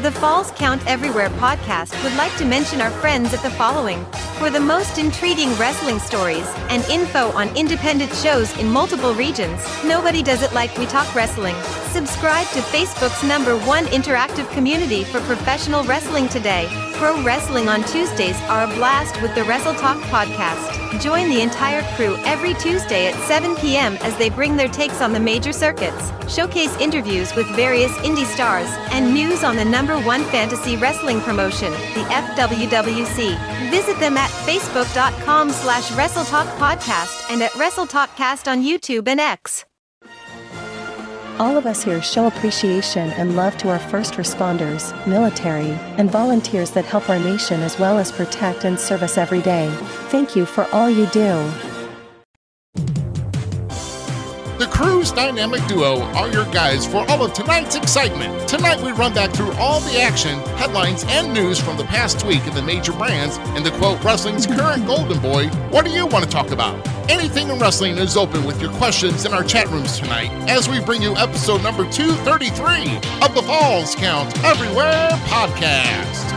The Falls Count Everywhere podcast would like to mention our friends at the following. For the most intriguing wrestling stories and info on independent shows in multiple regions, nobody does it like We Talk Wrestling. Subscribe to Facebook's #1 interactive community for professional wrestling today. Pro Wrestling on Tuesdays are a blast with the Wrestle Talk podcast. Join the entire crew every Tuesday at 7 p.m. as they bring their takes on the major circuits, showcase interviews with various indie stars, and news on the #1 fantasy wrestling promotion, the FWWC. Visit them at facebook.com/WrestleTalkPodcast and at WrestleTalkCast on YouTube and X. All of us here show appreciation and love to our first responders, military, and volunteers that help our nation as well as protect and serve us every day. Thank you for all you do. The Crew's dynamic duo are your guides for all of tonight's excitement. Tonight we run back through all the action, headlines, and news from the past week in the major brands, and to quote wrestling's current golden boy, what do you want to talk about? Anything in wrestling is open with your questions in our chat rooms tonight as we bring you episode number 233 of the Falls Count Everywhere podcast.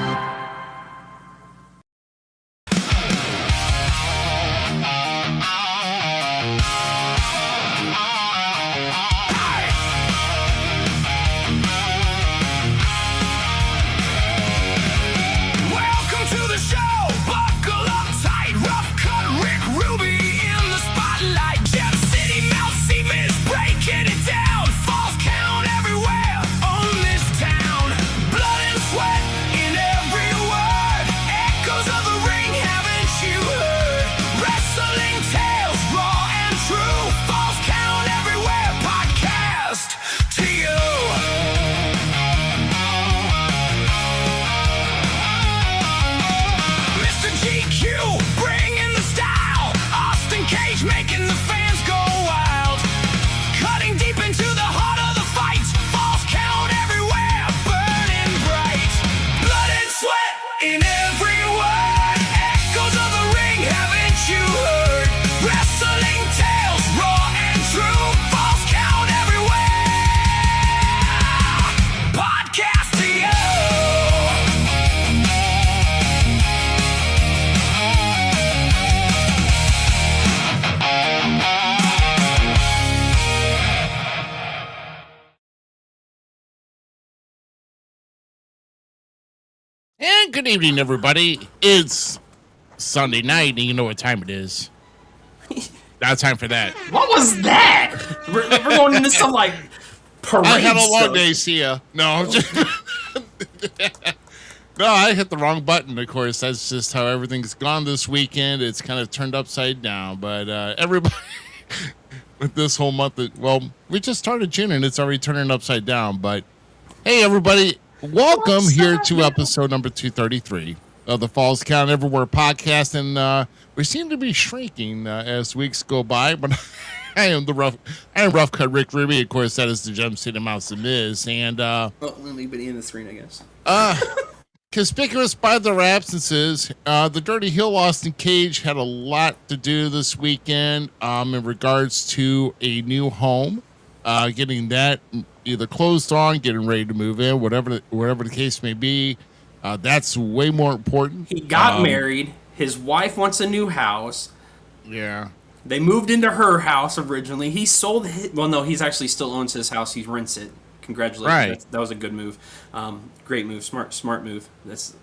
And good evening, everybody. It's Sunday night, and you know what time it is. Not time for that. What was that? We're going into some, like, parade I had a long stuff. day, see ya. No, I'm just... No, I hit the wrong button, of course. That's just how everything's gone this weekend. It's kind of turned upside down. But everybody, with this whole month, well, we just started June, and it's already turning upside down. But, hey, everybody... Welcome here to episode number 233 of the Falls Count Everywhere podcast, and we seem to be shrinking as weeks go by. But I am rough cut Rick Ruby. Of course, that is the Gem City Mouse Zmiz, and well, anybody in the screen, I guess. Conspicuous by their absences, the Dirty Heel Austin Cage had a lot to do this weekend in regards to a new home, getting that either closed on, getting ready to move in, whatever the case may be. That's way more important. He got married. His wife wants a new house. Yeah. They moved into her house originally. He sold his... Well, no, he's actually still owns his house. He rents it. Congratulations. Right. That was a good move. Great move. Smart move. That's...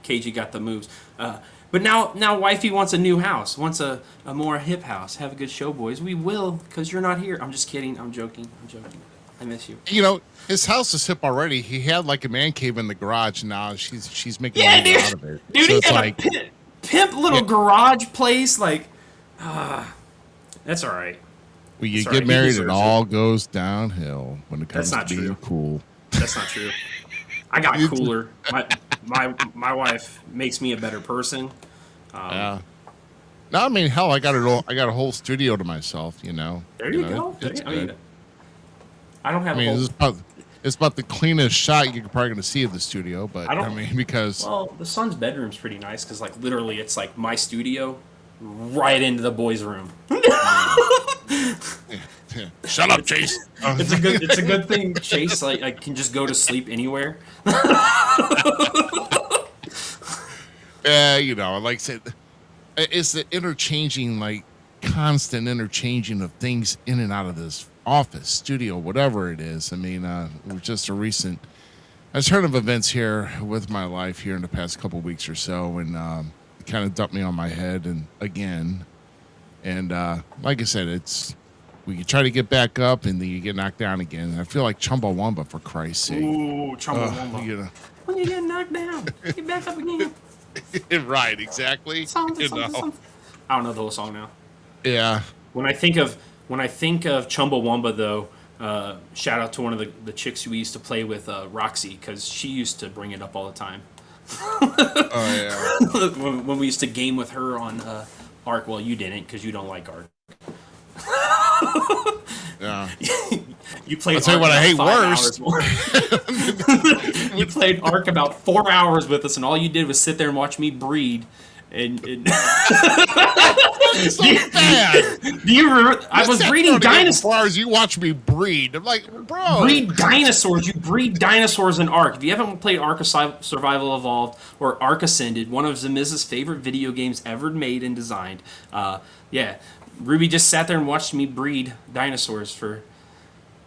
KG got the moves. But now wifey wants a new house. Wants a more hip house. Have a good show, boys. We will, because you're not here. I'm just kidding. I'm joking. I miss you. You know, his house is hip already. He had like a man cave in the garage. Now she's making a dude. out of it. Dude, So he it's had like, a pimp little garage place. Like, that's all right. when you That's all get right. He married, it deserves all goes downhill when it comes That's to not being true. cool. That's not true. I got cooler. My wife makes me a better person. Yeah. No, I mean, hell, I got a whole studio to myself. You know. There you know, go. It's I mean, good. I don't have I mean, a whole... it's about the cleanest shot you're probably going to see of the studio. But I mean, because Well, the son's bedroom's pretty nice because, like, literally, it's like my studio right into the boys' room. Shut up, Chase. It's a good thing Chase I can just go to sleep anywhere. You know, like I said, it's the interchanging, like constant interchanging of things in and out of this office, studio, whatever it is. I mean, it was just a turn of events here with my life here in the past couple weeks or so, and it kind of dumped me on my head and again. And like I said, we try to get back up and then you get knocked down again. And I feel like Chumbawamba, for Christ's sake. Ooh, Chumbawamba. You know. When you get knocked down, get back up again. Right, exactly. Something. I don't know the whole song now. Yeah. When I think of Chumbawamba, though, shout out to one of the chicks who we used to play with, Roxy, because she used to bring it up all the time. Oh yeah. when we used to game with her on Ark. Well, you didn't because you don't like Ark. Yeah. You played. I'll tell you what I hate worse. You played Ark about 4 hours with us, and all you did was sit there and watch me breed. And it's so bad. Do you remember? I was breeding dinosaurs. 4 hours, you watch me breed. I'm like, bro. Breed dinosaurs. You breed dinosaurs in Ark. If you haven't played Ark Survival Evolved or Ark Ascended, one of Zmiz's favorite video games ever made and designed, yeah, Ruby just sat there and watched me breed dinosaurs for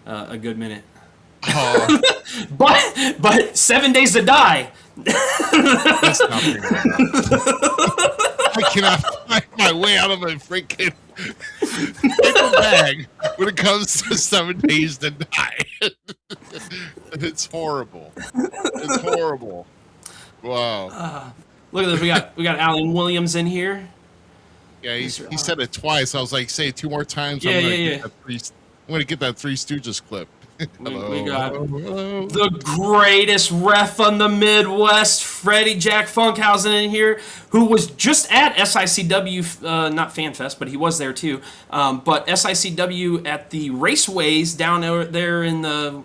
a good minute. Oh. but 7 Days to Die. That's not fair. I cannot find my way out of my freaking paper bag when it comes to 7 Days to Die. It's horrible. It's horrible. Wow. Look at this. We got Alan Williams in here. Yeah, he said it twice. I was like, say it 2 more times. Yeah, I'm going to get that Three Stooges clip. We got the greatest ref on the Midwest, Freddie Jack Funkhausen, in here, who was just at SICW, not FanFest, but he was there too. But SICW at the raceways down there in the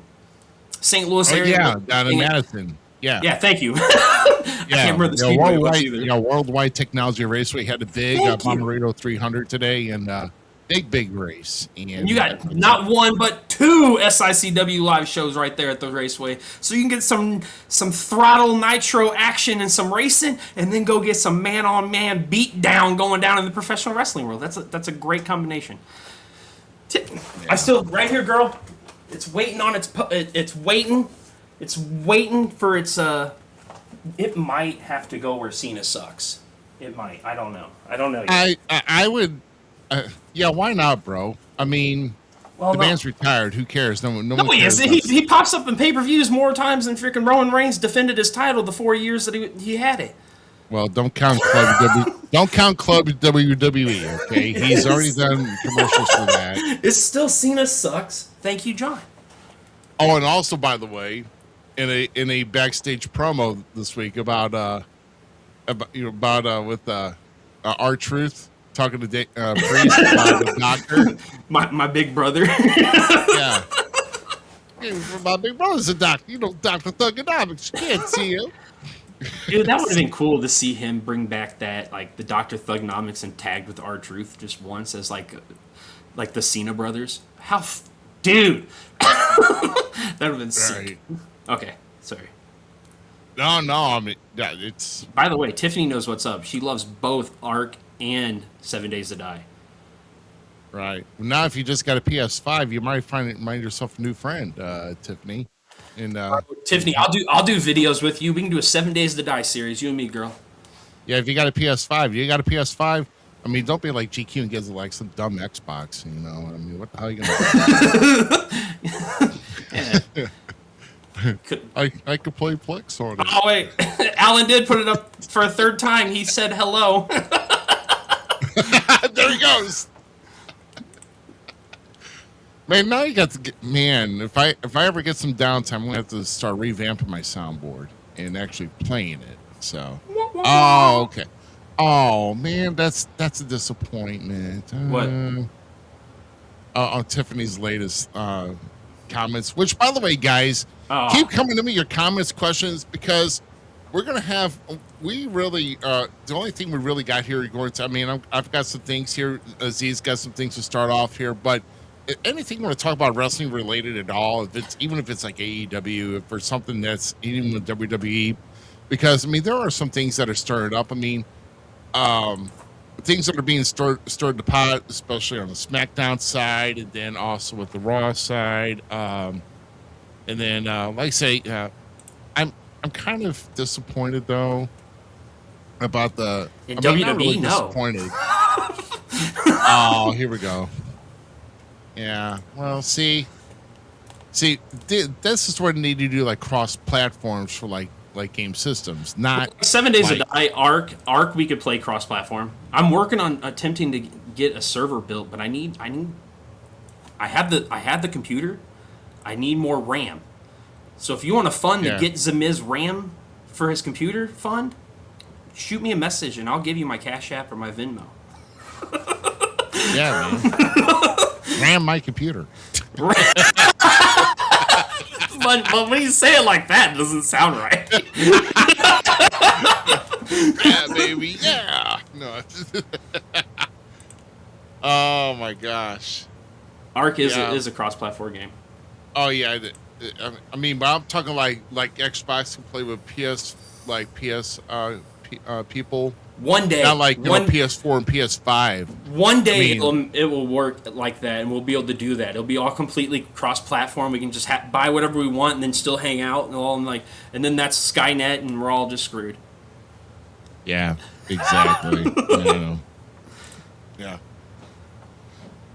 St. Louis area. Yeah, down in Madison. Yeah. Yeah, thank you. I can't remember the speedway either. Yeah, Worldwide Technology Raceway had a big Bomarito 300 today, and big race. And you got not one but 2 SICW live shows right there at the raceway, so you can get some throttle nitro action and some racing, and then go get some man-on-man beat down going down in the professional wrestling world. That's a great combination. I still right here, girl. It's waiting on it's waiting for its it might have to go where Cena sucks. It might. I don't know yet. I would. Yeah, why not, bro? I mean, the man's retired. Who cares? No one he cares. isn't. He pops up in pay-per-views more times than freaking Roman Reigns defended his title the 4 years that he had it. Well, don't count Club WWE. Okay, he's already done commercials for that. It's still Cena sucks. Thank you, John. Oh, and also, by the way, in a backstage promo this week about with R-Truth. Talking to Priest about the doctor. My big brother. Yeah. My big brother's a doctor. You know, Dr. Thugonomics. You can't see him. Dude, that would have been cool to see him bring back that, like, the Dr. Thugonomics and tagged with R-Truth just once as, like the Cena brothers. Dude. That would have been sick. Right. Okay, sorry. No, I mean, it's... By the way, Tiffany knows what's up. She loves both Ark and 7 Days to Die. Right. Now, if you just got a PS5, you might find yourself a new friend, Tiffany. And Tiffany, I'll do videos with you. We can do a 7 Days to Die series, you and me, girl. Yeah, if you got a PS5, I mean, don't be like GQ and get like some dumb Xbox, you know. I mean, what the hell are you gonna do? I could play Plex on it. Oh wait, Alan did put it up for a third time. He said hello. There he goes. Man, now you got to get, man, if I ever get some downtime, I'm gonna have to start revamping my soundboard and actually playing it. So okay. Oh man, that's a disappointment. What? On Tiffany's latest comments, which by the way, guys, keep coming to me your comments, questions, because we're gonna have. We really the only thing we really got here going to. I mean, I've got some things here. Aziz got some things to start off here, but anything you want to talk about wrestling related at all, even if it's like AEW, if there's something that's even with WWE, because I mean there are some things that are stirred up. I mean, things that are being stirred the pot, especially on the SmackDown side, and then also with the Raw side. And then, like I say, I'm kind of disappointed though about the WWE. Not really disappointed. Oh, here we go. Yeah. Well, see, this is where they need to do like cross platforms for like game systems, not 7 Days like, to Die. Arc. We could play cross platform. I'm working on attempting to get a server built, but I have the computer. I need more RAM. So if you want a fund to get Zmiz RAM for his computer fund, shoot me a message and I'll give you my Cash App or my Venmo. Yeah, man. RAM my computer. But when you say it like that, it doesn't sound right. Yeah, baby. Yeah. No. Oh my gosh. Arc is a cross-platform game. Oh yeah. I mean, but I'm talking like Xbox can play with PS people. One day, not like PS4 and PS5. One day it will work like that, and we'll be able to do that. It'll be all completely cross-platform. We can just buy whatever we want, and then still hang out and all, and then that's Skynet, and we're all just screwed. Yeah, exactly. Yeah.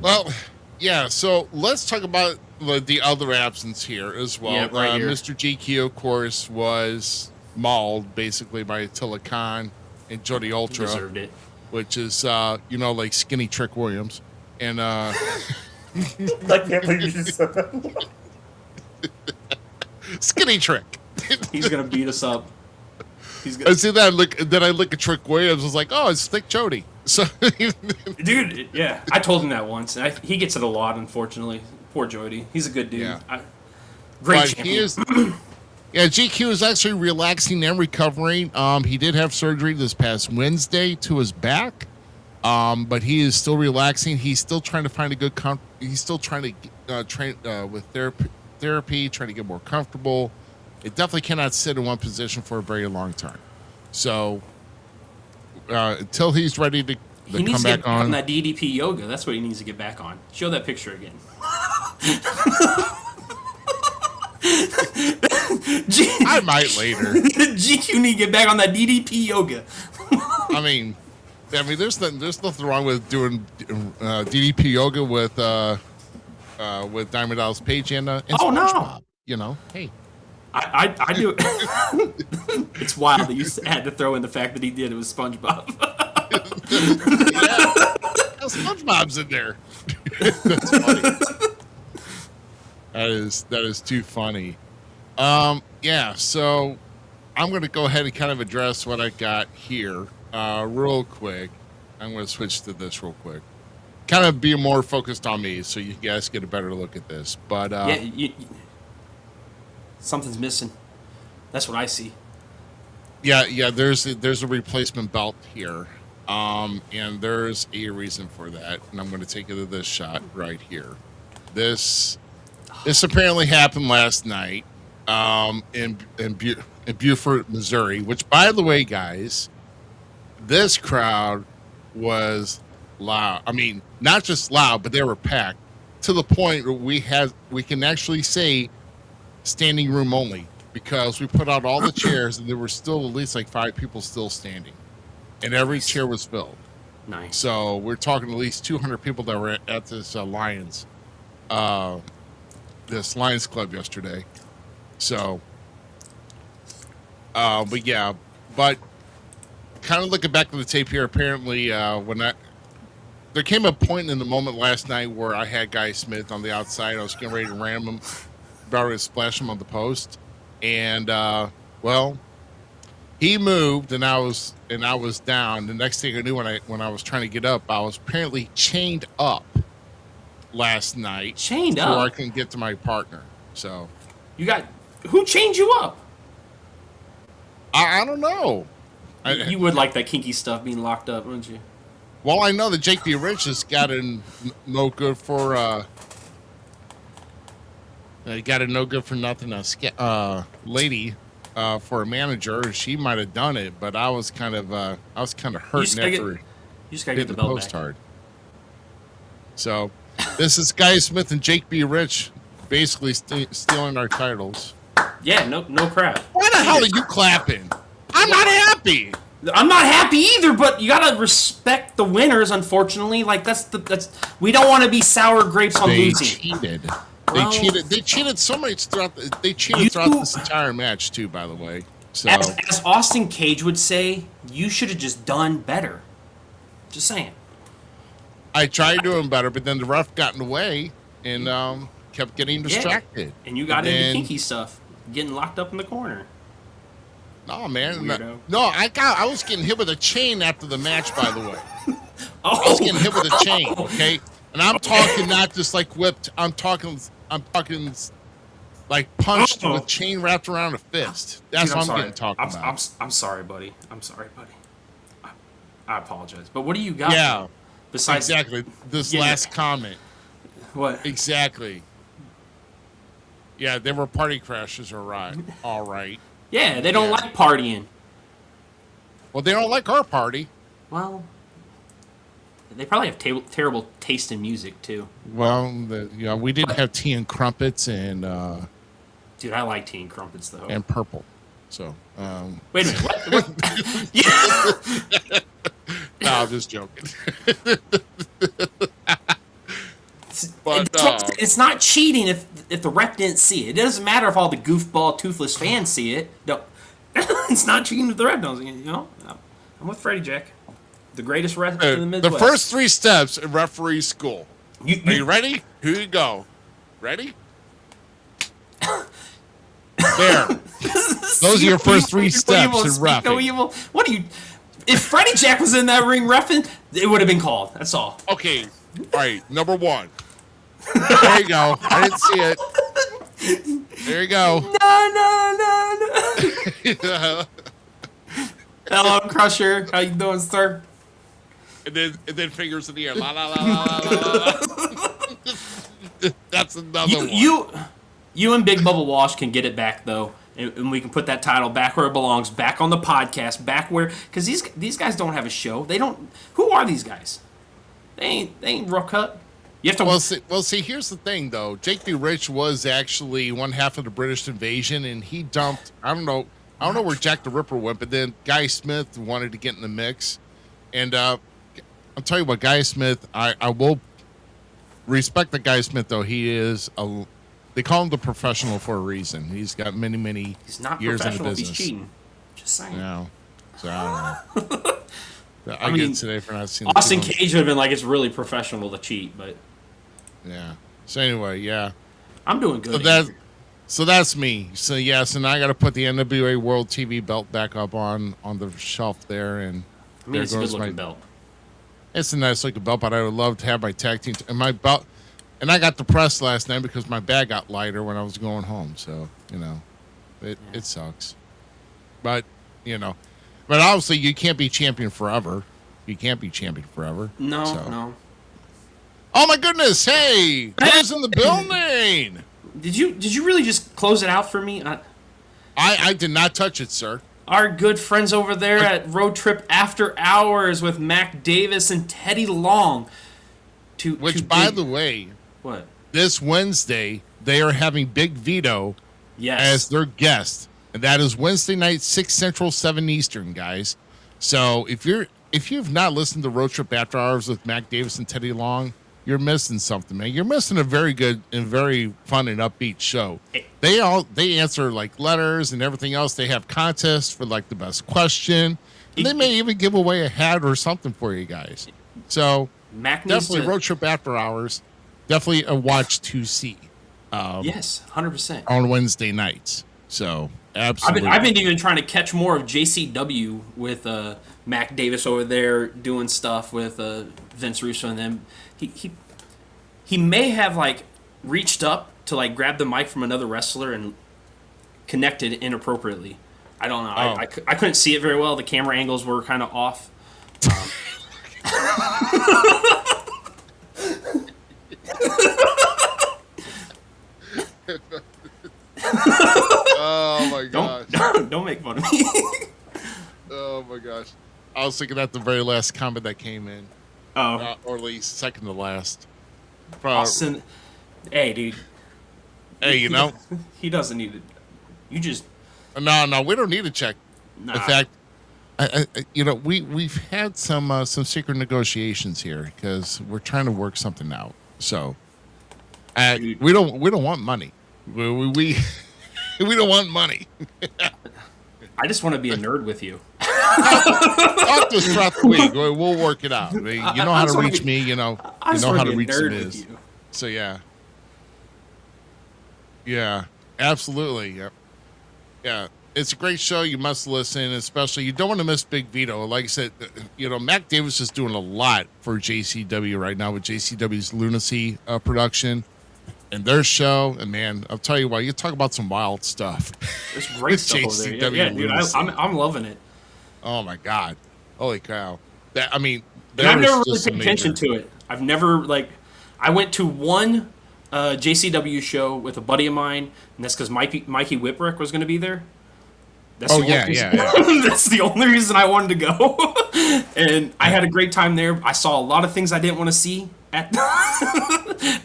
Well, yeah. So let's talk about the other absence here as well. Yeah, right here. Mr. GQ, of course, was mauled basically by Attila Khan and Jody Ultra. He deserved it. Which is, like Skinny Trick Williams. And, I can't believe you just said that. Skinny Trick. He's going to beat us up. I see that. Then I look at Trick Williams. I was like, oh, it's Thick Jody. So, dude, yeah. I told him that once. And he gets it a lot, unfortunately. Poor Jody. He's a good dude. Yeah. Great but champion. He is... Yeah, GQ is actually relaxing and recovering. He did have surgery this past Wednesday to his back, but he is still relaxing. He's still trying to find a good. He's still trying to train with therapy, trying to get more comfortable. It definitely cannot sit in one position for a very long time. So until he's ready to he needs come to back get on that DDP yoga. That's what he needs to get back on. Show that picture again. I might later. GQ need to get back on that DDP yoga. I mean, there's nothing wrong with doing DDP yoga with Diamond Dallas Page and SpongeBob. No. Hey, I do it. It's wild that you had to throw in the fact that he did it with SpongeBob. Yeah, SpongeBob's in there. That's funny. That is too funny. Yeah, so I'm going to go ahead and kind of address what I got here real quick. I'm going to switch to this real quick. Kind of be more focused on me so you guys get a better look at this. But something's missing. That's what I see. Yeah, there's a replacement belt here. And there's a reason for that. And I'm going to take you to this shot right here. This apparently happened last night in Beaufort, Missouri, which, by the way, guys, this crowd was loud. I mean, not just loud, but they were packed to the point where we can actually say standing room only because we put out all the chairs and there were still at least like 5 people still standing and every chair was filled. Nice. So we're talking at least 200 people that were at this Lions Club yesterday. So, but kind of looking back at the tape here, apparently there came a point in the moment last night where I had Guy Smith on the outside. I was getting ready to ram him, about ready to splash him on the post, and he moved, and I was down. The next thing I knew, when I was trying to get up, I was apparently chained up last night. Chained up? Before I couldn't get to my partner. So who chained you up? I don't know. You would like that kinky stuff being locked up, wouldn't you? Well, I know that Jake the Rich has gotten no good for I got a no good for nothing lady for a manager. She might have done it, but I was kind of hurting after You just gotta get the the belt post back. hard. So this is Guy Smith and Jake B. Rich basically stealing our titles. Yeah, no crap. Why the hell are you clapping? I'm not happy. I'm not happy either, but you gotta respect the winners. Unfortunately, like that's we don't want to be sour grapes on They losing. cheated. Well, They cheated so much throughout. They cheated throughout this entire match too. By the way, so As Austin Cage would say, you should have just done better. Just saying. I tried doing better, but then the ref got in the way and kept getting distracted. And you got into then- kinky stuff, getting locked up in the corner. No, man. Weirdo. No, I was getting hit with a chain after the match. By the way, Oh, I was getting hit with a chain. Okay, and I'm talking not just like whipped. I'm talking like punched with chain wrapped around a fist. That's dude, what I'm sorry. getting talking about. I'm sorry, buddy. I'm sorry, buddy. I apologize. But what do you got? Yeah, Besides exactly. This Yeah. last comment. what? Exactly. Yeah, they were party crashes, all right. All right. Yeah, they don't like partying. Well, they don't like our party. Well, they probably have terrible taste in music too. Well, we didn't have tea and crumpets and Dude, I like tea and crumpets though. purple. So, Wait a minute. What? Yeah. no, I'm just joking. But It's not cheating if the ref didn't see it. It doesn't matter if all the goofball, toothless fans see it. No, it's not cheating if the ref doesn't. You know, I'm with Freddie Jack, the greatest ref in the Midwest. the first 3 steps in referee school. Are you You, ready? Here you go. Ready? There. Those are your first 3 steps in reffing. No evil. What are you? If Freddie Jack was in that ring reffing, it would have been called. That's all. Okay. All right. Number 1. There you go. I didn't see it. There you go. No. Hello, Crusher. How you doing, sir? and then fingers in the air. La la la la la la. La. That's another one. You and Big Bubba Walsh can get it back though, and we can put that title back where it belongs, back on the podcast, back where because these guys don't have a show. They don't. Who are these guys? They ain't rough cut. You have to. Well, see, here's the thing, though. Jake B. Rich was actually one half of the British invasion, and he dumped. I don't know where Jack the Ripper went, but then Guy Smith wanted to get in the mix, and I'll tell you what, Guy Smith. I will respect the Guy Smith, though. He is they call him the professional for a reason. He's got many He's not years in the professional if business. he's cheating. Just saying. No, so I don't know. I mean, get today for not seeing Austin the two of them. Cage would have been like, it's really professional to cheat, but Yeah. So anyway, yeah. I'm doing good. So that's me. So yes, and I got to put the NWA World TV belt back up on the shelf there, and I mean, there it's a good goes looking my- belt. It's a nice looking belt, but I would love to have my tag team and my belt. And I got depressed last night because my bag got lighter when I was going home. So it sucks. But but obviously you can't be champion forever. You can't be champion forever. No, so. no. Oh my goodness! Hey, who's in the building? Did you really just close it out for me? I did not touch it, sir. Our good friends over there at Road Trip After Hours with Mac Davis and Teddy Long. Which, by the way, what? this Wednesday they are having Big Vito Yes. as their guest, and that is Wednesday night, 6 Central, 7 Eastern, guys. So if you've not listened to Road Trip After Hours with Mac Davis and Teddy Long, you're missing something, man. You're missing a very good and very fun and upbeat show. They answer like letters and everything else. They have contests for like the best question. And they may even give away a hat or something for you guys. So Mac needs definitely to, Road Trip After Hours. Definitely a watch to see. Yes, 100%. On Wednesday nights. So absolutely. I've been even trying to catch more of JCW with Mac Davis over there doing stuff with Vince Russo and them. He may have like reached up to like grab the mic from another wrestler and connected inappropriately. I don't know. I couldn't see it very well. The camera angles were kind of off. was thinking that the very last comment that came in, Oh, or at least second to last. Austin. Hey, dude. Hey, you know, He doesn't need it. You just. no, we don't need to check. Nah. In fact, you know, we've had some secret negotiations here because we're trying to work something out. So, we don't want money. We don't want money. I just want to be a nerd with you. Talk to us throughout the week. We'll work it out. You know how to reach me. You know I just how want to to be a reach nerd Zmiz. with you. So yeah, absolutely. Yeah. It's a great show. You must listen, especially you don't want to miss Big Vito. Like I said, you know, Mac Davis is doing a lot for JCW right now with JCW's Lunacy production and their show. And man, I'll tell you what, you talk about some wild stuff. There's great stuff over there. Yeah, dude, I'm loving it. Oh my God. Holy cow. That, I mean, And I've never really paid attention to it. I've never, I went to one JCW show with a buddy of mine, and that's because Mikey Whipwreck was going to be there. That's yeah. That's the only reason I wanted to go. And I had a great time there. I saw a lot of things I didn't want to see at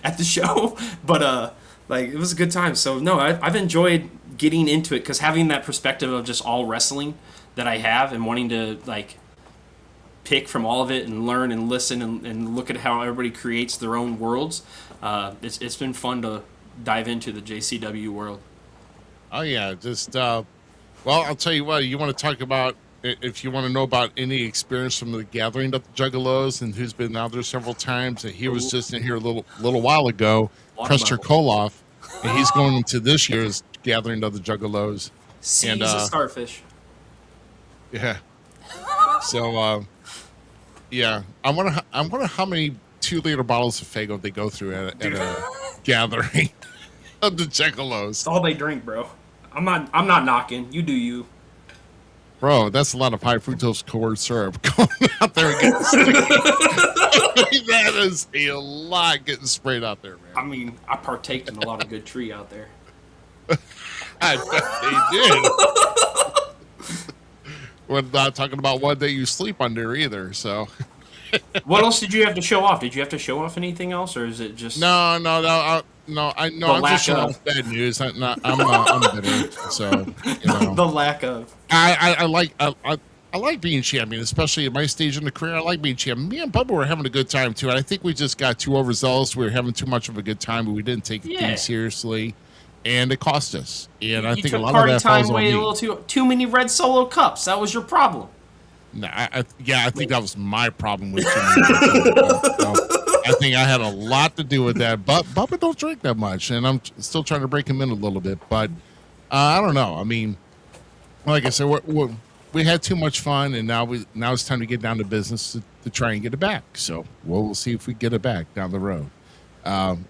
at the show, but it was a good time. So no, I've enjoyed getting into it because having that perspective of just all wrestling that I have and wanting to pick from all of it and learn and listen and look at how everybody creates their own worlds. It's been fun to dive into the JCW world. Oh yeah, just well, I'll tell you what. You want to talk about if you want to know about any experience from the gathering of the Juggalos and who's been out there several times. And he was just in here a little while ago, Prester Koloff, and he's going into this year's gathering of the Juggalos. Seas a starfish. Yeah. So yeah, I wonder how many 2-liter bottles of Faygo they go through at a gathering of the Juggalos. It's all they drink, bro. I'm not knocking. You do you. Bro, that's a lot of high fructose corn syrup going out there and getting sprayed. That is a lot getting sprayed out there, man. I mean, I partaked in a lot of good tree out there. I bet they did. We're not talking about one that you sleep under either, so. What else did you have to show off? Did you have to show off anything else, or is it just No. I'm just showing off bad news. I'm bitter, so you know. the lack of? I like being champion, especially at my stage in the career. I like being champion. Me and Bubba were having a good time too, and I think we just got too overzealous. We were having too much of a good time, but we didn't take things seriously, and it cost us. And I think a lot of that falls on me. A little too many red Solo cups. That was your problem. No, I think that was my problem with too many. I think I had a lot to do with that. But Bubba don't drink that much, and I'm still trying to break him in a little bit. But I don't know. I mean, like I said, we had too much fun, and now it's time to get down to business to try and get it back. So we'll see if we get it back down the road.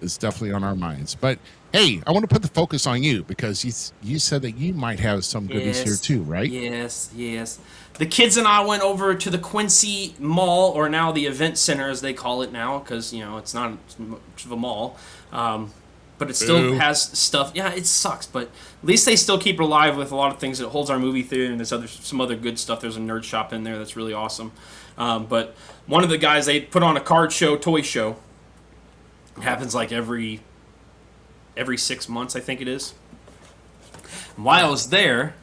It's definitely on our minds. But hey, I want to put the focus on you because you said that you might have some goodies here too, right? Yes. The kids and I went over to the Quincy Mall, or now the Event Center as they call it now, because it's not much of a mall, but it still has stuff. Yeah, it sucks, but at least they still keep it alive with a lot of things. It holds our movie theater, and there's some other good stuff. There's a nerd shop in there that's really awesome. But one of the guys, they put on a card show, toy show. It happens like every 6 months, I think it is. And while I was there,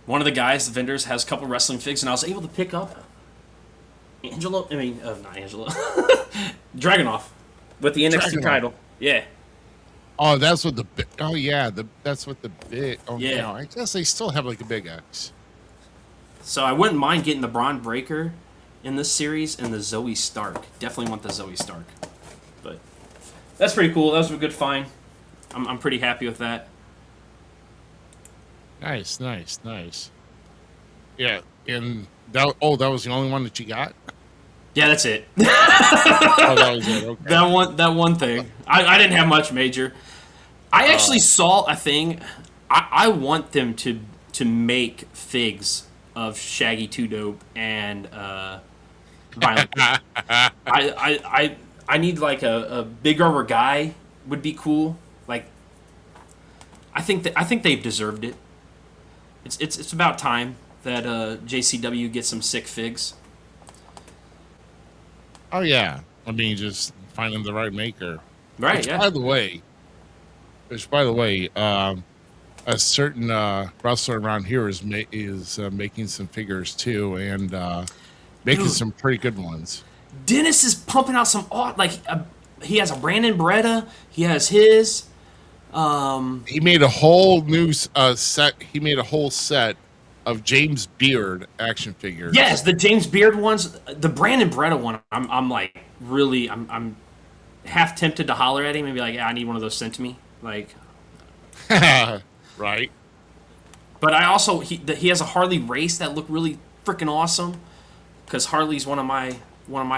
one of the guys, the vendors, has a couple wrestling figs, and I was able to pick up not Angelo, Dragunov with the NXT title. Yeah. Oh, that's what that's what the big. Oh, yeah. No, I guess they still have like a big X. So I wouldn't mind getting the Braun Breaker in this series and the Zoe Stark. Definitely want the Zoe Stark. But that's pretty cool. That was a good find. I'm pretty happy with that. Nice. Yeah, and that was the only one that you got? Yeah, that's it. Oh, that was it. Okay. That one thing. I didn't have much major. I actually saw a thing. I want them to make figs of Shaggy 2 Dope and Violent. I need like a big rubber guy would be cool. Like I think they've deserved it. It's about time that JCW gets some sick figs. Oh yeah. I mean, just finding the right maker. Right? Which, Yeah. by the way, a certain wrestler around here is making some figures too, and making Dude. some pretty good ones. Dennis is pumping out some he has a Brandon Beretta. He has his. He made a whole new set. He made a whole set of James Beard action figures. Yes, the James Beard ones. The Brandon Beretta one. I'm like really. I'm half tempted to holler at him and be like, yeah, I need one of those sent to me. Like, right. But I also he has a Harley race that looked really freaking awesome. Because Harley's one of my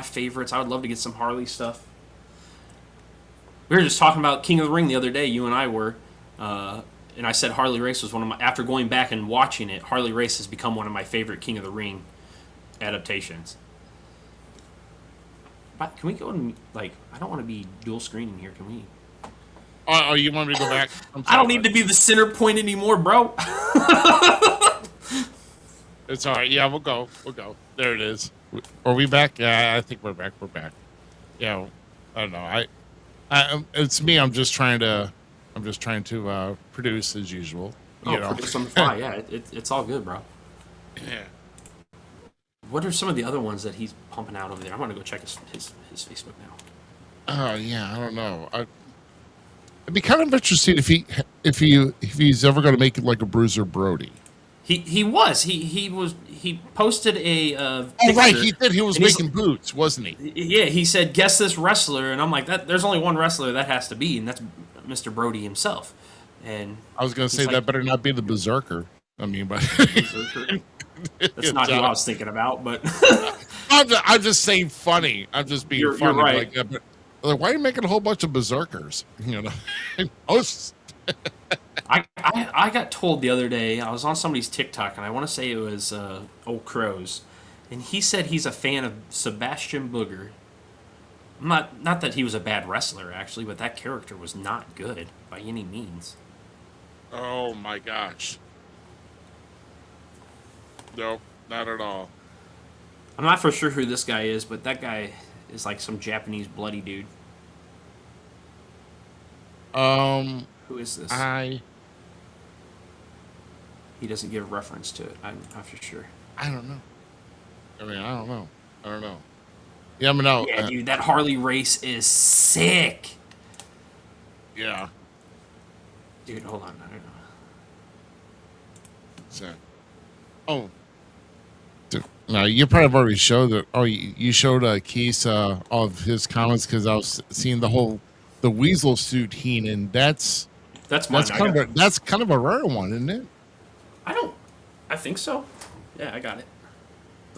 favorites. I would love to get some Harley stuff. We were just talking about King of the Ring the other day. You and I were, and I said Harley Race was one of my. After going back and watching it, Harley Race has become one of my favorite King of the Ring adaptations. But can we go and I don't want to be dual screening here. Can we? Oh, you want me to go back? I don't need to be the center point anymore, bro. It's all right. Yeah, we'll go. There it is. Are we back? Yeah, I think we're back. Yeah, I don't know. It's me. I'm just trying to produce as usual. You know? Produce on the fly. Yeah, it's all good, bro. Yeah. What are some of the other ones that he's pumping out over there? I'm gonna go check his Facebook now. Oh yeah, I don't know. I'd be kind of interested if he's ever going to make it like a Bruiser Brody. He posted a Oh picture, right, he did. He was and making boots, wasn't he? Yeah, he said, "Guess this wrestler," and I'm like, "That there's only one wrestler that has to be, and that's Mr. Brody himself." And I was going to say that better not be the Berserker. I mean, but that's not who I was thinking about. But I'm just saying funny. I'm just being funny. You're right. Like that, but like, why are you making a whole bunch of Berserkers? You know, I got told the other day, I was on somebody's TikTok, and I want to say it was Old Crows, and he said he's a fan of Sebastian Booger. Not that he was a bad wrestler, actually, but that character was not good by any means. Oh my gosh. No, not at all. I'm not for sure who this guy is, but that guy is like some Japanese bloody dude. Who is this? He doesn't give a reference to it. I'm not for sure. I don't know. I don't know. Yeah, I mean, no. Yeah, dude, that Harley race is sick. Yeah. Dude, hold on. I don't know. So, oh. Now, you probably have already showed that. Oh, you showed Keith all of his comments because I was seeing the Weasel suit Heenan. That's kind of a rare one, isn't it? I think so. Yeah, I got it.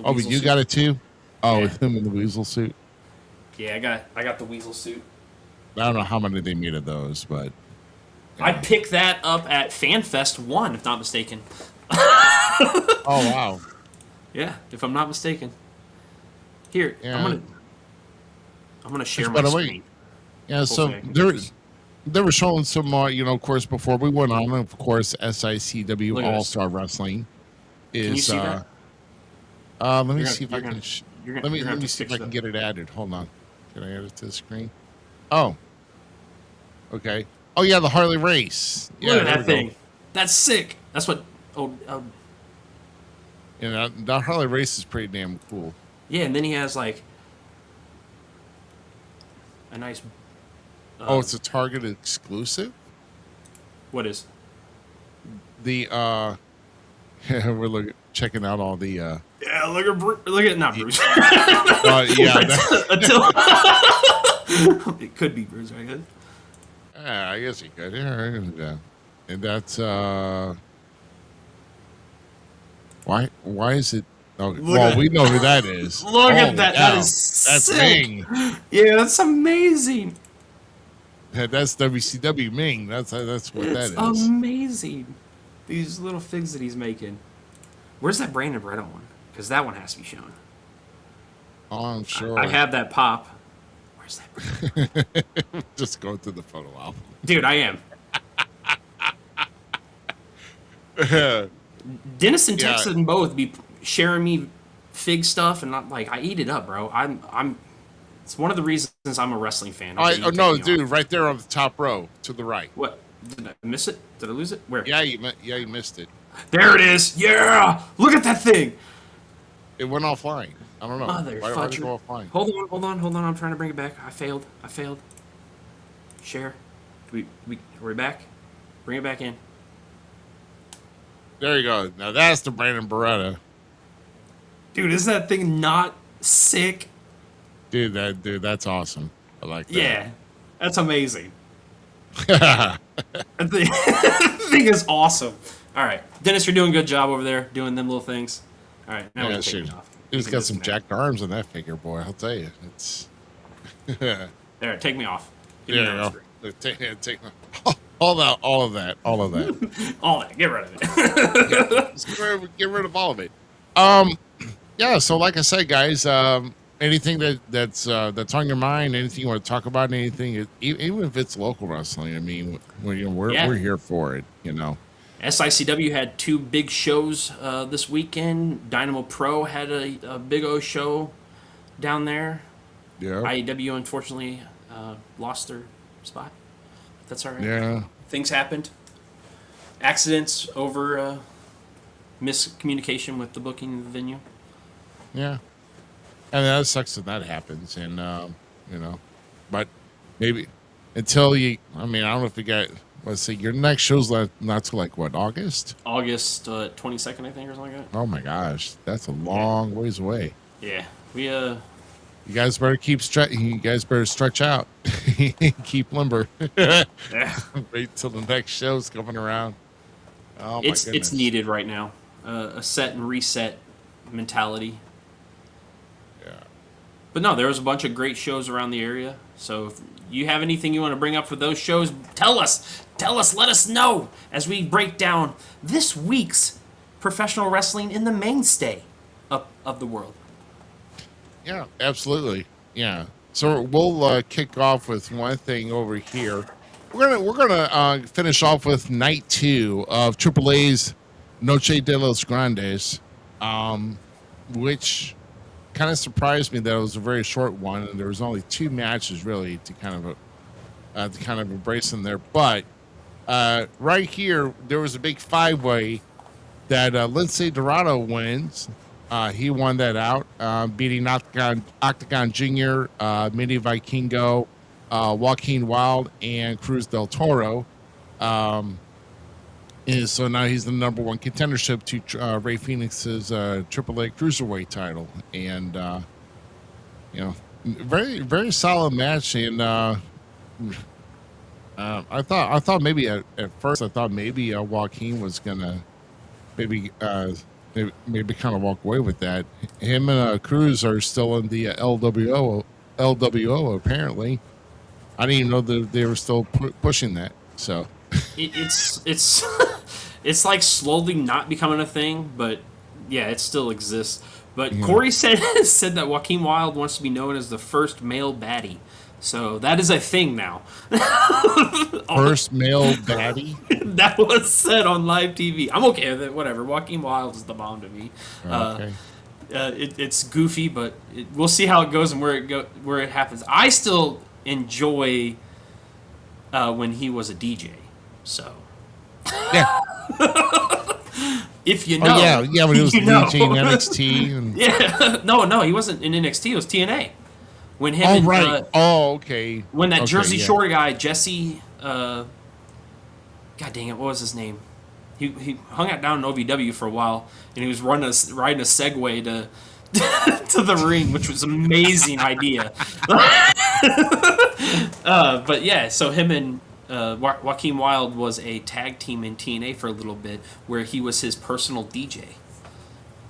Oh, but you got it too? Oh, yeah. With him in the Weasel suit? Yeah, I got the Weasel suit. I don't know how many they made of those, but yeah. I picked that up at FanFest 1, if not mistaken. Oh wow. Yeah, if I'm not mistaken. Here, yeah. I'm gonna share my screen. Yeah, so they were showing some, of course, before we went on, of course, SICW All Star Wrestling is. Can you see that? Let me see if I can. Let me see if I can get it added. Hold on. Can I add it to the screen? Oh. Okay. Oh yeah, the Harley race. Yeah, look at that thing. That's sick. That's what. The Harley race is pretty damn cool. Yeah, and then he has like a nice. It's a Target exclusive. What is? We're checking out all the. Yeah, look at not Bruce. Yeah, until it could be Bruce, I guess. Yeah, I guess he could. Yeah, and that's Why is it? Oh, we know who that is. Look at that. Cow. That is that's sick. Ming. Yeah, that's amazing. That's WCW Ming. That's what that is. It's amazing. These little figs that he's making. Where's that Brandon Beretta one? Because that one has to be shown. Oh, I'm sure. I have that pop. Where's that? Just go through the photo album. Dude, I am. Dennis and Texas and both be sharing me fig stuff, and I eat it up, bro. It's one of the reasons I'm a wrestling fan. Oh, Okay, you no, take me dude, off. right there on the top row to the right. What? Did I miss it? Did I lose it? Where? Yeah, you missed it. There it is. Yeah. Look at that thing. It went offline. I don't know. Why did it Motherfucker. go offline? Hold on. I'm trying to bring it back. I failed. Share. Are we back? Bring it back in. There you go. Now that's the Brandon Beretta. Dude, isn't that thing not sick? Dude, that's awesome. I like that. Yeah. That's amazing. The thing is awesome. All right. Dennis, you're doing a good job over there doing them little things. All right. Now we can take it off. He's We can got some disconnect. jacked arms in that figure, boy. I'll tell you. It's. There, take me off. Give There me you the go. screen. Take all of that. All that. Get rid of it. Yeah, just get rid of all of it. Yeah. So, like I said, guys, anything that's on your mind, anything you want to talk about, anything, even if it's local wrestling. I mean, we're here for it. You know. SICW had 2 big shows this weekend. Dynamo Pro had a big O show down there. Yeah. IEW unfortunately lost their spot. That's all right. Yeah. Things happened. Accidents over miscommunication with the booking of the venue. Yeah. And that sucks that that happens, and but maybe until you. I mean, I don't know if you got. Let's see. Your next show's not till like what, August? August 22nd, I think, or something like that. Oh my gosh, that's a long ways away. Yeah, we You guys better You guys better stretch out. Keep limber. yeah. Wait till the next show's coming around. Oh my It's goodness. needed right now. A set and reset mentality. Yeah. But no, there was a bunch of great shows around the area. So if you have anything you want to bring up for those shows, tell us. Let us know as we break down this week's professional wrestling in the mainstay of the world. Yeah, absolutely. Yeah. So we'll kick off with one thing over here. We're gonna finish off with night 2 of AAA's Noche de los Grandes, which kind of surprised me that it was a very short one, and there was only 2 matches really to kind of embrace in there. But right here, there was a big 5-way that Lindsay Dorado wins. He won that out, beating Octagon Jr., Mini Vikingo, Joaquin Wilde, and Cruz del Toro. And so now he's the number 1 contendership to Ray Phoenix's AAA Cruiserweight title. And, very, very solid match. And I thought maybe at first, Joaquin was going to maybe kind of walk away with that. Him and Cruz are still in the LWO apparently. I didn't even know that they were still pushing that. So It's it's like slowly not becoming a thing, but yeah, it still exists. But Corey said that Joaquin Wilde wants to be known as the first male baddie. So that is a thing now. First male baddie? That was said on live TV. I'm okay with it. Whatever. Joaquin Wilde is the bomb to me. Okay. It's goofy, but we'll see how it goes and where it happens. I still enjoy when he was a DJ. So Yeah. if you know, yeah, when he was you know. DJing NXT. And... Yeah, no, he wasn't in NXT. It was TNA. When him okay. When that Okay, Jersey yeah. Shore guy, Jesse, God dang it, what was his name? He hung out down in OVW for a while, and he was riding a Segway to to the ring, which was an amazing idea. But yeah, so him and Joaquin Wilde was a tag team in TNA for a little bit, where he was his personal DJ,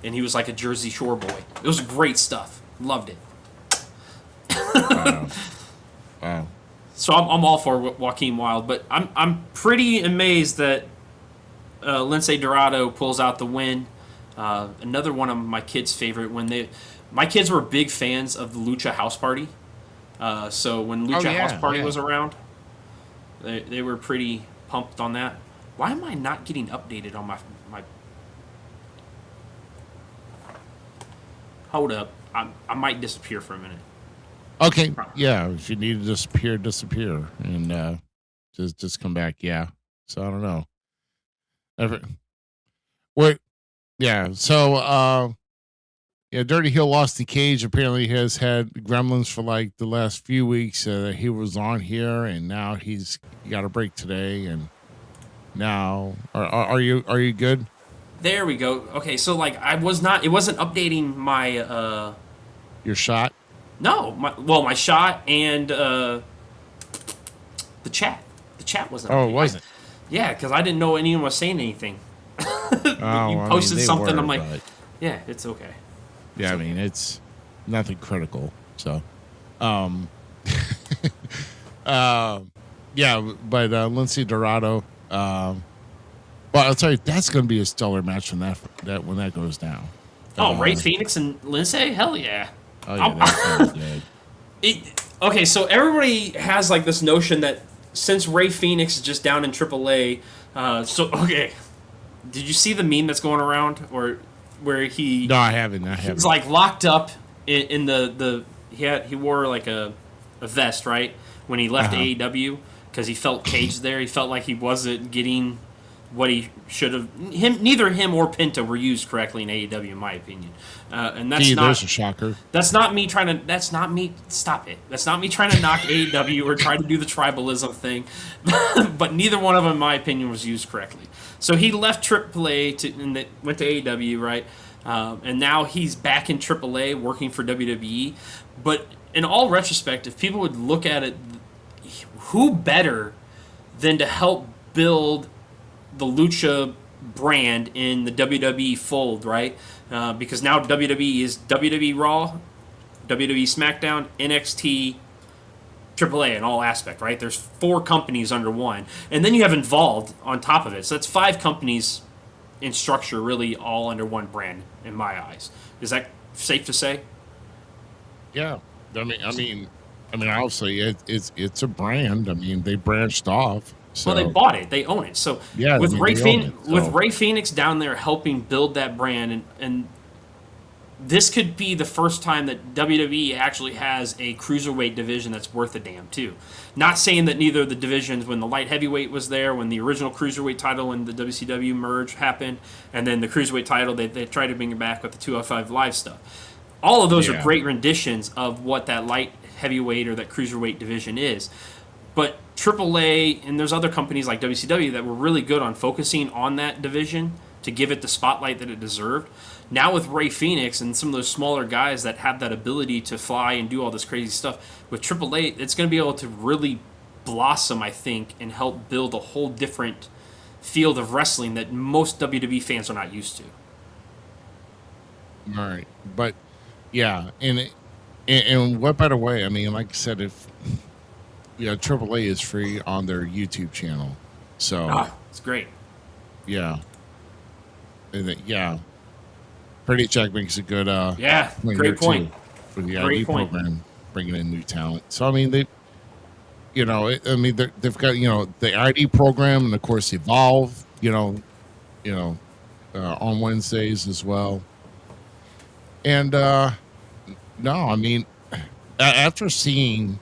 and he was like a Jersey Shore boy. It was great stuff. Loved it. Wow. So I'm all for Joaquin Wilde, but I'm pretty amazed that Lindsay Dorado pulls out the win. Another one of my kids' favorite. My kids were big fans of the Lucha House Party. So when Lucha House Party was around, they were pretty pumped on that. Why am I not getting updated on my? Hold up, I might disappear for a minute. Okay, yeah. If you need to disappear, and just come back. Yeah. So I don't know. What? Yeah. So yeah, Dirty Hill lost the cage. Apparently, has had gremlins for like the last few weeks. He was on here, and now he got a break today. And now, are you good? There we go. Okay, so like it wasn't updating my Your shot. no, my shot and the chat. The chat wasn't. Oh, it updating. wasn't. Yeah, because I didn't know anyone was saying anything. Oh, You I posted mean, they something. were, I'm like, but- yeah, it's okay. Yeah, I mean, it's nothing critical. So, yeah, but Lindsay Dorado. But I'll tell you, that's going to be a stellar match when that goes down. Oh, Ray Phoenix and Lindsay? Hell yeah. Oh yeah, that's gonna be good. Okay, so everybody has like this notion that since Ray Phoenix is just down in AAA, okay, did you see the meme that's going around or where he? No, I haven't. He's like locked up in the he wore like a vest, right, when he left AEW because he felt caged there. He felt like he wasn't getting what he should have. Neither him or Penta were used correctly in AEW, in my opinion. And that's there's a shocker. That's not me trying to. That's not me. Stop it. That's not me trying to knock AEW or try to do the tribalism thing. But neither one of them, in my opinion, was used correctly. So he left AAA and went to AEW, right? And now he's back in AAA working for WWE. But in all retrospect, if people would look at it, who better than to help build the Lucha brand in the WWE fold, right? Because now WWE is WWE Raw, WWE SmackDown, NXT, AAA in all aspect, right? There's 4 companies under one. And then you have Involved on top of it. So that's 5 companies in structure, really all under one brand, in my eyes. Is that safe to say? Yeah, I mean, obviously it's a brand. I mean, they branched off. So. Well, they bought it. They own it. So yeah, with Ray Ray Phoenix down there helping build that brand, and this could be the first time that WWE actually has a cruiserweight division that's worth a damn too. Not saying that neither of the divisions, when the light heavyweight was there, when the original cruiserweight title and the WCW merge happened, and then the cruiserweight title, they tried to bring it back with the 205 Live stuff. All of those are great renditions of what that light heavyweight or that cruiserweight division is. But AAA and there's other companies like WCW that were really good on focusing on that division to give it the spotlight that it deserved. Now with Ray Phoenix and some of those smaller guys that have that ability to fly and do all this crazy stuff, with AAA, it's going to be able to really blossom, I think, and help build a whole different field of wrestling that most WWE fans are not used to. All right, but yeah, and what better way? I mean, like I said, if AAA is free on their YouTube channel, so it's great. Yeah, yeah. Pretty Jack makes a good great point for the ID program, bringing in new talent. So I mean, they've got the ID program, and of course Evolve. On Wednesdays as well. And no, I mean, after seeing,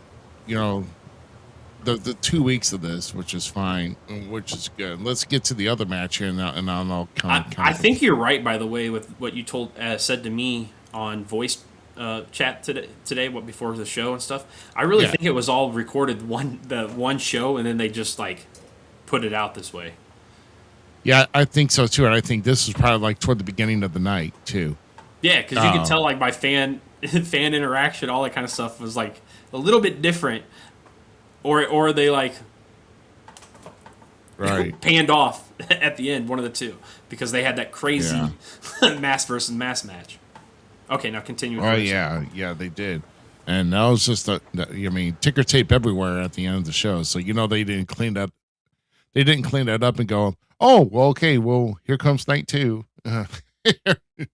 the 2 weeks of this, which is fine, which is good. Let's get to the other match here, and I'll kind of. I think you're right, by the way, with what you said to me on voice chat today, before the show and stuff. I really think it was all recorded the one show, and then they just like put it out this way. Yeah, I think so too, and I think this was probably like toward the beginning of the night too. Yeah, because you can tell like by fan interaction, all that kind of stuff was like a little bit different. Or they like panned off at the end, one of the two, because they had that crazy mass versus mass match. Okay, now continue. Oh yeah, they did, and that was just ticker tape everywhere at the end of the show. So they didn't clean that. They didn't clean that up and go, oh well, okay, well here comes night 2.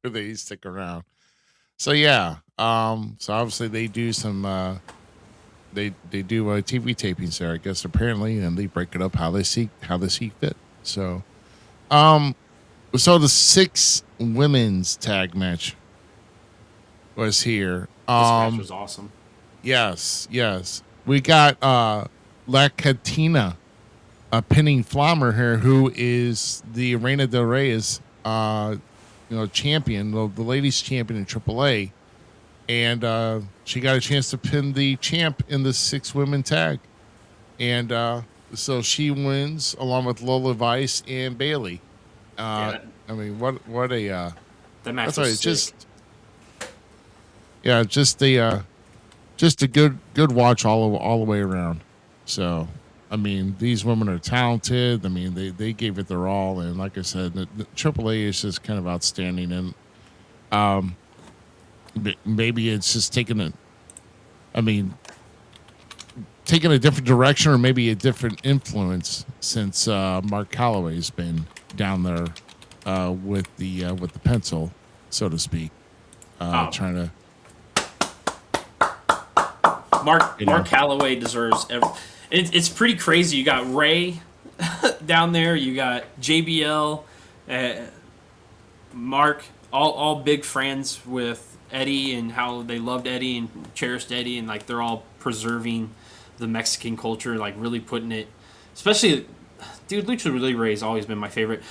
They stick around. So yeah, so obviously they do some. They do TV tapings there, I guess, apparently, and they break it up how they see fit. So, so the 6 women's tag match was here. This match was awesome. Yes, yes. We got La Catina pinning Flammer here, who is the Reina del Rey's champion, the ladies champion in AAA. And she got a chance to pin the champ in the 6 women tag. And so she wins along with Lola Vice and Bailey. I mean, what a that match that's was right. sick. Just a good watch all the way around. So, I mean, these women are talented. I mean, they gave it their all, and like I said, the AAA is just kind of outstanding. And maybe it's just taking a different direction, or maybe a different influence since Mark Calloway's been down there with the pencil, so to speak, trying to. Mark Calloway deserves it's pretty crazy. You got Ray down there. You got JBL, Mark, all big friends with Eddie and how they loved Eddie and cherished Eddie, and like they're all preserving the Mexican culture, like really putting it. Especially, dude, Lucha Libre has always been my favorite.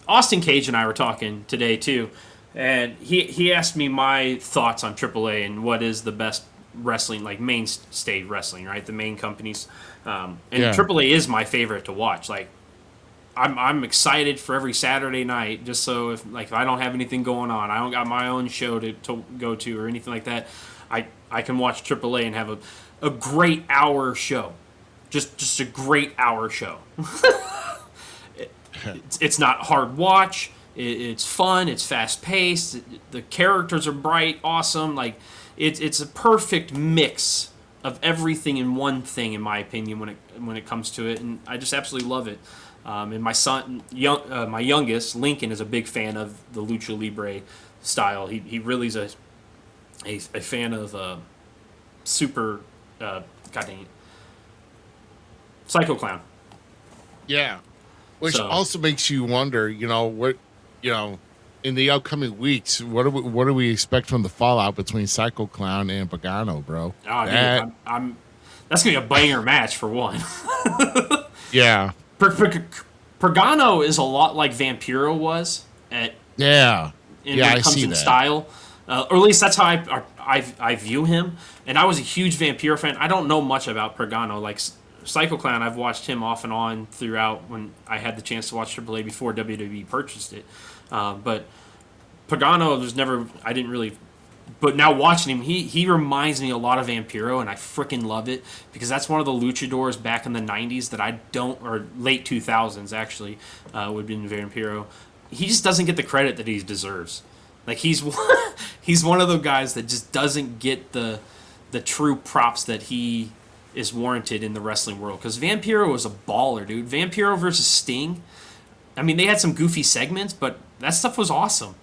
Austin Cage and I were talking today too, and he asked me my thoughts on AAA and what is the best wrestling, like mainstay wrestling, right? The main companies, and AAA is my favorite to watch. Like, I'm excited for every Saturday night, just so if I don't have anything going on, I don't got my own show to go to or anything like that, I can watch AAA and have a great hour show, just a great hour show. It's not hard watch. It's fun. It's fast paced. The characters are bright, awesome. Like. It's a perfect mix of everything in one thing, in my opinion, when it comes to it, and I just absolutely love it. And my son, my youngest, Lincoln, is a big fan of the Lucha Libre style. He really is a fan of Super, God dang it, Psycho Clown. Yeah, which also makes you wonder, in the upcoming weeks, what do we expect from the fallout between Psycho Clown and Pagano, bro? Oh, dude, that's gonna be a banger match for one. Yeah, Pagano is a lot like Vampiro was when it comes in style, or at least that's how I view him. And I was a huge Vampiro fan. I don't know much about Pagano. Like Psycho Clown, I've watched him off and on throughout when I had the chance to watch AAA before WWE purchased it. But Pagano was never, I didn't really, but now watching him, he reminds me a lot of Vampiro, and I freaking love it because that's one of the luchadors back in the 90s that I don't, or late 2000s actually, would be in Vampiro. He just doesn't get the credit that he deserves. Like he's one of those guys that just doesn't get the true props that he is warranted in the wrestling world. Because Vampiro was a baller, dude. Vampiro versus Sting. I mean, they had some goofy segments, but that stuff was awesome.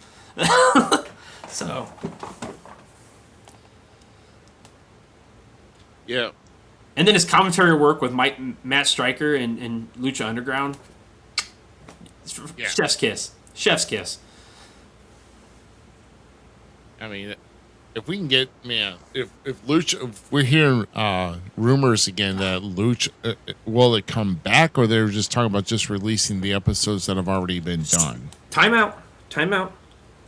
So. Yeah. And then his commentary work with Matt Stryker and Lucha Underground. Chef's kiss. Chef's kiss. I mean, if we can get, if Lucha, if we're hearing rumors again that Lucha, will it come back, or they're just talking about just releasing the episodes that have already been done? Time out.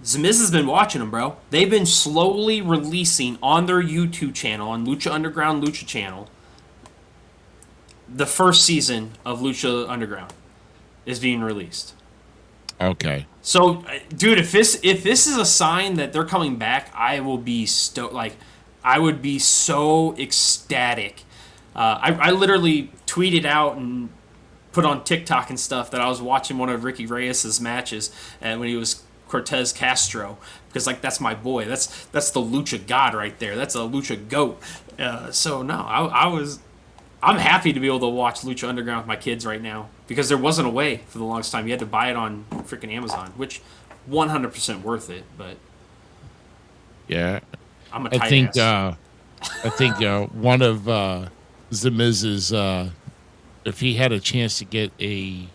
Zmiz has been watching them, bro. They've been slowly releasing on their YouTube channel, on Lucha Underground Lucha channel, the first season of Lucha Underground is being released. Okay. So, dude, if this is a sign that they're coming back, I will be I would be so ecstatic. I literally tweeted out and put on TikTok and stuff that I was watching one of Ricky Reyes' matches when he was Cortez Castro, because that's my boy. That's the lucha god right there. That's a lucha goat. So no, I'm happy to be able to watch Lucha Underground with my kids right now, because there wasn't a way for the longest time. You had to buy it on freaking Amazon, which 100% worth it. But yeah, I'm a tight ass. I think one of Zmiz's, if he had a chance to get a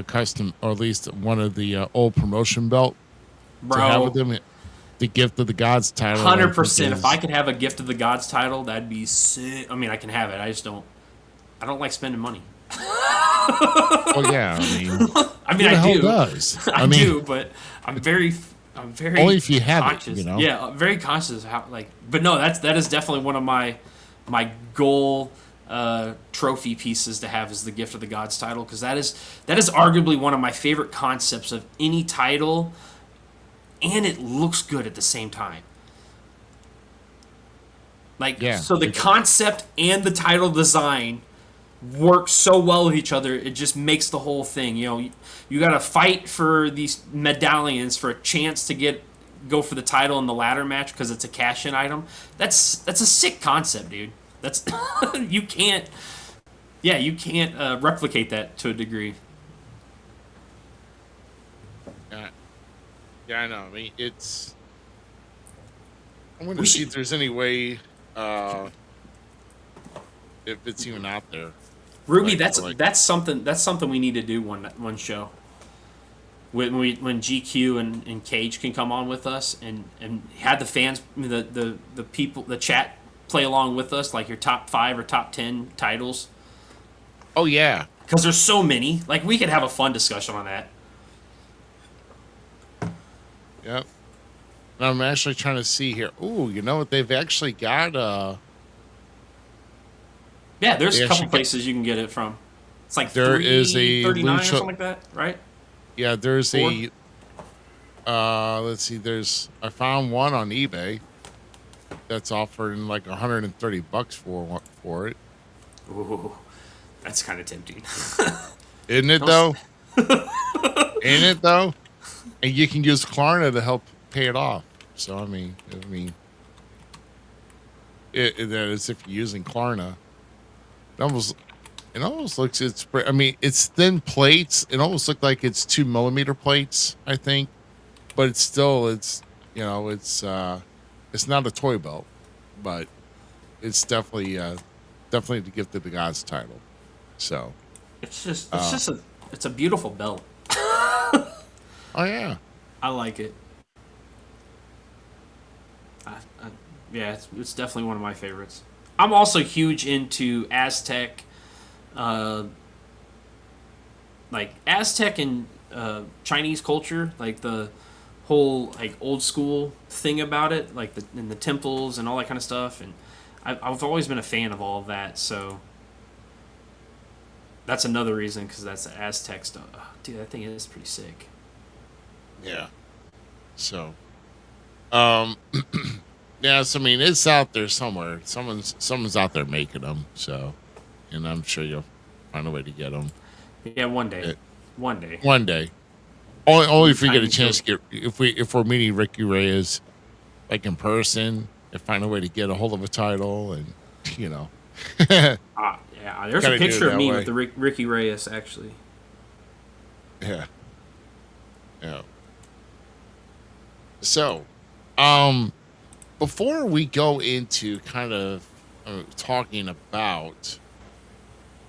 custom, or at least one of the old promotion belt, bro, to have with him, the gift of the gods title. 100%. If I could have a gift of the gods title, that'd be sick. I mean, I can have it. I just don't. I don't like spending money. Oh yeah, I mean, I do. Does? I do, but I'm very only if you have conscious. it, you know. Yeah, very conscious of how But no, that is definitely one of my goal trophy pieces to have is the gift of the gods title, because that is arguably one of my favorite concepts of any title, and it looks good at the same time. So the concept and the title design work so well with each other, it just makes the whole thing. You got to fight for these medallions for a chance to go for the title in the ladder match because it's a cash-in item. That's a sick concept, dude. That's you can't replicate that to a degree. Yeah, I know. I mean, I want to see if there's any way, if it's even out there. Ruby, that's something we need to do one show. When GQ and Cage can come on with us and have the fans, the people, the chat play along with us, like your top 5 or top 10 titles. Oh yeah, because there's so many. Like we could have a fun discussion on that. Yep. And I'm actually trying to see here. Ooh, you know what? They've actually got yeah, there's a couple places you can get it from. It's like there is a 39 or something like that, right? Yeah, there's 4? Let's see, I found one on eBay that's offering like $130 for it. Ooh, that's kind of tempting. Isn't it though? Ain't it though? And you can use Klarna to help pay it off. So I mean, that is if you're using Klarna. It almost looks. It's thin plates. It almost looks like it's 2mm plates, I think, but it's not a toy belt, but it's definitely the gift of the gods title. So it's a beautiful belt. Oh yeah, I like it. Yeah, it's definitely one of my favorites. I'm also huge into Aztec, Aztec and Chinese culture, like the whole like old school thing about it, like in the temples and all that kind of stuff. And I've always been a fan of all of that, so that's another reason, because that's the Aztec stuff. Oh, dude, that thing is pretty sick. Yeah. So, yes, I mean it's out there somewhere. Someone's out there making them. So, and I'm sure you'll find a way to get them. Yeah, one day. One day. Only if we get a chance to get if we're meeting Ricky Reyes, like in person, and find a way to get a hold of a title, and yeah, there's a picture of me with the Ricky Reyes actually. Yeah. Yeah. So, before we go into kind of talking about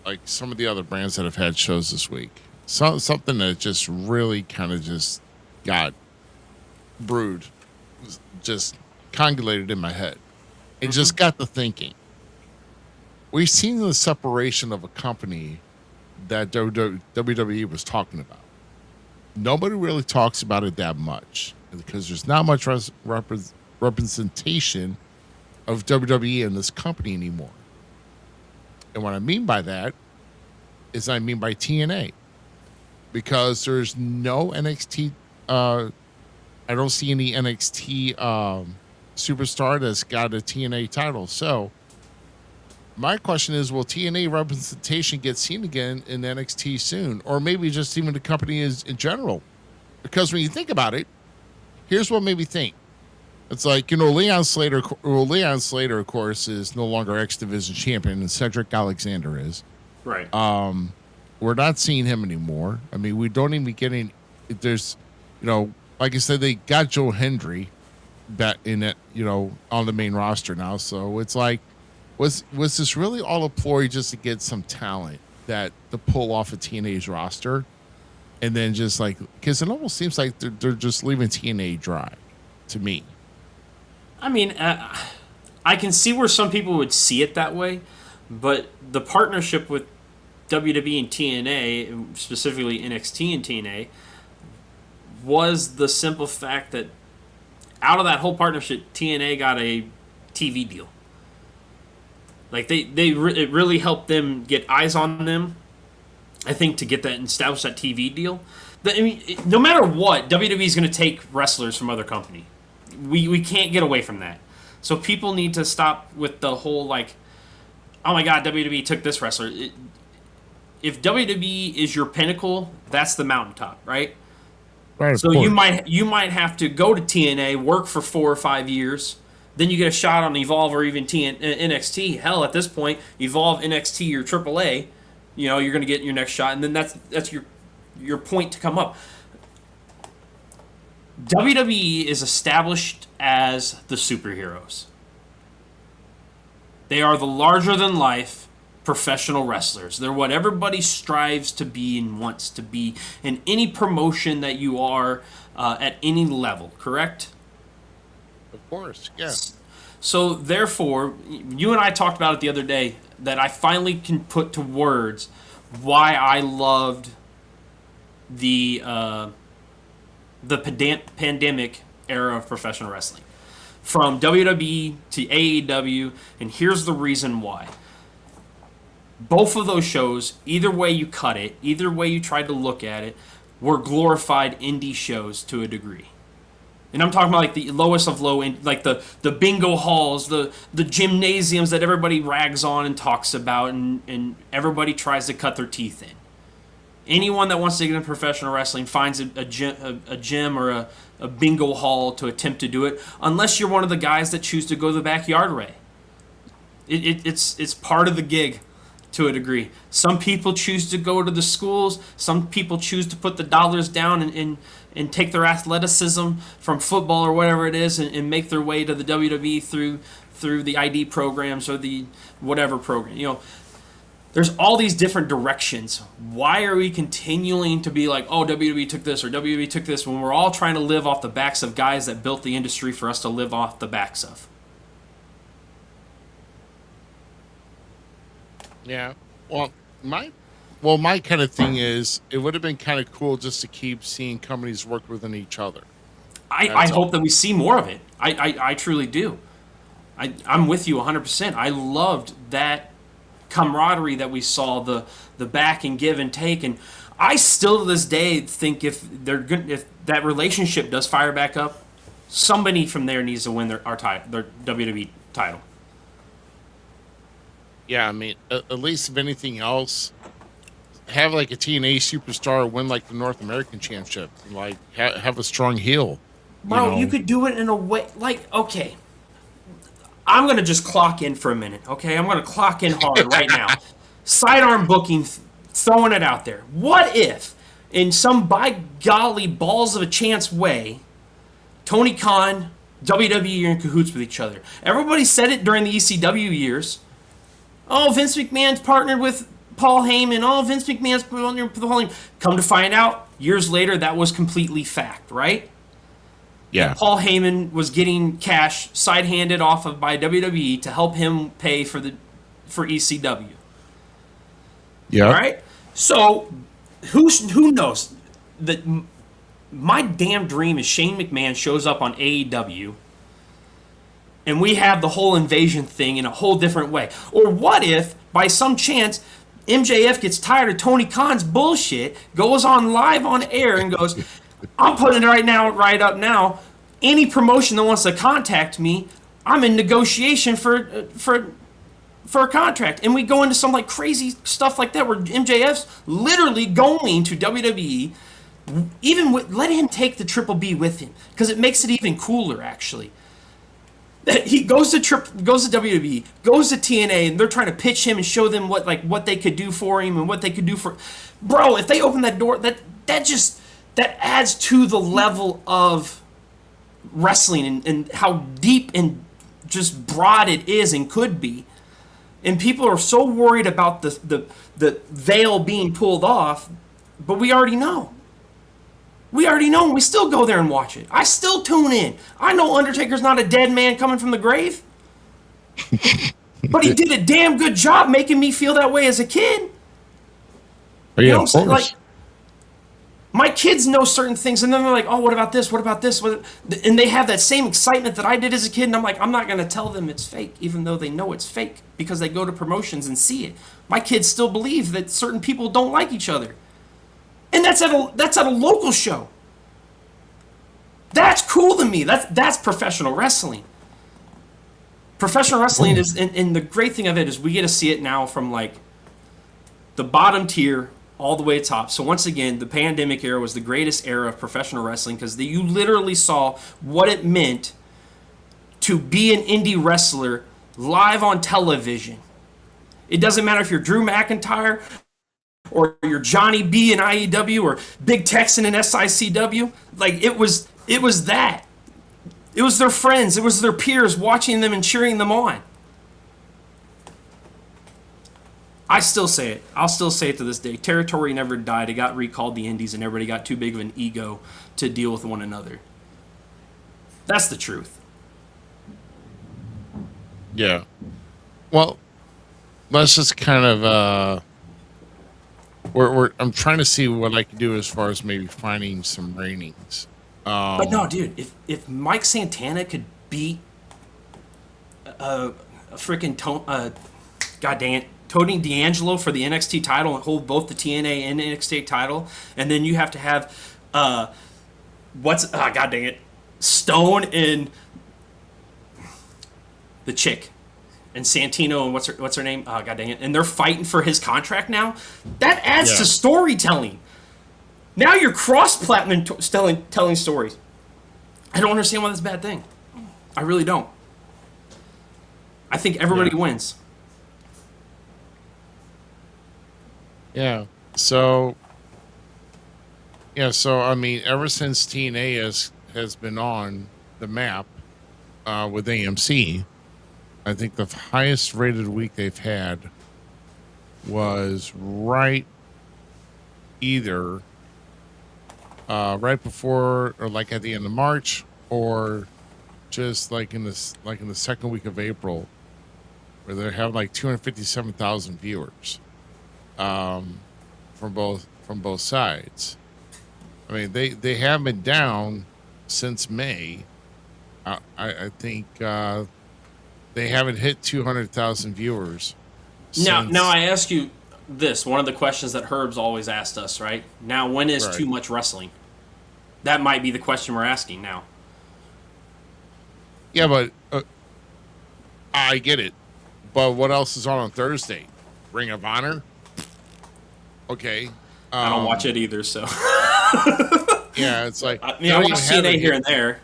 like some of the other brands that have had shows this week, something that just really kind of just got brewed, just congulated in my head, and just got to thinking. We've seen the separation of a company that WWE was talking about. Nobody really talks about it that much because there's not much representation of WWE in this company anymore. And what I mean by that is I mean by TNA, because there's no NXT. I don't see any NXT superstar that's got a TNA title. So my question is, will TNA representation get seen again in NXT soon? Or maybe just even the company is in general? Because when you think about it, here's what made me think. It's like, Leon Slater, of course, is no longer X Division champion, and Cedric Alexander is. Right. We're not seeing him anymore. I mean, we don't even get any. There's, like I said, they got Joe Hendry back in it, on the main roster now. So it's like, was this really all a ploy just to get some talent to pull off of TNA's roster, and then just like, because it almost seems like they're just leaving TNA dry, to me. I mean, I can see where some people would see it that way, but the partnership with WWE and TNA, specifically NXT and TNA, was the simple fact that out of that whole partnership, TNA got a TV deal. Like it really helped them get eyes on them. I think to get that establish that TV deal. I mean, no matter what, WWE is going to take wrestlers from other company. We can't get away from that. So people need to stop with the whole like, oh my God, WWE took this wrestler. If WWE is your pinnacle, that's the mountaintop, right? Right. So you might have to go to TNA, work for 4 or 5 years. Then you get a shot on Evolve or even NXT. Hell, at this point, Evolve, NXT, or AAA, you're going to get your next shot, and then that's your point to come up. WWE is established as the superheroes. They are the larger-than-life professional wrestlers. They're what everybody strives to be and wants to be in any promotion that you are at any level, correct? Of course, yes. So therefore, you and I talked about it the other day, that I finally can put to words why I loved the pandemic era of professional wrestling. From WWE to AEW, and here's the reason why. Both of those shows, either way you cut it, either way you tried to look at it, were glorified indie shows to a degree. And I'm talking about like the lowest of low, like the bingo halls, the gymnasiums that everybody rags on and talks about, and everybody tries to cut their teeth in. Anyone that wants to get into professional wrestling finds a gym or a bingo hall to attempt to do it, unless you're one of the guys that choose to go the backyard way. It's part of the gig to a degree. Some people choose to go to the schools. Some people choose to put the dollars down and take their athleticism from football or whatever it is and make their way to the WWE through the ID programs or the whatever program. There's all these different directions. Why are we continuing to be like, oh, WWE took this or WWE took this, when we're all trying to live off the backs of guys that built the industry for us to live off the backs of? Yeah. Well, my kind of thing is, it would have been kind of cool just to keep seeing companies work within each other. I hope that we see more of it. I truly do. I'm with you 100%. I loved that camaraderie that we saw, the back and give and take, and I still to this day think if that relationship does fire back up, somebody from there needs to win their WWE title. Yeah, I mean, at least if anything else, have like a TNA superstar win like the North American Championship, like have a strong heel. Bro, you could do it in a way like, okay, I'm going to just clock in for a minute, okay? I'm going to clock in hard right now. Sidearm booking, throwing it out there. What if, in some by golly balls of a chance way, Tony Khan, WWE are in cahoots with each other? Everybody said it during the ECW years. Oh, Vince McMahon's partnered with Paul Heyman. Oh, Vince McMahon's partnered with Paul Heyman. Come to find out, years later, that was completely fact, right? Yeah. And Paul Heyman was getting cash side-handed off of by WWE to help him pay for ECW. Yeah. All right? So, who knows? My damn dream is Shane McMahon shows up on AEW and we have the whole invasion thing in a whole different way. Or what if, by some chance, MJF gets tired of Tony Khan's bullshit, goes on live on air and goes, I'm putting it right up now. Any promotion that wants to contact me, I'm in negotiation for a contract. And we go into some like crazy stuff like that where MJF's literally going to WWE, let him take the Triple B with him, because it makes it even cooler, actually. He goes to WWE, goes to TNA, and they're trying to pitch him and show them what they could do for him and what they could do for. Bro, if they open that door, that adds to the level of wrestling and how deep and just broad it is and could be. And people are so worried about the veil being pulled off, but we already know. We already know, and we still go there and watch it. I still tune in. I know Undertaker's not a dead man coming from the grave. But he did a damn good job making me feel that way as a kid. Oh, You yeah, know of what I'm saying? course. Like, my kids know certain things, and then they're like, oh, what about this? What about this? And they have that same excitement that I did as a kid, and I'm like, I'm not going to tell them it's fake, even though they know it's fake, because they go to promotions and see it. My kids still believe that certain people don't like each other. And that's at a local show. That's cool to me. That's professional wrestling. Professional wrestling is, and the great thing of it is we get to see it now from like the bottom tier all the way to top. So once again, the pandemic era was the greatest era of professional wrestling because you literally saw what it meant to be an indie wrestler live on television. It doesn't matter if you're Drew McIntyre or you're Johnny B in IEW or Big Texan in SICW. Like it was that. It was their friends. It was their peers watching them and cheering them on. I still say it. I'll still say it to this day. Territory never died. It got recalled the Indies, and everybody got too big of an ego to deal with one another. That's the truth. Yeah. Well, let's just kind of I'm trying to see what I can do as far as maybe finding some ratings. But no, dude, if Mike Santana could beat a freaking God dang it, Tony D'Angelo for the NXT title and hold both the TNA and NXT title, and then you have to have God dang it, Stone and the chick and Santino and what's her name? God dang it, and they're fighting for his contract now. That adds to storytelling. Now you're cross-platinum telling stories. I don't understand why that's a bad thing. I really don't. I think everybody wins. Yeah. So I mean, ever since TNA has been on the map with AMC, I think the highest rated week they've had was right before or like at the end of March or just like in the second week of April, where they have like 257,000 viewers from both sides. I mean, they have been down since May. I think they haven't hit 200,000 viewers. Now I ask you this, one of the questions that Herb's always asked us, right? Now, when is too much wrestling? That might be the question we're asking now. Yeah, but I get it. But what else is on Thursday? Ring of Honor? Okay. I don't watch it either, so. Yeah, it's like... I watch TNA here and there.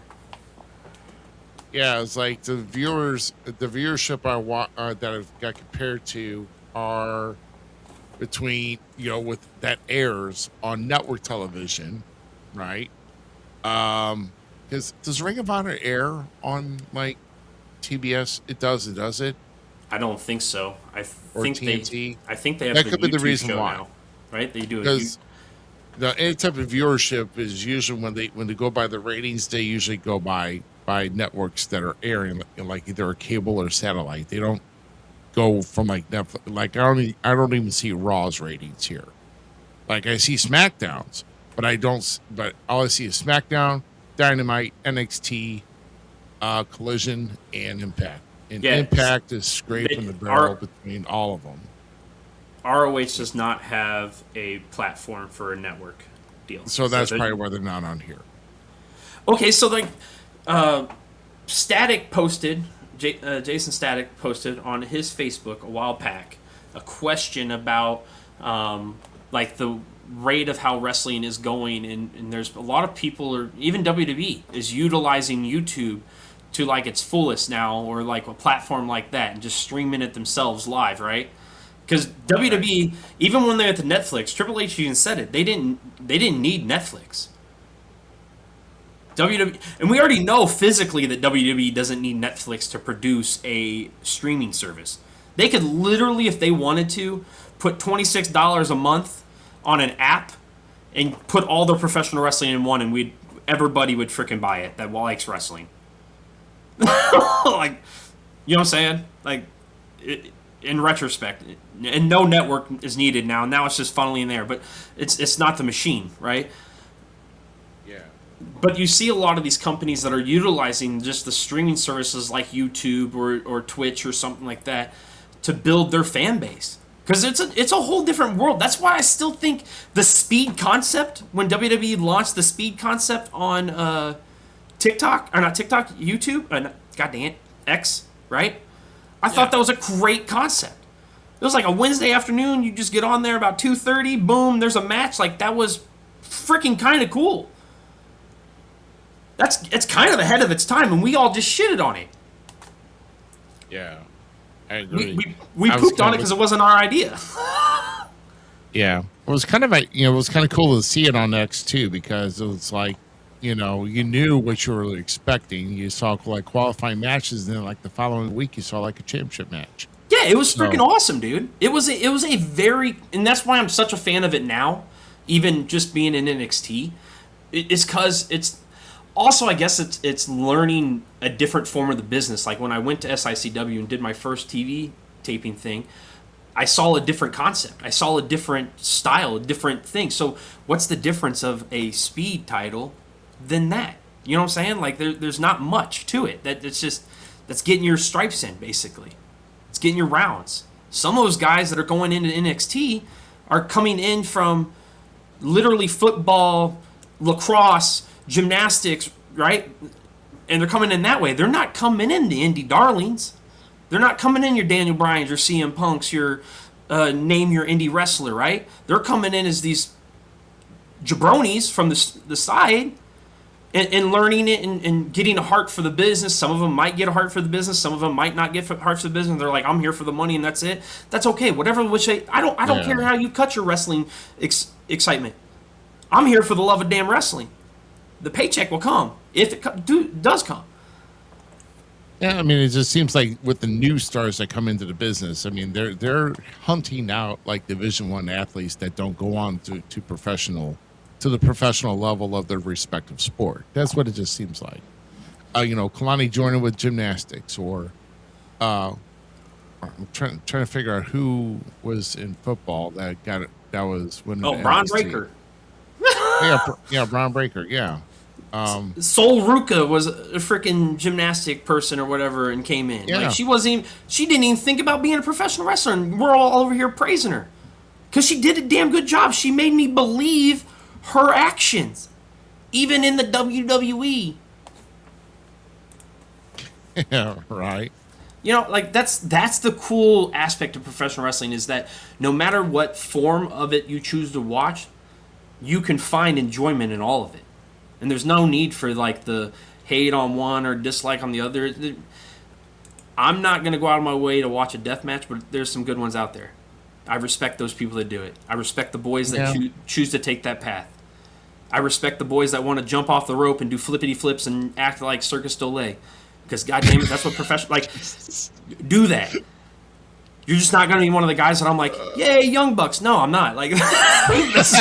Yeah, it's like the viewership that I've got compared to are between, with that airs on network television, right? Because does Ring of Honor air on like TBS? It does. Does it? I don't think so. I think TNT? I think they have That the could be the YouTube reason show why. now, right? They do it. Because any type of viewership is usually when they go by the ratings, they usually go by networks that are airing like either a cable or satellite. They don't go from like Netflix. Like I don't even see Raw's ratings here. Like I see SmackDowns, but I don't. But all I see is SmackDown, Dynamite, NXT, Collision, and Impact. And Impact is scraping the barrel between all of them. ROH does not have a platform for a network deal. So that's probably why they're not on here. Okay, so like Static posted, Jason Static posted on his Facebook a while back a question about like the rate of how wrestling is going, and there's a lot of people, or even WWE is utilizing YouTube to like its fullest now, or like a platform like that, and just streaming it themselves live, right? Because WWE, even when they're at the Netflix, Triple H even said it. They didn't need Netflix. WWE, and we already know physically that WWE doesn't need Netflix to produce a streaming service. They could literally, if they wanted to, put $26 a month on an app and put all their professional wrestling in one, and everybody would freaking buy it that likes wrestling. Like, you know what I'm saying? Like, in retrospect, and no network is needed now. Now it's just funneling there, but it's not the machine, right? Yeah. But you see a lot of these companies that are utilizing just the streaming services like YouTube or Twitch or something like that to build their fan base. Because it's a whole different world. That's why I still think the speed concept, when WWE launched the speed concept on TikTok, or not TikTok, YouTube, goddamn it, X, right? I thought that was a great concept. It was like a Wednesday afternoon. You just get on there about 2:30, boom, there's a match. Like, that was freaking kind of cool. It's kind of ahead of its time, and we all just shitted on it. Yeah, I agree. We pooped on it because it wasn't our idea. Yeah, it was kind of it was kind of cool to see it on X too, because it was like, you knew what you were expecting. You saw like qualifying matches, and then like the following week you saw like a championship match. Yeah, it was freaking awesome, dude. It was a very, and that's why I'm such a fan of it now, even just being in NXT. It's because it's also, I guess it's learning a different form of the business. Like when I went to SICW and did my first TV taping thing, I saw a different concept. I saw a different style, a different thing. So what's the difference of a speed title than that? You know what I'm saying? Like there's not much to it. That's getting your stripes in, basically. It's getting your rounds. Some of those guys that are going into NXT are coming in from literally football, lacrosse, gymnastics, right? And they're coming in that way. They're not coming in the indie darlings. They're not coming in your Daniel Bryans, your CM Punks, your name your indie wrestler, right? They're coming in as these jabronis from the side and learning it and getting a heart for the business. Some of them might get a heart for the business. Some of them might not get a heart for the business. They're like, I'm here for the money and that's it. That's okay. Whatever. I don't care how you cut your wrestling excitement. I'm here for the love of damn wrestling. The paycheck will come if it does come. Yeah, I mean, it just seems like with the new stars that come into the business, I mean, they're hunting out like Division I athletes that don't go on to the professional level of their respective sport. That's what it just seems like. Kalani Jordan with gymnastics, or I'm trying to figure out who was in football that got it. That was when Braun Breaker. Yeah, Braun Breaker. Yeah. Sol Ruka was a freaking gymnastic person or whatever and came in. Yeah. Like she didn't even think about being a professional wrestler, and we're all over here praising her because she did a damn good job. She made me believe her actions, even in the WWE. Yeah, right. Like that's the cool aspect of professional wrestling, is that no matter what form of it you choose to watch, you can find enjoyment in all of it. And there's no need for like the hate on one or dislike on the other. I'm not going to go out of my way to watch a death match, but there's some good ones out there. I respect those people that do it. I respect the boys that choose to take that path. I respect the boys that want to jump off the rope and do flippity flips and act like Circus Dole. Because goddamn it, that's what professional, like, do that. You're just not going to be one of the guys that I'm like, yay, Young Bucks. No, I'm not. Like, that's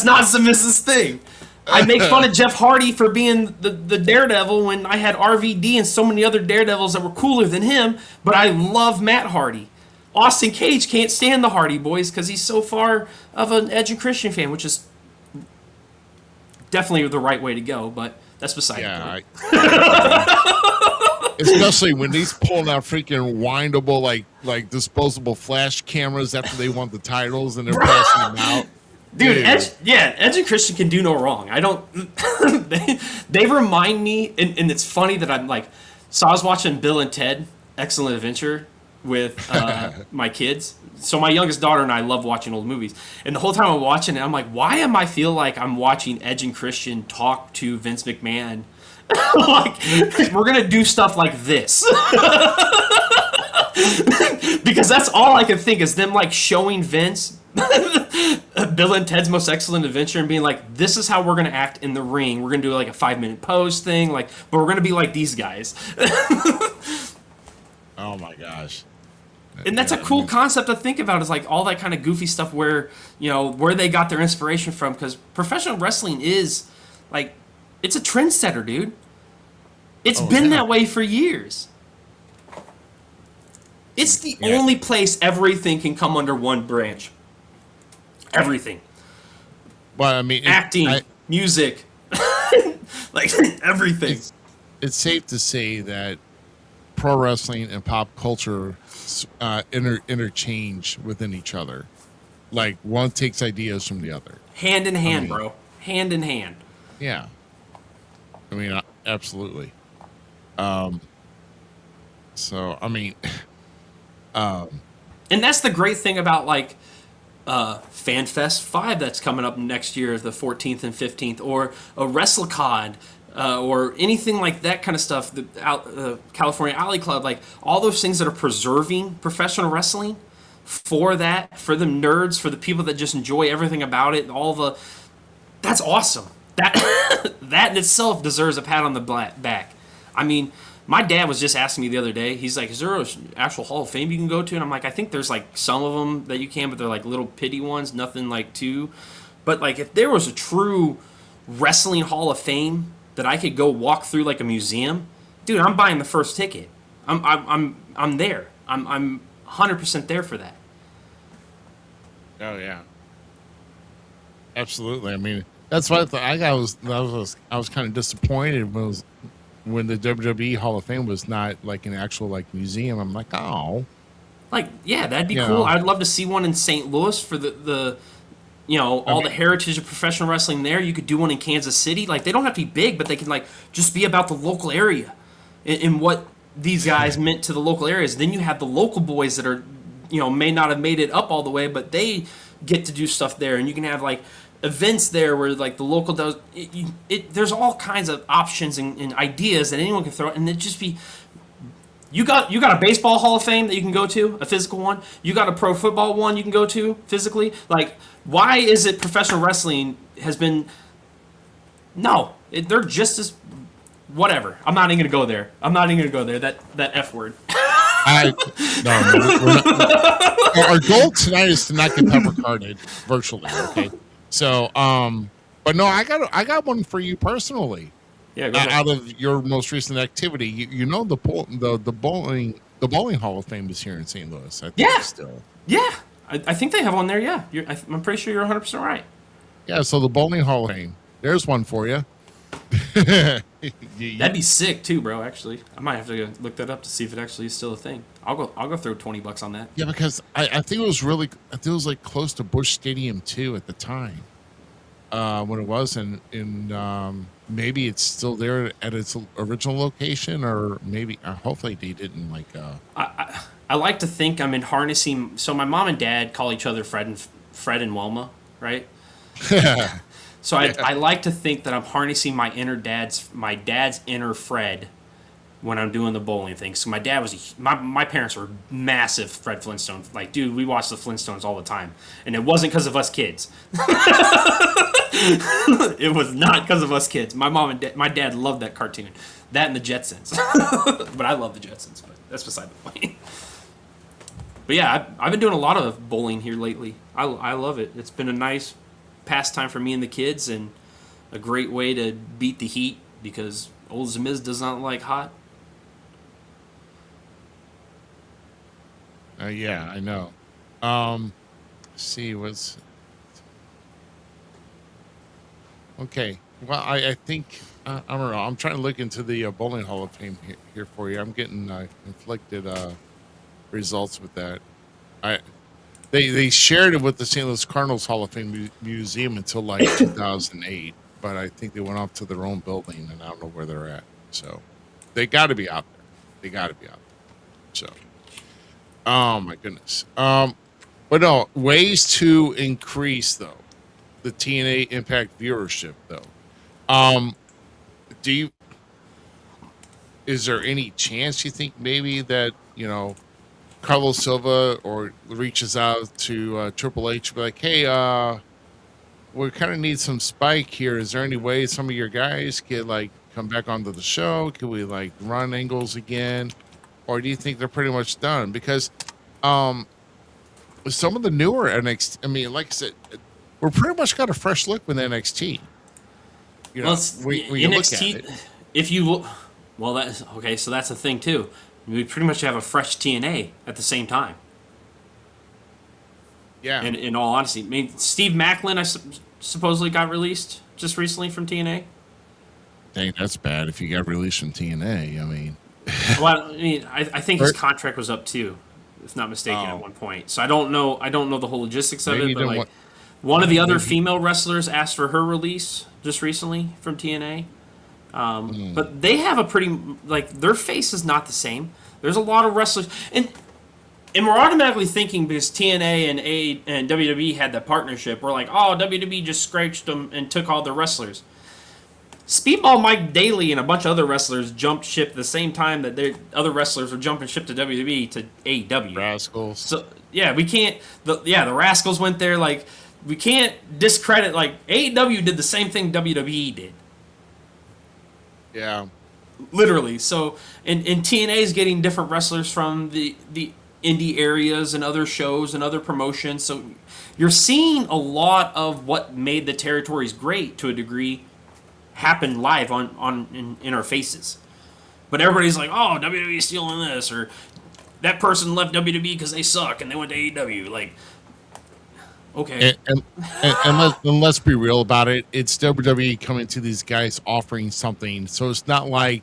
not Zmiz's thing. I make fun of Jeff Hardy for being the Daredevil when I had RVD and so many other Daredevils that were cooler than him, but I love Matt Hardy. Austin Cage can't stand the Hardy Boys because he's so far of an Edge and Christian fan, which is definitely the right way to go, but that's beside the point. Especially when he's pulling out freaking windable, like disposable flash cameras after they won the titles and they're passing them out. Dude, Edge and Christian can do no wrong. I don't. they remind me, and it's funny that I'm like, so I was watching Bill and Ted, Excellent Adventure, with my kids. So my youngest daughter and I love watching old movies, and the whole time I'm watching it, I'm like, why am I feel like I'm watching Edge and Christian talk to Vince McMahon? Like, we're gonna do stuff like this. Because that's all I can think is them like showing Vince Bill and Ted's Most Excellent Adventure and being like, this is how we're gonna act in the ring. We're gonna do like a 5-minute pose thing, like, but we're gonna be like these guys. Oh my gosh. And that's a cool concept to think about, is like all that kind of goofy stuff where, where they got their inspiration from. Because professional wrestling is like, it's a trendsetter, dude. It's been that way for years. It's the only place everything can come under one branch. Everything. Well, I mean, acting, music, like everything. It's safe to say that pro wrestling and pop culture interchange within each other. Like one takes ideas from the other. Hand in hand, bro. Hand in hand. Yeah. I mean, absolutely. So, I mean, and that's the great thing about like FanFest 5 that's coming up next year, the 14th and 15th, or a WrestleCon, or anything like that kind of stuff, the California Alley Club, like all those things that are preserving professional wrestling for the nerds, for the people that just enjoy everything about it, that's awesome. That in itself deserves a pat on the back. I mean, my dad was just asking me the other day, he's like, is there an actual Hall of Fame you can go to? And I'm like, I think there's like some of them that you can, but they're like little pity ones, nothing like too. But like if there was a true wrestling Hall of Fame that I could go walk through like a museum, dude, I'm buying the first ticket. I'm there. I'm 100% there for that. Oh yeah. Absolutely. I mean, that's why I was kind of disappointed when the WWE Hall of Fame was not like an actual like museum. I'm like, oh, like yeah, that'd be cool. I'd love to see one in St. Louis for the the heritage of professional wrestling there. You could do one in Kansas City. Like they don't have to be big, but they can like just be about the local area and what these guys meant to the local areas. Then you have the local boys that are may not have made it up all the way, but they get to do stuff there, and you can have like events there where like the local does there's all kinds of options and ideas that anyone can throw, and it just be you got a baseball Hall of Fame that you can go to, a physical one. You got a pro football one you can go to physically. Like, why is it professional wrestling has been they're just as whatever. I'm not even gonna go there. That F word. Our goal tonight is to not get pepper carded virtually. Okay. So, but no, I got one for you personally. Yeah, go ahead. Out of your most recent activity, the bowling Hall of Fame is here in St. Louis. I think still. Yeah, I think they have one there. Yeah, I'm pretty sure you're 100% right. Yeah, so the bowling Hall of Fame. There's one for you. That'd be sick too, bro. Actually, I might have to look that up to see if it actually is still a thing. I'll go throw $20 on that. Yeah, because I think it was like close to Busch Stadium too at the time when it was, and maybe it's still there at its original location, or maybe hopefully they didn't like. I like to think I'm in harnessing. So my mom and dad call each other Fred and Wilma, right? So I like to think that I'm harnessing my dad's inner Fred when I'm doing the bowling thing. So my dad was my parents were massive Fred Flintstone. Like, dude, we watched the Flintstones all the time, and it wasn't because of us kids. It was not because of us kids. My dad loved that cartoon, that and the Jetsons. But I love the Jetsons. But that's beside the point. But yeah, I've been doing a lot of bowling here lately. I love it. It's been a nice pastime for me and the kids, and a great way to beat the heat because old Zmiz does not like hot. Yeah, I know. See what's okay. Well, I think I don't know. I'm trying to look into the bowling Hall of Fame here for you. I'm getting conflicted results with that. They shared it with the St. Louis Cardinals Hall of Fame Museum until like 2008, but I think they went off to their own building, and I don't know where they're at. So they got to be out there. So, oh my goodness. But no, ways to increase though the TNA Impact viewership though. Is there any chance you think maybe that Carlos Silva or reaches out to Triple H, be like, hey, we kind of need some spike here. Is there any way some of your guys could like come back onto the show? Can we like run angles again? Or do you think they're pretty much done? Because Some of the newer NXT, I mean, like I said, we're pretty much got a fresh look with NXT. You know, Well, when you look at NXT, it. if you look, well, that's okay. So that's the thing too. We pretty much have a fresh TNA at the same time. Yeah. In all honesty, I mean, Steve Macklin, supposedly got released just recently from TNA. Dang, that's bad if you got released from TNA. I mean, Well, I mean, I think his contract was up too, if not mistaken, at one point. So I don't know the whole logistics of Maybe it, but like one of the other female wrestlers asked for her release just recently from TNA. But they have a pretty, like, their face is not the same. There's a lot of wrestlers, and we're automatically thinking because TNA and WWE had that partnership, we're like, oh, WWE just scratched them and took all the wrestlers. Speedball Mike Daly and a bunch of other wrestlers jumped ship at the same time that their other wrestlers were jumping ship to WWE to AEW. Rascals. So yeah, we can't. The Rascals went there. Like, we can't discredit. Like, AEW did the same thing WWE did. Yeah. Literally. So and TNA is getting different wrestlers from the indie areas and other shows and other promotions. So you're seeing a lot of what made the territories great to a degree happen live in our faces. But everybody's like, oh, WWE's stealing this, or that person left WWE because they suck and they went to AEW. Like, okay. And let's be real about it. It's WWE coming to these guys offering something. So it's not like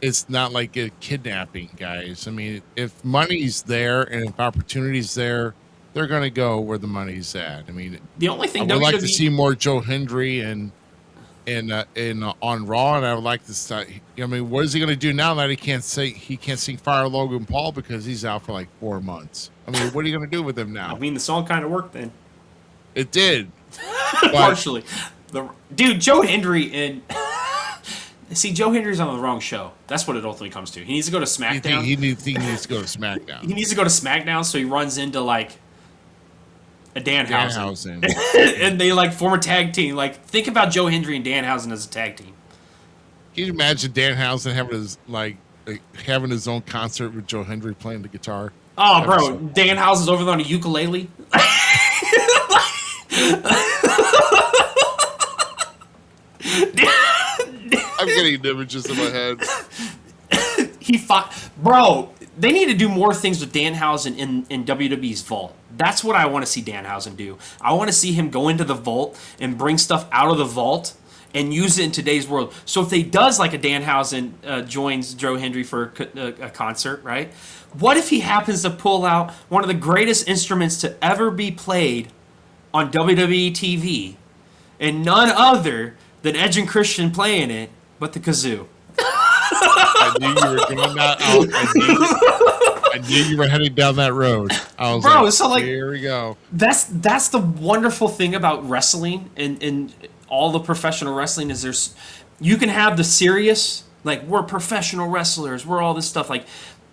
a kidnapping, guys. I mean, if money's there and if opportunity's there, they're going to go where the money's at. I mean, the only thing I would like to see more Joe Hendry and on Raw, and I would like to start. I mean, what is he going to do now that he can't sing Fire Logan Paul because he's out for like 4 months? I mean, what are you going to do with him now? I mean, the song kind of worked then. It did. Partially. Dude, Joe Hendry and see, Joe Hendry's on the wrong show. That's what it ultimately comes to. He needs to go to SmackDown. He needs to go to SmackDown. He needs to go to SmackDown, so he runs into like a Danhausen. And they like form a tag team. Like, think about Joe Hendry and Danhausen as a tag team. Can you imagine Danhausen having his own concert with Joe Hendry playing the guitar? Oh, bro, Danhausen's over there on a ukulele. I'm getting images in my head. He fought, bro. They need to do more things with Danhausen in WWE's vault. That's what I want to see Danhausen do. I want to see him go into the vault and bring stuff out of the vault and use it in today's world. So if they does like a Danhausen joins Joe Hendry for a concert, right? What if he happens to pull out one of the greatest instruments to ever be played on WWE TV, and none other than Edge and Christian playing it, but the kazoo? I knew you were going that out. I knew you were heading down that road. I was Bro, so like, here we go. That's the wonderful thing about wrestling and all the professional wrestling is you can have the serious, like, we're professional wrestlers, we're all this stuff. Like,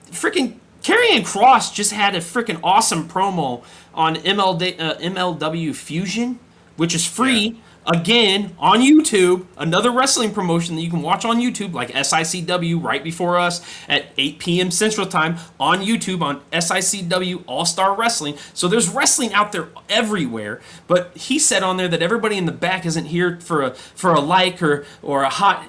freaking Karrion Kross just had a freaking awesome promo on MLW Fusion, which is free. Again, on YouTube, another wrestling promotion that you can watch on YouTube, like SICW right before us at 8 p.m. Central Time on YouTube on SICW All Star Wrestling. So there's wrestling out there everywhere. But he said on there that everybody in the back isn't here for a like or a hot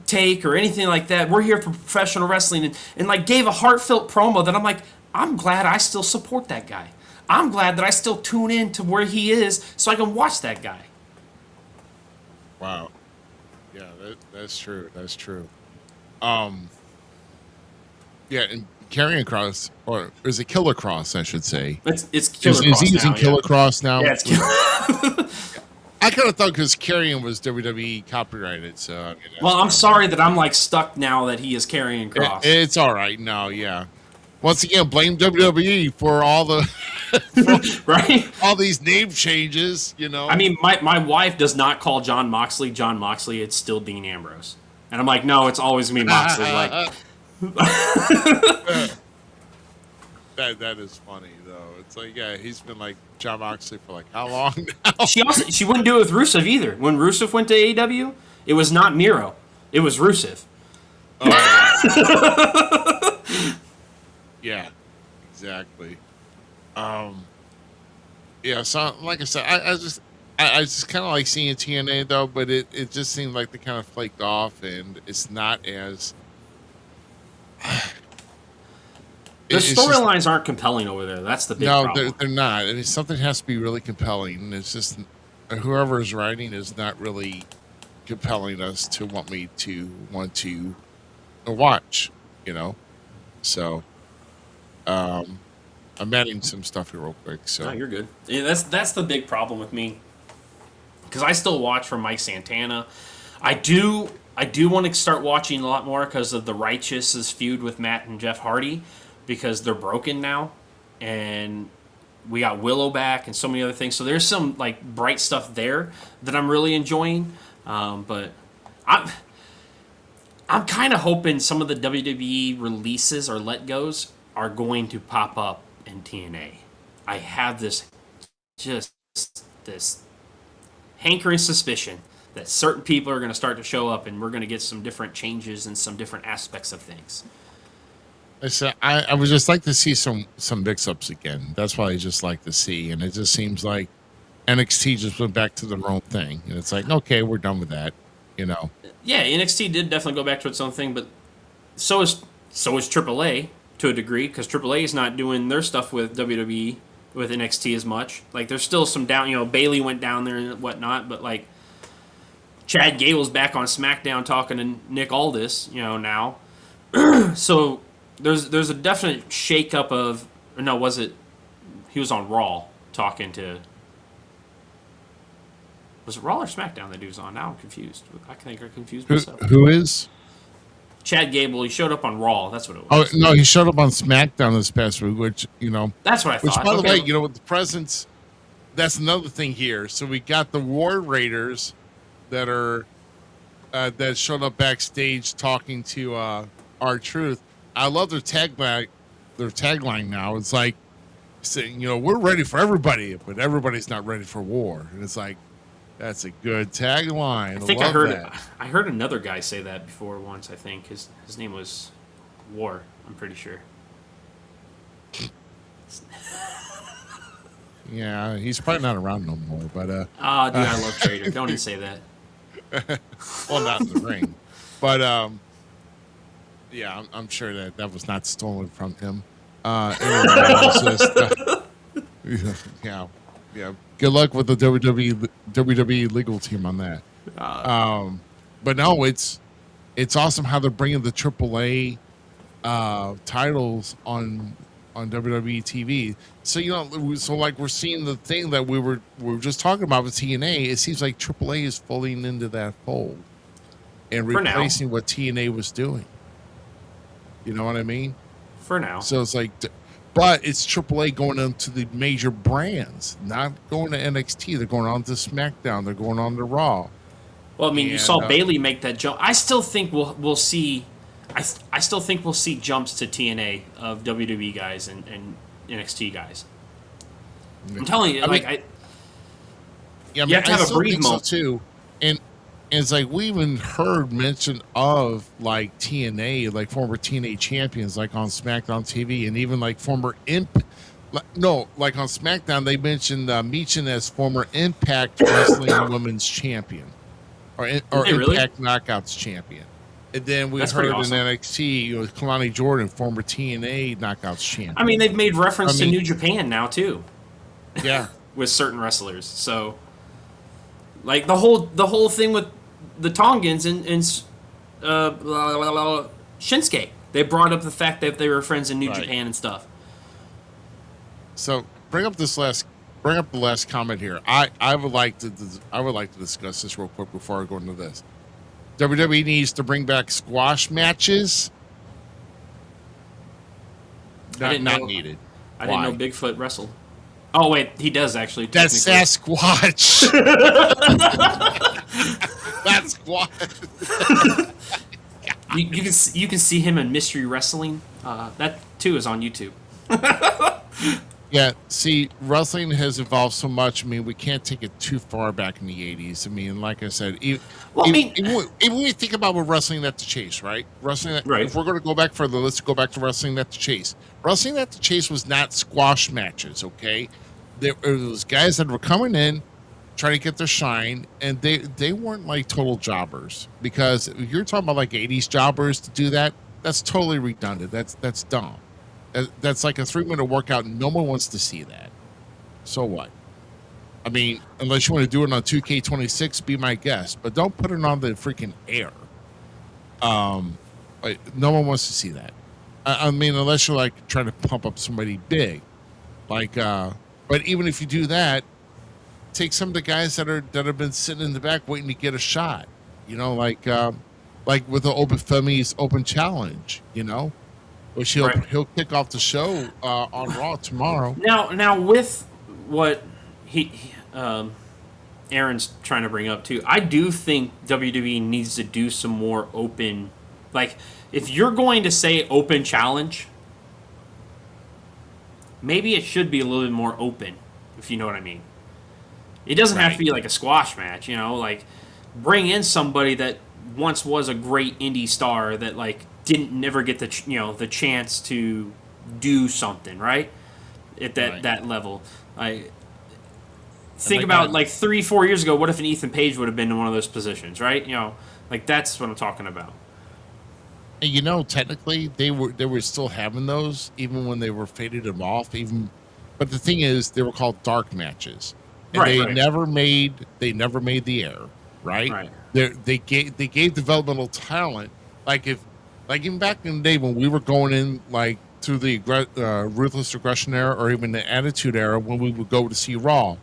take or anything like that. We're here for professional wrestling, and like gave a heartfelt promo that I'm like, I'm glad I still support that guy. I'm glad that I still tune in to where he is so I can watch that guy. Wow. Yeah, that's true. That's true. Yeah, and Karrion Kross, or is it Killer Cross, I should say. It's Killer Cross. Is he using Killer Cross now? Yeah, it's Killer. I kind of thought because Karrion was WWE copyrighted, so. I mean, well, I'm sorry that I'm like stuck now that he is Karrion Kross. It's all right. No, yeah. Once again, blame WWE for all the right, all these name changes. You know, I mean, my wife does not call John Moxley John Moxley. It's still Dean Ambrose, and I'm like, no, it's always me Moxley. Like, that is funny though. It's like, yeah, he's been like John Moxley for like how long now? She wouldn't do it with Rusev either. When Rusev went to AEW, it was not Miro, it was Rusev. Yeah, exactly. Um, yeah. So, like I said, I just kind of like seeing TNA though, but it just seemed like they kind of flaked off, and it's not as. The It's just storylines aren't compelling over there. That's the big no, problem. they're not. I mean, something has to be really compelling, and it's just whoever is writing is not really compelling us to want to watch. You know, so I'm adding some stuff here real quick. No, So you're good. Yeah, that's the big problem with me, because I still watch from Mike Santana. I do want to start watching a lot more because of the Righteous' feud with Matt and Jeff Hardy, because they're broken now, and we got Willow back and so many other things. So there's some like bright stuff there that I'm really enjoying. But I'm kind of hoping some of the WWE releases or let goes are going to pop up in TNA. I have just this hankering suspicion that certain people are going to start to show up, and we're going to get some different changes and some different aspects of things. I said I would just like to see some mix-ups again. That's what I just like to see, and it just seems like NXT just went back to their own thing, and it's like, okay, we're done with that. You know, Yeah, NXT did definitely go back to its own thing, but so is AAA to a degree, because AAA is not doing their stuff with WWE with NXT as much. Like, there's still some down. Bailey went down there and whatnot, but like Chad Gable's back on SmackDown talking to Nick Aldis. Now, so there's a definite shakeup of. Or no, was it? He was on Raw talking to. Was it Raw or SmackDown that he was on? Now I'm confused. I think I confused myself. who is? Chad Gable, he showed up on Raw. That's what it Oh was. no, he showed up on SmackDown this past week, which That's what I which thought. by the Okay. way, with the presence, that's another thing here. So we got the War Raiders that are that showed up backstage talking to R-Truth. I love their tagline. Their tagline now it's like saying, we're ready for everybody, but everybody's not ready for war. And it's like, that's a good tagline. I think love I heard that. I heard another guy say that before once. I think his name was War. I'm pretty sure. Yeah, he's probably not around no more. But Oh, dude, I love Trader. Don't even say that. well, not in the ring. But yeah, I'm sure that was not stolen from him. Anyway, it's just, yeah. Good luck with the WWE legal team on that. But no, it's awesome how they're bringing the AAA titles on WWE TV. So like we're seeing the thing that we were just talking about with TNA. It seems like AAA is falling into that fold and For now. replacing what TNA was doing. You know what I mean? For now. So it's like, but it's AAA going into the major brands, not going to NXT. They're going on to SmackDown. They're going on to Raw. Well, I mean, you And, saw Bailey make that jump. I still think we'll see. I still think we'll see jumps to TNA of WWE guys and NXT guys. I'm telling you, you have to have a still breathe think so moment. too. And it's like we even heard mention of like TNA, like former TNA champions, like on SmackDown TV, and even like former like on SmackDown they mentioned Meechin as former Impact Wrestling Women's Champion, or they really? Impact Knockouts Champion. And then we That's heard pretty awesome. in NXT, Kalani Jordan, former TNA Knockouts Champion. I mean, they've made reference I mean- to New Japan now too, Yeah. with certain wrestlers. So, like the whole thing with the Tongans and Shinsuke, they brought up the fact that they were friends in New Right. Japan and stuff. So bring up the last comment here. I would like to discuss this real quick before I go into this. WWE needs to bring back squash matches. Not didn't know- needed. I didn't know Why? Bigfoot wrestled. Oh wait, he does actually. That's technically. Sasquatch. That's Squatch. You can see him in Mystery Wrestling. That too is on YouTube. Yeah, see, wrestling has evolved so much. I mean, we can't take it too far back in the 80s. I mean, like I said, Well, I mean, even when we think about what wrestling at the chase, right? Right. If we're going to go back further, let's go back to wrestling at the chase. Wrestling at the chase was not squash matches, okay? There was guys that were coming in, trying to get their shine, and they weren't like total jobbers. Because if you're talking about like 80s jobbers to do that, that's totally redundant. That's dumb. That's like a 3-minute workout. And no one wants to see that. So what? I mean, unless you want to do it on 2K26, be my guest, but don't put it on the freaking air. No one wants to see that. I mean, unless you're like trying to pump up somebody big, like. But even if you do that, take some of the guys that have been sitting in the back waiting to get a shot. You know, like with the Open Femi's Open Challenge. You know. Which he'll kick off the show on Raw tomorrow. Now with what Aaron's trying to bring up too, I do think WWE needs to do some more open. Like, if you're going to say open challenge, maybe it should be a little bit more open, if you know what I mean. It doesn't have to be like a squash match, you know. Like, bring in somebody that once was a great indie star that like didn't never get the chance to do something right at that level. I think about like 3-4 years ago. What if an Ethan Page would have been in one of those positions, right? You know, like that's what I'm talking about. And you know, technically they were still having those even when they were faded them off. But the thing is, they were called dark matches, and they never made the air. Right. They gave developmental talent. Like even back in the day when we were going in like through the Ruthless Aggression era or even the Attitude era, when we would go to see Raw,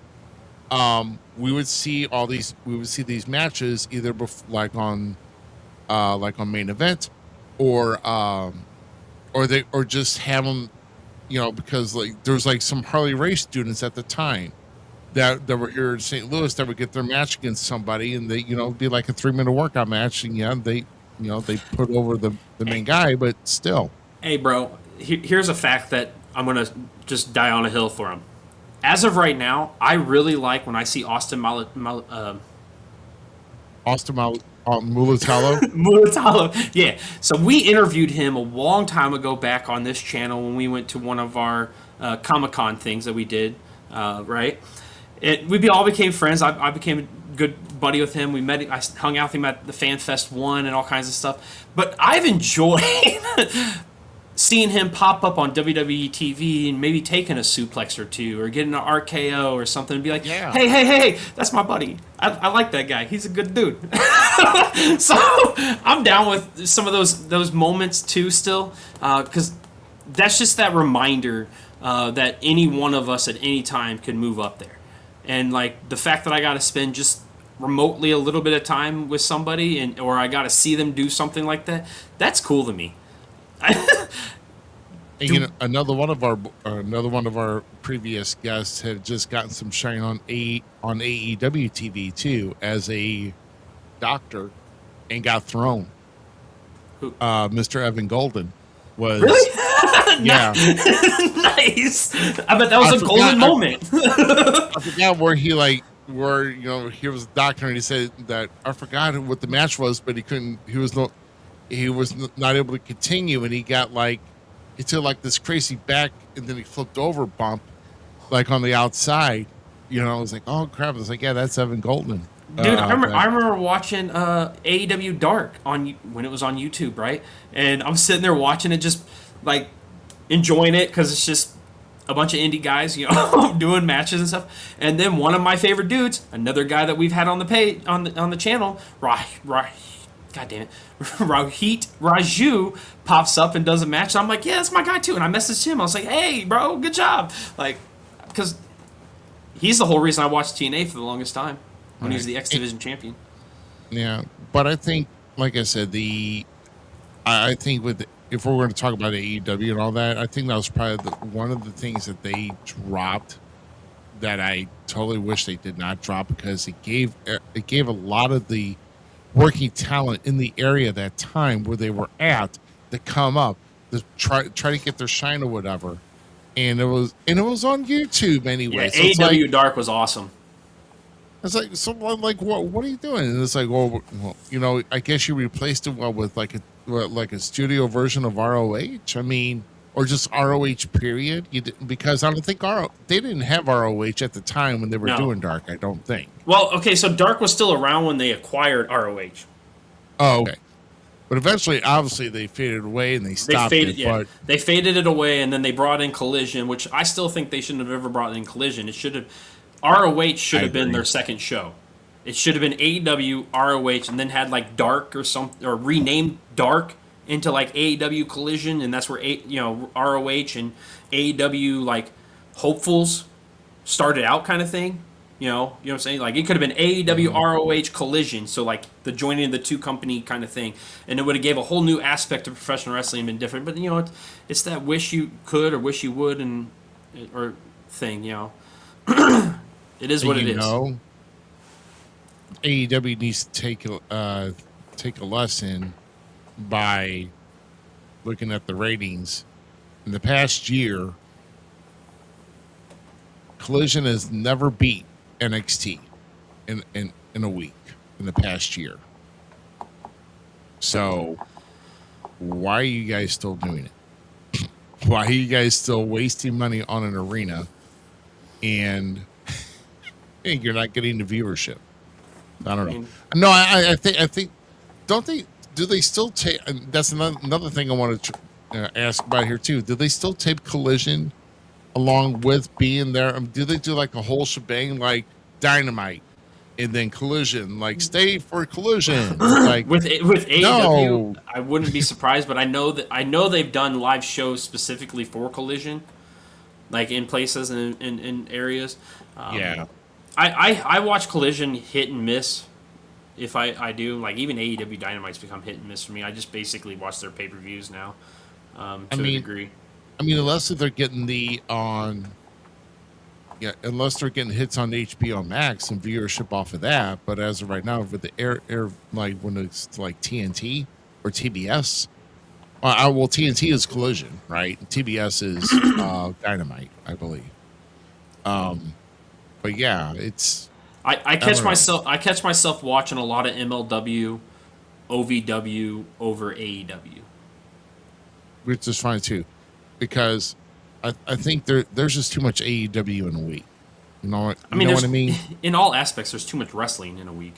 we would see these matches either on Main Event or just have them, you know, because like there's like some Harley Race students at the time that were here in St. Louis that would get their match against somebody, and they, you know, be like a 3-minute workout match, and they put over the main guy, but still. Hey, bro, here's a fact that I'm gonna just die on a hill for him. As of right now, I really like when I see Austin Mulatalo. Mulatalo, yeah. So we interviewed him a long time ago back on this channel when we went to one of our Comic-Con things that we did, right? We all became friends. I became a good buddy with him. I hung out with him at the Fan Fest 1 and all kinds of stuff. But I've enjoyed seeing him pop up on WWE TV and maybe taking a suplex or two or getting an RKO or something and be like, yeah. hey, that's my buddy. I like that guy. He's a good dude. So I'm down with some of those moments too still, because that's just that reminder that any one of us at any time can move up there. And like the fact that I got to spend just remotely a little bit of time with somebody, or I got to see them do something like that, that's cool to me. You know, another one of our previous guests had just gotten some shine on AEW TV too as a doctor, and got thrown. Who? Mr. Evan Golden was really. Yeah. Nice. I bet that was a golden moment. I forgot where he was a doctor, and he said that I forgot what the match was, but he was not able to continue, and he got like into like this crazy back, and then he flipped over bump like on the outside. You know, I was like, oh crap. I was like, yeah, that's Evan Golden. Dude, I remember watching AEW Dark when it was on YouTube, right? And I'm sitting there watching it, just like enjoying it because it's just a bunch of indie guys, you know, doing matches and stuff. And then one of my favorite dudes, another guy that we've had on the page on the channel, God damn it, Rohit Raju pops up and does a match. And I'm like, yeah, that's my guy too. And I messaged him. I was like, hey, bro, good job. Like, because he's the whole reason I watched TNA for the longest time when he was the X Division champion. Yeah, but I think, like I said, I think if we're going to talk about AEW and all that, I think that was probably one of the things that they dropped that I totally wish they did not drop, because it gave a lot of the working talent in the area that time where they were at to come up to try to get their shine or whatever. and it was on YouTube anyway. Yeah, So it's AEW Dark was awesome. it's like, so I'm like, what are you doing? And it's like, well, you know, I guess you replaced it with like a studio version of ROH. I mean, or just ROH period. You didn't, because I don't think they didn't have ROH at the time when they were No. doing Dark. I don't think. Well, okay, so Dark was still around when they acquired ROH. Oh, okay. But eventually, obviously, they faded away and they stopped it. But They faded it away, and then they brought in Collision, which I still think they shouldn't have ever brought in Collision. It should have ROH should have been their second show. It should have been AEW ROH, and then had like Dark or renamed Dark into like AEW Collision, and that's where ROH and AEW like hopefuls started out, kind of thing. You know what I'm saying? Like, it could have been AEW ROH Collision, so like the joining of the two company kind of thing, and it would have gave a whole new aspect to professional wrestling and been different. But you know, it's that wish you could or wish you would or thing. You know, it is what it is. Know, AEW needs to take a lesson by looking at the ratings in the past year. Collision has never beat NXT in a week in the past year. So why are you guys still doing it? Why are you guys still wasting money on an arena and you're not getting the viewership? I don't know. No, I think do they still tape? That's another thing I want to ask about here too. Do they still tape Collision along with being there? Do they do like a whole shebang, like Dynamite and then Collision, like stay for Collision? Like with AEW, no. I wouldn't be surprised, but I know they've done live shows specifically for Collision, like in places and in areas. Yeah, I watch Collision hit and miss. If I do, like, even AEW Dynamite's become hit and miss for me. I just basically watch their pay-per-views now, to a degree. I mean, unless they're getting unless they're getting hits on HBO Max and viewership off of that. But as of right now, with the air like when it's like TNT or TBS, well, TNT is Collision, right? TBS is Dynamite, I believe. But yeah, it's. I catch myself watching a lot of MLW, OVW over AEW, which is fine too, because I think there's just too much AEW in a week. You know what I mean? In all aspects, there's too much wrestling in a week.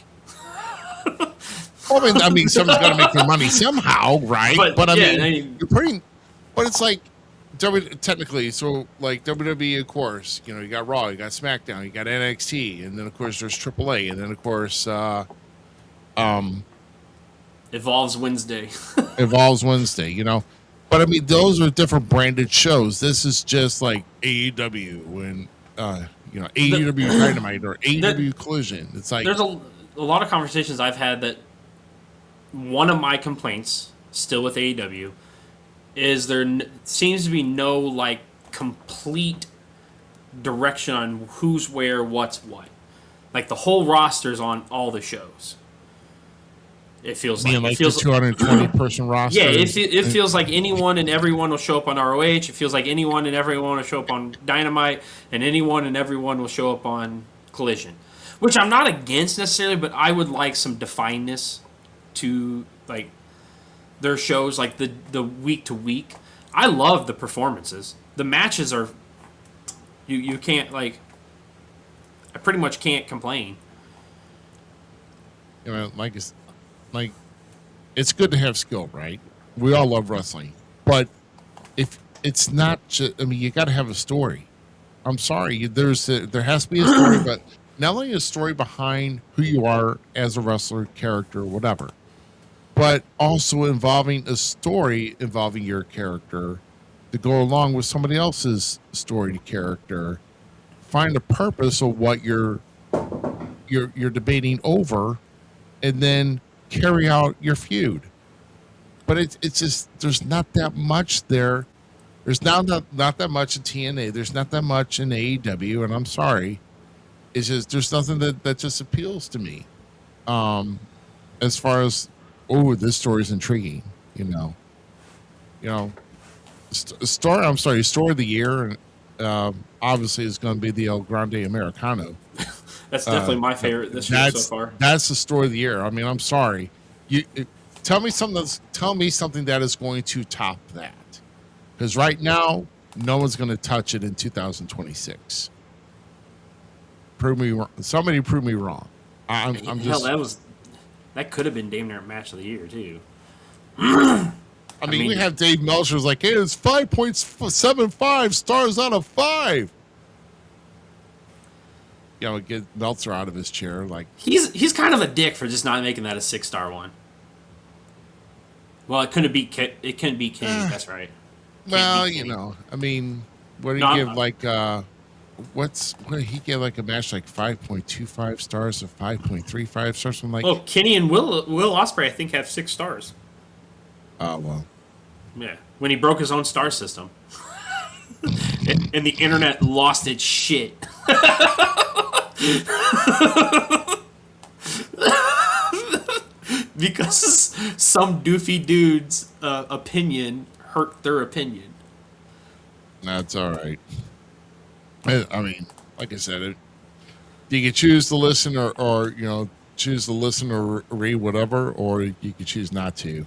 I mean, someone's got to make their money somehow, right? But I mean, you're putting. But it's like technically, so like WWE, of course, you know, you got Raw, you got SmackDown, you got NXT, and then of course there's AAA, and then of course Evolves Wednesday, you know. But I mean, those are different branded shows. This is just like AEW and AEW Dynamite or AEW Collision. It's like there's a lot of conversations I've had that one of my complaints still with AEW is there seems to be no like complete direction on who's where, what's what. Like the whole roster's on all the shows. It feels like the 220 person roster. Yeah, it feels like anyone and everyone will show up on ROH. It feels like anyone and everyone will show up on Dynamite, and anyone and everyone will show up on Collision. Which I'm not against necessarily, but I would like some definedness to like their shows, like the week to week. I love the performances. The matches are you can't like. I pretty much can't complain. You know, like it's good to have skill, right? We all love wrestling, but if it's not just, I mean, you got to have a story. I'm sorry, there has to be a story, but not only a story behind who you are as a wrestler, character, whatever, but also involving a story involving your character to go along with somebody else's story to character. Find a purpose of what you're debating over, and then carry out your feud. But it's just there's not that much there. There's not that much in TNA. There's not that much in AEW, and I'm sorry. It's just there's nothing that just appeals to me. As far as this story is intriguing, story of the year, obviously is going to be the El Grande Americano. That's definitely my favorite this year so far. That's the story of the year. I mean, I'm sorry. Tell me something that is going to top that. Because right now, no one's going to touch it in 2026. Prove me wrong. Somebody prove me wrong. I'm just. That could have been damn near match of the year too. I mean, we have Dave Meltzer's like, hey, it's 5.75 stars out of 5. Get Meltzer out of his chair. Like he's kind of a dick for just not making that a 6-star one. Well, it couldn't beat Kenny. That's right. Well, I mean, what did he give? Like, what did he give? Like a match like 5.25 stars or 5.35 stars, something like. Oh, Kenny and Will Ospreay, I think, have 6 stars. Oh well. Yeah, when he broke his own star system, and the internet lost its shit. Because some doofy dude's opinion hurt their opinion. That's all right. I mean, like I said, you can choose to listen or choose to listen or read whatever, or you can choose not to.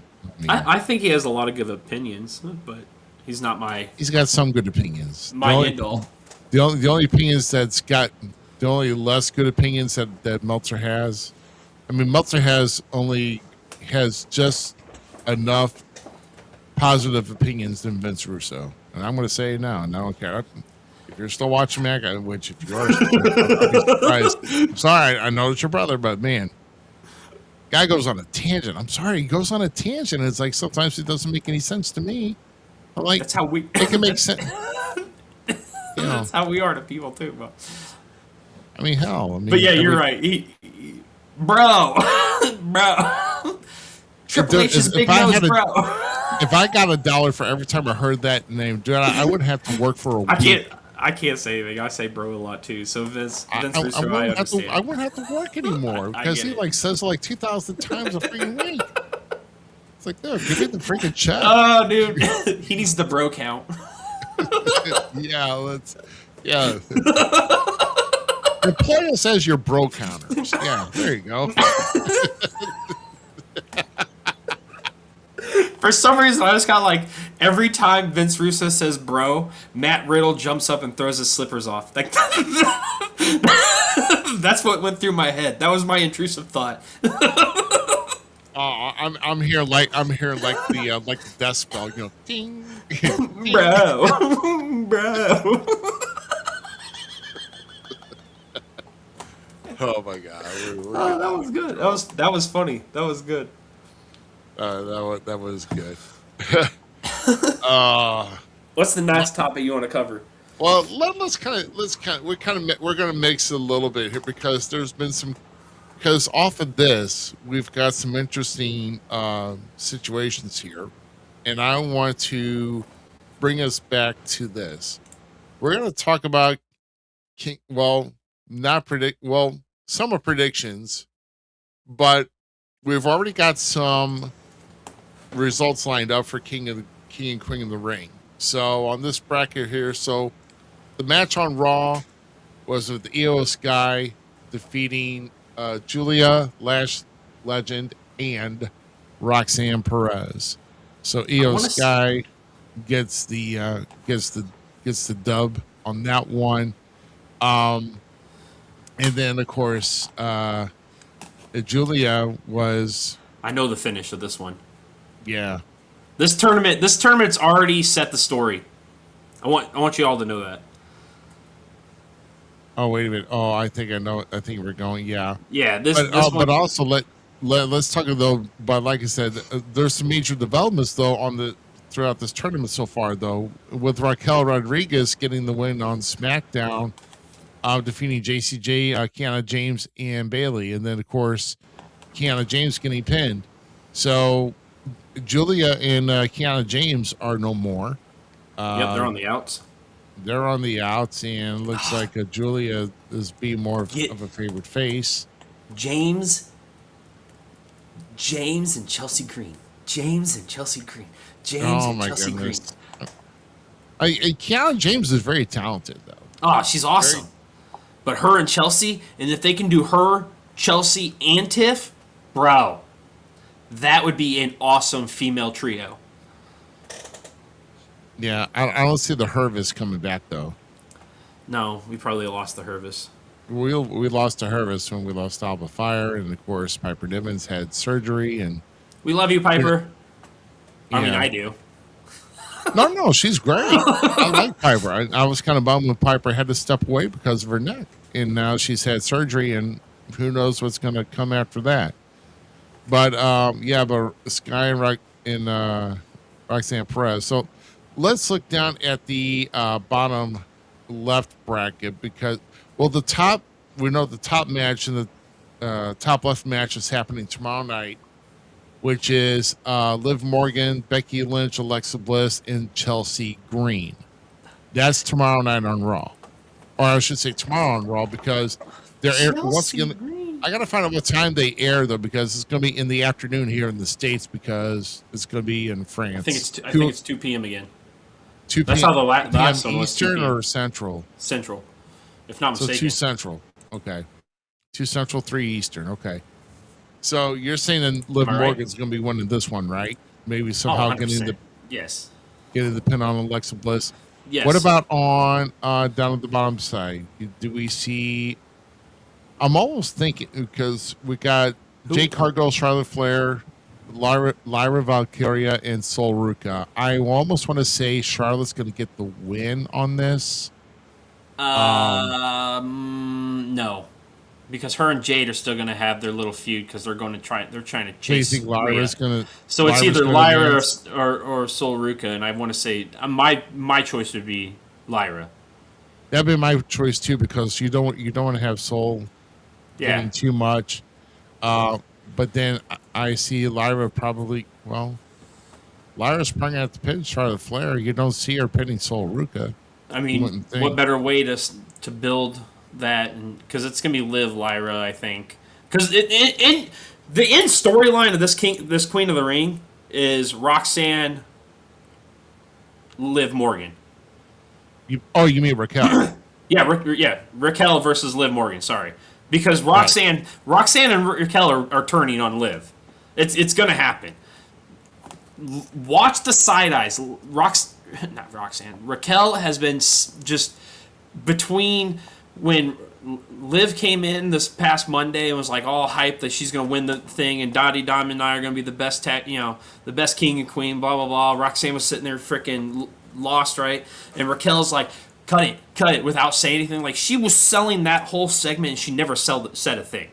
I think he has a lot of good opinions, but he's not my. He's got some good opinions. My end all. The only opinions that's got the only less good opinions that Meltzer has. I mean, Meltzer has just enough positive opinions than Vince Russo, and I'm going to say it now. And I don't care if you're still watching Mac, which if you are, I'll be surprised. I'm sorry, I know it's your brother, but man, guy goes on a tangent. I'm sorry, he goes on a tangent. It's like sometimes it doesn't make any sense to me. I'm like, that's how we. It can make sense. That's how we are to people too. But I mean, hell. I mean, but yeah, you're right. Bro. Triple H's big nose, bro. If I got $1 for every time I heard that name, dude, I wouldn't have to work for a week. I can't say anything. I say bro a lot too. So Vince Russo, I understand. I wouldn't have to work anymore because he says like 2,000 times a freaking week. It's like, dude, give me the freaking check. Oh, dude, he needs the bro count. Yeah. Employ us as your bro counters. Yeah, there you go. For some reason, I just got like every time Vince Russo says "bro," Matt Riddle jumps up and throws his slippers off. Like that's what went through my head. That was my intrusive thought. I'm here like the death spell. Ding, bro. Oh my god! That was good. That was funny. That was good. That was good. What's the next topic you want to cover? Well, we're gonna mix it a little bit here because there's been because off of this we've got some interesting situations here, and I want to bring us back to this. We're gonna talk about some are predictions, but we've already got some results lined up for King and Queen of the Ring. So on this bracket here, so the match on Raw was with the Io Sky defeating Julia, Lash Legend, and Roxanne Perez. So Io Sky gets the dub on that one. And then of course Julia was. I know the finish of this one. Yeah. This tournament's already set the story. I want you all to know that. Oh, wait a minute. Oh, I think I know. I think we're going. Yeah. Yeah. But also let's talk though. But like I said, there's some major developments though throughout this tournament so far though, with Raquel Rodriguez getting the win on SmackDown, defeating JCJ, Kiana James, and Bayley, and then of course Kiana James getting pinned. So Julia and Kiana James are no more. Yep, they're on the outs. They're on the outs, and it looks like Julia is being more of a favorite face. James and Chelsea Green. James and Chelsea Green. Oh my goodness. Kiana James is very talented, though. Oh, she's awesome. But her and Chelsea, and if they can do her, Chelsea, and Tiff, bro, that would be an awesome female trio. Yeah, I don't see the Hervis coming back, though. No, we probably lost the Hervis. We lost to Hervis when we lost Alba Fire, and of course Piper Niven's had surgery, and We love you, Piper. I mean, Yeah. I do. no, she's great. I like Piper. I was kind of bummed when Piper had to step away because of her neck, and now she's had surgery, and who knows what's going to come after that. But but Sky and Roxanne Perez. So let's look down at the bottom left bracket because, well, the top match in the top left match is happening tomorrow night, which is Liv Morgan, Becky Lynch, Alexa Bliss, and Chelsea Green. That's tomorrow night on Raw. Or I should say tomorrow on Raw because they're once again. I got to find out what time they air, though, because it's going to be in the afternoon here in the States because it's going to be in France. I think it's 2 p.m. again. 2 That's p.m. how the last one was. Eastern 2 p.m. or Central? Central, if not So mistaken. 2 Central. Okay. 2 Central, 3 Eastern. Okay. So you're saying that Liv Am I right? Morgan's going to be winning this one, right? Maybe somehow 100%. getting the pin on Alexa Bliss. Yes. What about on down at the bottom side? Do we see? I'm almost thinking because we got Jade Cargill, Charlotte Flair, Lyra Valkyria, and Sol Ruka. I almost want to say Charlotte's going to get the win on this. No, because her and Jade are still going to have their little feud because they're trying to chase Chasing Lyra's Rhea. going to. So it's either Lyra or Sol Ruka, and I want to say my choice would be Lyra. That'd be my choice too because you don't want to have Sol getting too much. But then I see Lyra probably. Well, Lyra's probably at the pin Charlotte Flair. You don't see her pinning Sol Ruka. I mean, what better way to build that? Because it's gonna be Liv Lyra, I think. Because the end storyline of this Queen of the Ring is Roxanne, Liv Morgan. You mean Raquel? Raquel versus Liv Morgan. Sorry, because Roxanne and Raquel are turning on Liv. It's gonna happen. Watch the side eyes. Not Roxanne. Raquel has been just between when Liv came in this past Monday and was like all hyped that she's going to win the thing, and Dottie Diamond and I are going to be the best the best king and queen, blah blah blah. Roxanne was sitting there freaking lost, right? And Raquel's like, cut it without saying anything. Like, she was selling that whole segment and she never said a thing.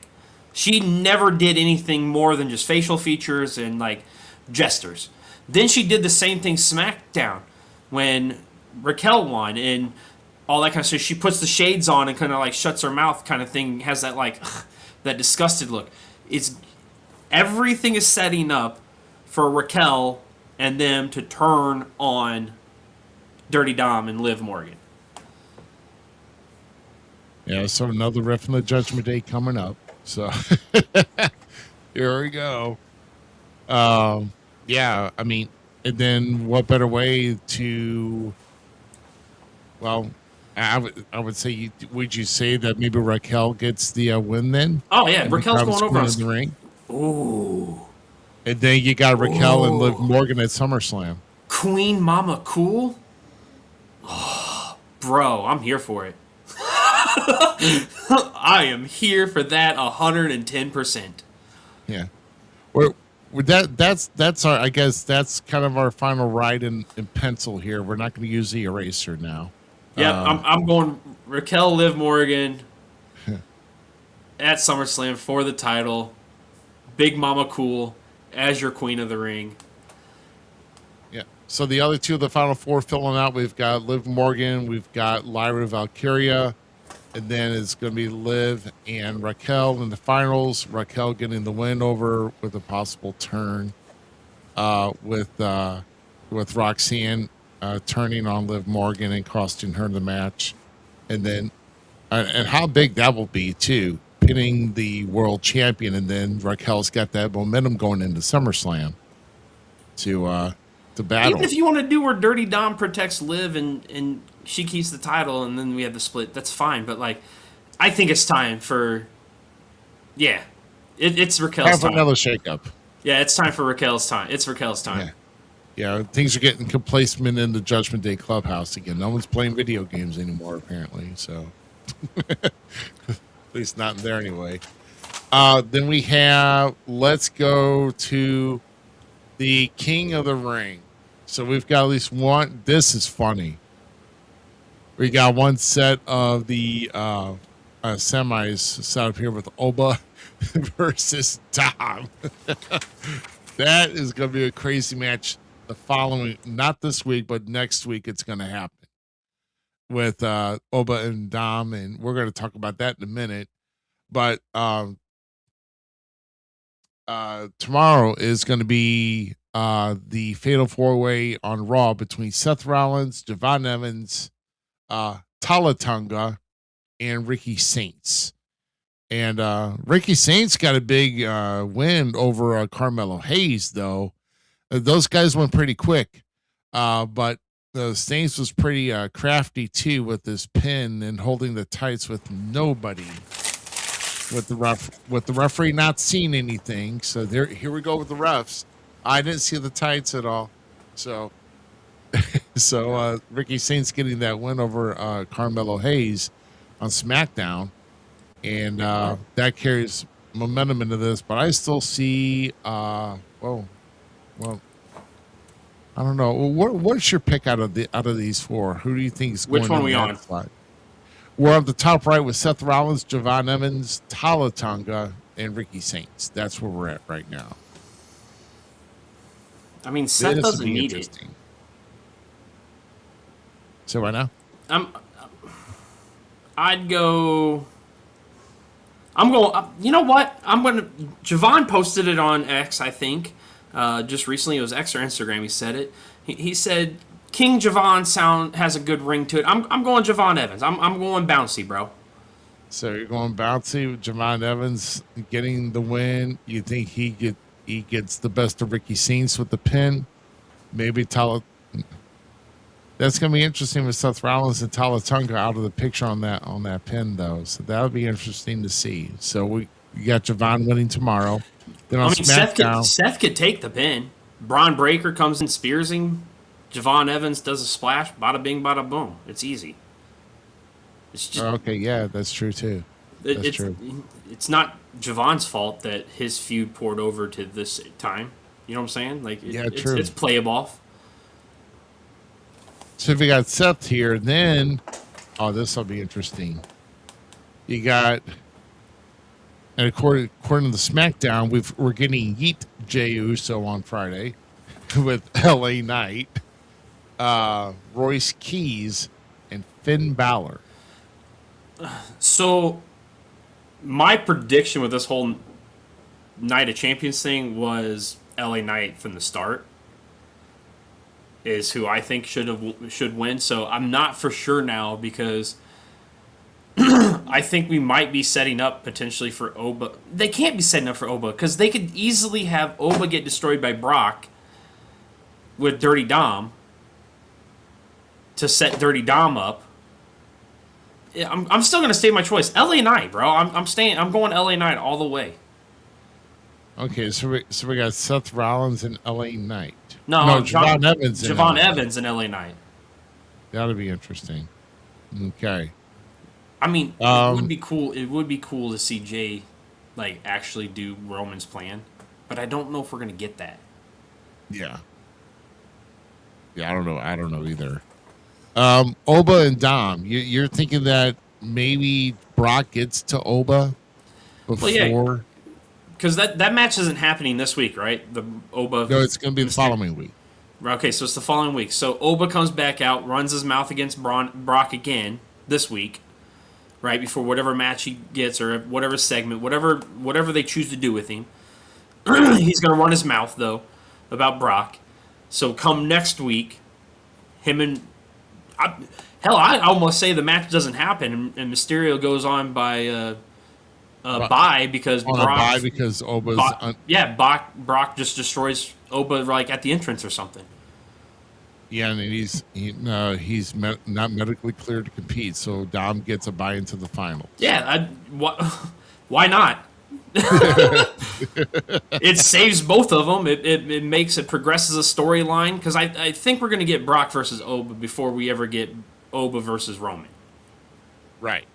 She never did anything more than just facial features and like gestures. Then she did the same thing SmackDown when Raquel won and all that kind of stuff. She puts the shades on and kind of like shuts her mouth kind of thing, has that like that disgusted look. Everything is setting up for Raquel and them to turn on Dirty Dom and Liv Morgan. Yeah, so another ref in the Judgment Day coming up. So here we go. Yeah, I mean, and then what better way to? Well, I would say, would you say that maybe Raquel gets the win then? Oh yeah, and Raquel's becomes going over Queen of the ring. Ooh, And then you got Raquel and Liv Morgan at SummerSlam. Queen Mama Cool. Oh, bro, I'm here for it. I am here for that 110%. Yeah. That's our, I guess that's kind of our final ride in pencil here. We're not going to use the eraser now. Yeah, I'm going Raquel, Liv Morgan at SummerSlam for the title. Big Mama Cool as your Queen of the Ring. Yeah. So the other two of the final four filling out, we've got Liv Morgan, we've got Lyra Valkyria, and then it's going to be Liv and Raquel in the finals. Raquel getting the win over with a possible turn with Roxanne turning on Liv Morgan and costing her the match. And then, and how big that will be too, pinning the world champion, and then Raquel's got that momentum going into SummerSlam to the battle. Even if you want to do where Dirty Dom protects Liv and she keeps the title and then we have the split, that's fine. But like, I think it's time for, it's Raquel's Have time. another shakeup. Yeah, it's time for Raquel's time. It's Raquel's time. Yeah, things are getting complacent in the Judgment Day clubhouse again. No one's playing video games anymore, apparently. So, at least not in there anyway. Then we have, let's go to the King of the Ring. So we've got at least one. This is funny. We got one set of the semis set up here with Oba versus Dom. That is going to be a crazy match. The following, not this week, but next week, it's going to happen with Oba and Dom, and we're going to talk about that in a minute. But tomorrow is going to be the Fatal 4-Way on Raw between Seth Rollins, Javon Evans, Tala Tonga, and Ricky Saints. And Ricky Saints got a big win over Carmelo Hayes, though. Those guys went pretty quick, but the Saints was pretty crafty too with this pin and holding the tights with nobody, with the referee not seeing anything. So here we go with the refs. I didn't see the tights at all, so Ricky Saints getting that win over Carmelo Hayes on SmackDown, and that carries momentum into this. But I still see well, I don't know. What's your pick out of these four? Who do you think is going? Which one are we on? Slot? We're on the top right with Seth Rollins, Javon Evans, Tala Tonga, and Ricky Saints. That's where we're at right now. I mean, Seth doesn't need it. So right now, I'm going. You know what? Javon posted it on X, I think. Just recently, it was X or Instagram. He said it. He said King Javon has a good ring to it. I'm going Javon Evans. I'm going bouncy, bro. So you're going bouncy with Javon Evans getting the win. You think he gets the best of Ricky Saints with the pin? Maybe Tala. That's going to be interesting with Seth Rollins and Tala Tonga out of the picture on that pin, though. So that'll be interesting to see. So we got Javon winning tomorrow. Then on SmackDown, Seth could take the pin. Braun Breaker comes in, spears him. Javon Evans does a splash. Bada bing, bada boom. It's easy. It's just okay. Yeah, that's true too. That's true. It's not Javon's fault that his feud poured over to this time. You know what I'm saying? Like, true. It's playable. So if we got Seth here, then this will be interesting. You got. And according to the SmackDown, we're getting Yeet Jey Uso on Friday with LA Knight, Royce Keys, and Finn Balor. So, my prediction with this whole Night of Champions thing was LA Knight from the start is who I think should win. So I'm not for sure now because I think we might be setting up potentially for Oba. They can't be setting up for Oba because they could easily have Oba get destroyed by Brock with Dirty Dom to set Dirty Dom up. I'm still gonna stay my choice. LA Knight, bro. I'm going LA Knight all the way. Okay, so we got Seth Rollins and LA Knight. No, Javon Evans. Evans and LA Knight. That'll be interesting. Okay. I mean, it would be cool. It would be cool to see Jay, like, actually do Roman's plan, but I don't know if we're gonna get that. Yeah. Yeah, I don't know either. Oba and Dom, you're thinking that maybe Brock gets to Oba before? Well, yeah, because that match isn't happening this week, right? The Oba. No, it's going to be the following week. Okay, so it's the following week. So Oba comes back out, runs his mouth against Brock again this week, right before whatever match he gets or whatever segment, whatever they choose to do with him. He's going to run his mouth though about Brock. So come next week, him and I almost say the match doesn't happen and Mysterio goes on by bye because Oba's Brock just destroys Oba like at the entrance or something. Yeah, and he's not medically cleared to compete, so Dom gets a bye into the finals. Yeah, why not? It saves both of them. It progresses a storyline because I think we're going to get Brock versus Oba before we ever get Oba versus Roman. Right.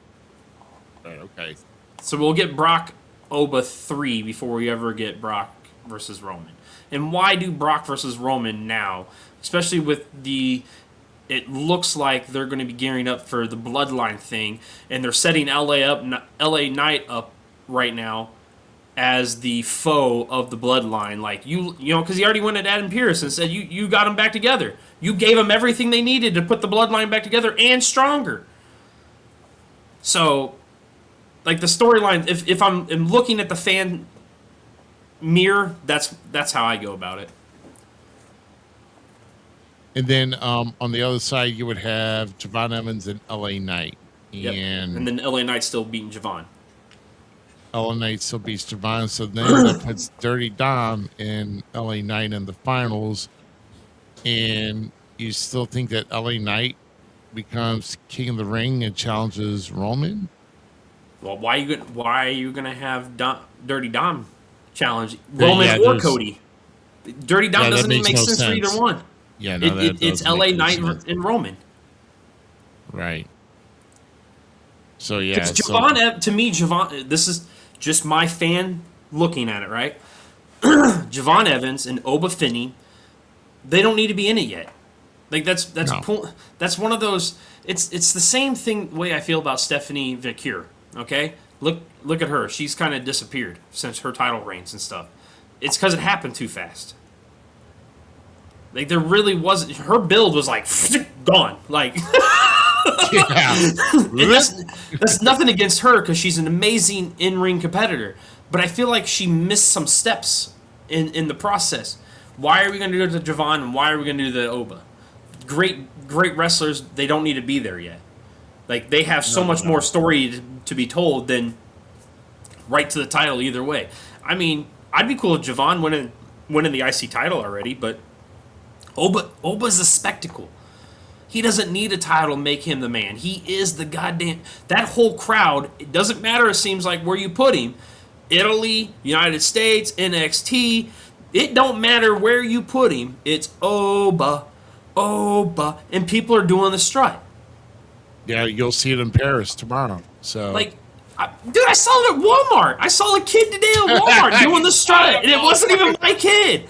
Right. Okay. So we'll get Brock Oba 3 before we ever get Brock versus Roman. And why do Brock versus Roman now? Especially with it looks like they're going to be gearing up for the Bloodline thing, and they're setting LA Knight up right now as the foe of the Bloodline. Like you know, because he already went at Adam Pearce and said you got them back together. You gave them everything they needed to put the Bloodline back together and stronger. So, like the storyline, if I'm looking at the fan mirror, that's how I go about it. And then on the other side, you would have Javon Evans and LA Knight. Yep. And then LA Knight still beating Javon. LA Knight still beats Javon. So then that puts Dirty Dom and LA Knight in the finals. And you still think that LA Knight becomes king of the ring and challenges Roman? Well, why are you gonna have Dirty Dom challenge Roman or Cody? Dirty Dom doesn't even make sense for either one. Yeah, no, it's LA Knight and Roman. Right. So yeah, Javon, to me, Javon. This is just my fan looking at it, right? Javon Evans and Oba Finney, they don't need to be in it yet. Like that's one of those. It's the same thing way I feel about Stephanie Vicure. Okay, look at her. She's kind of disappeared since her title reigns and stuff. It's because it happened too fast. Like there really wasn't. Her build was like gone. Like that's nothing against her because she's an amazing in-ring competitor. But I feel like she missed some steps in the process. Why are we going to do it to Javon and why are we going to do the Oba? Great wrestlers. They don't need to be there yet. Like they have so much more story to be told than right to the title either way. I mean, I'd be cool if Javon winning the IC title already, but Oba's a spectacle. He doesn't need a title to make him the man. He is the goddamn... That whole crowd, it doesn't matter, it seems like, where you put him. Italy, United States, NXT, it don't matter where you put him. It's Oba, and people are doing the strut. Yeah, you'll see it in Paris tomorrow. So, like, dude, I saw it at Walmart. I saw a kid today at Walmart doing the strut, and it wasn't even my kid.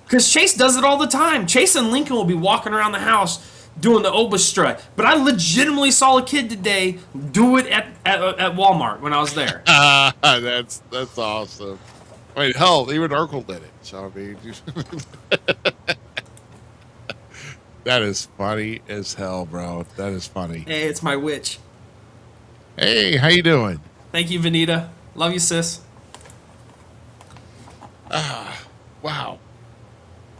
Because Chase does it all the time. Chase and Lincoln will be walking around the house doing the Oba strut. But I legitimately saw a kid today do it at Walmart when I was there. That's awesome. Wait, hell, even Urkel did it. So, I mean, that is funny as hell, bro. That is funny. Hey, it's my witch. Hey, how you doing? Thank you, Vanita. Love you, sis. Wow.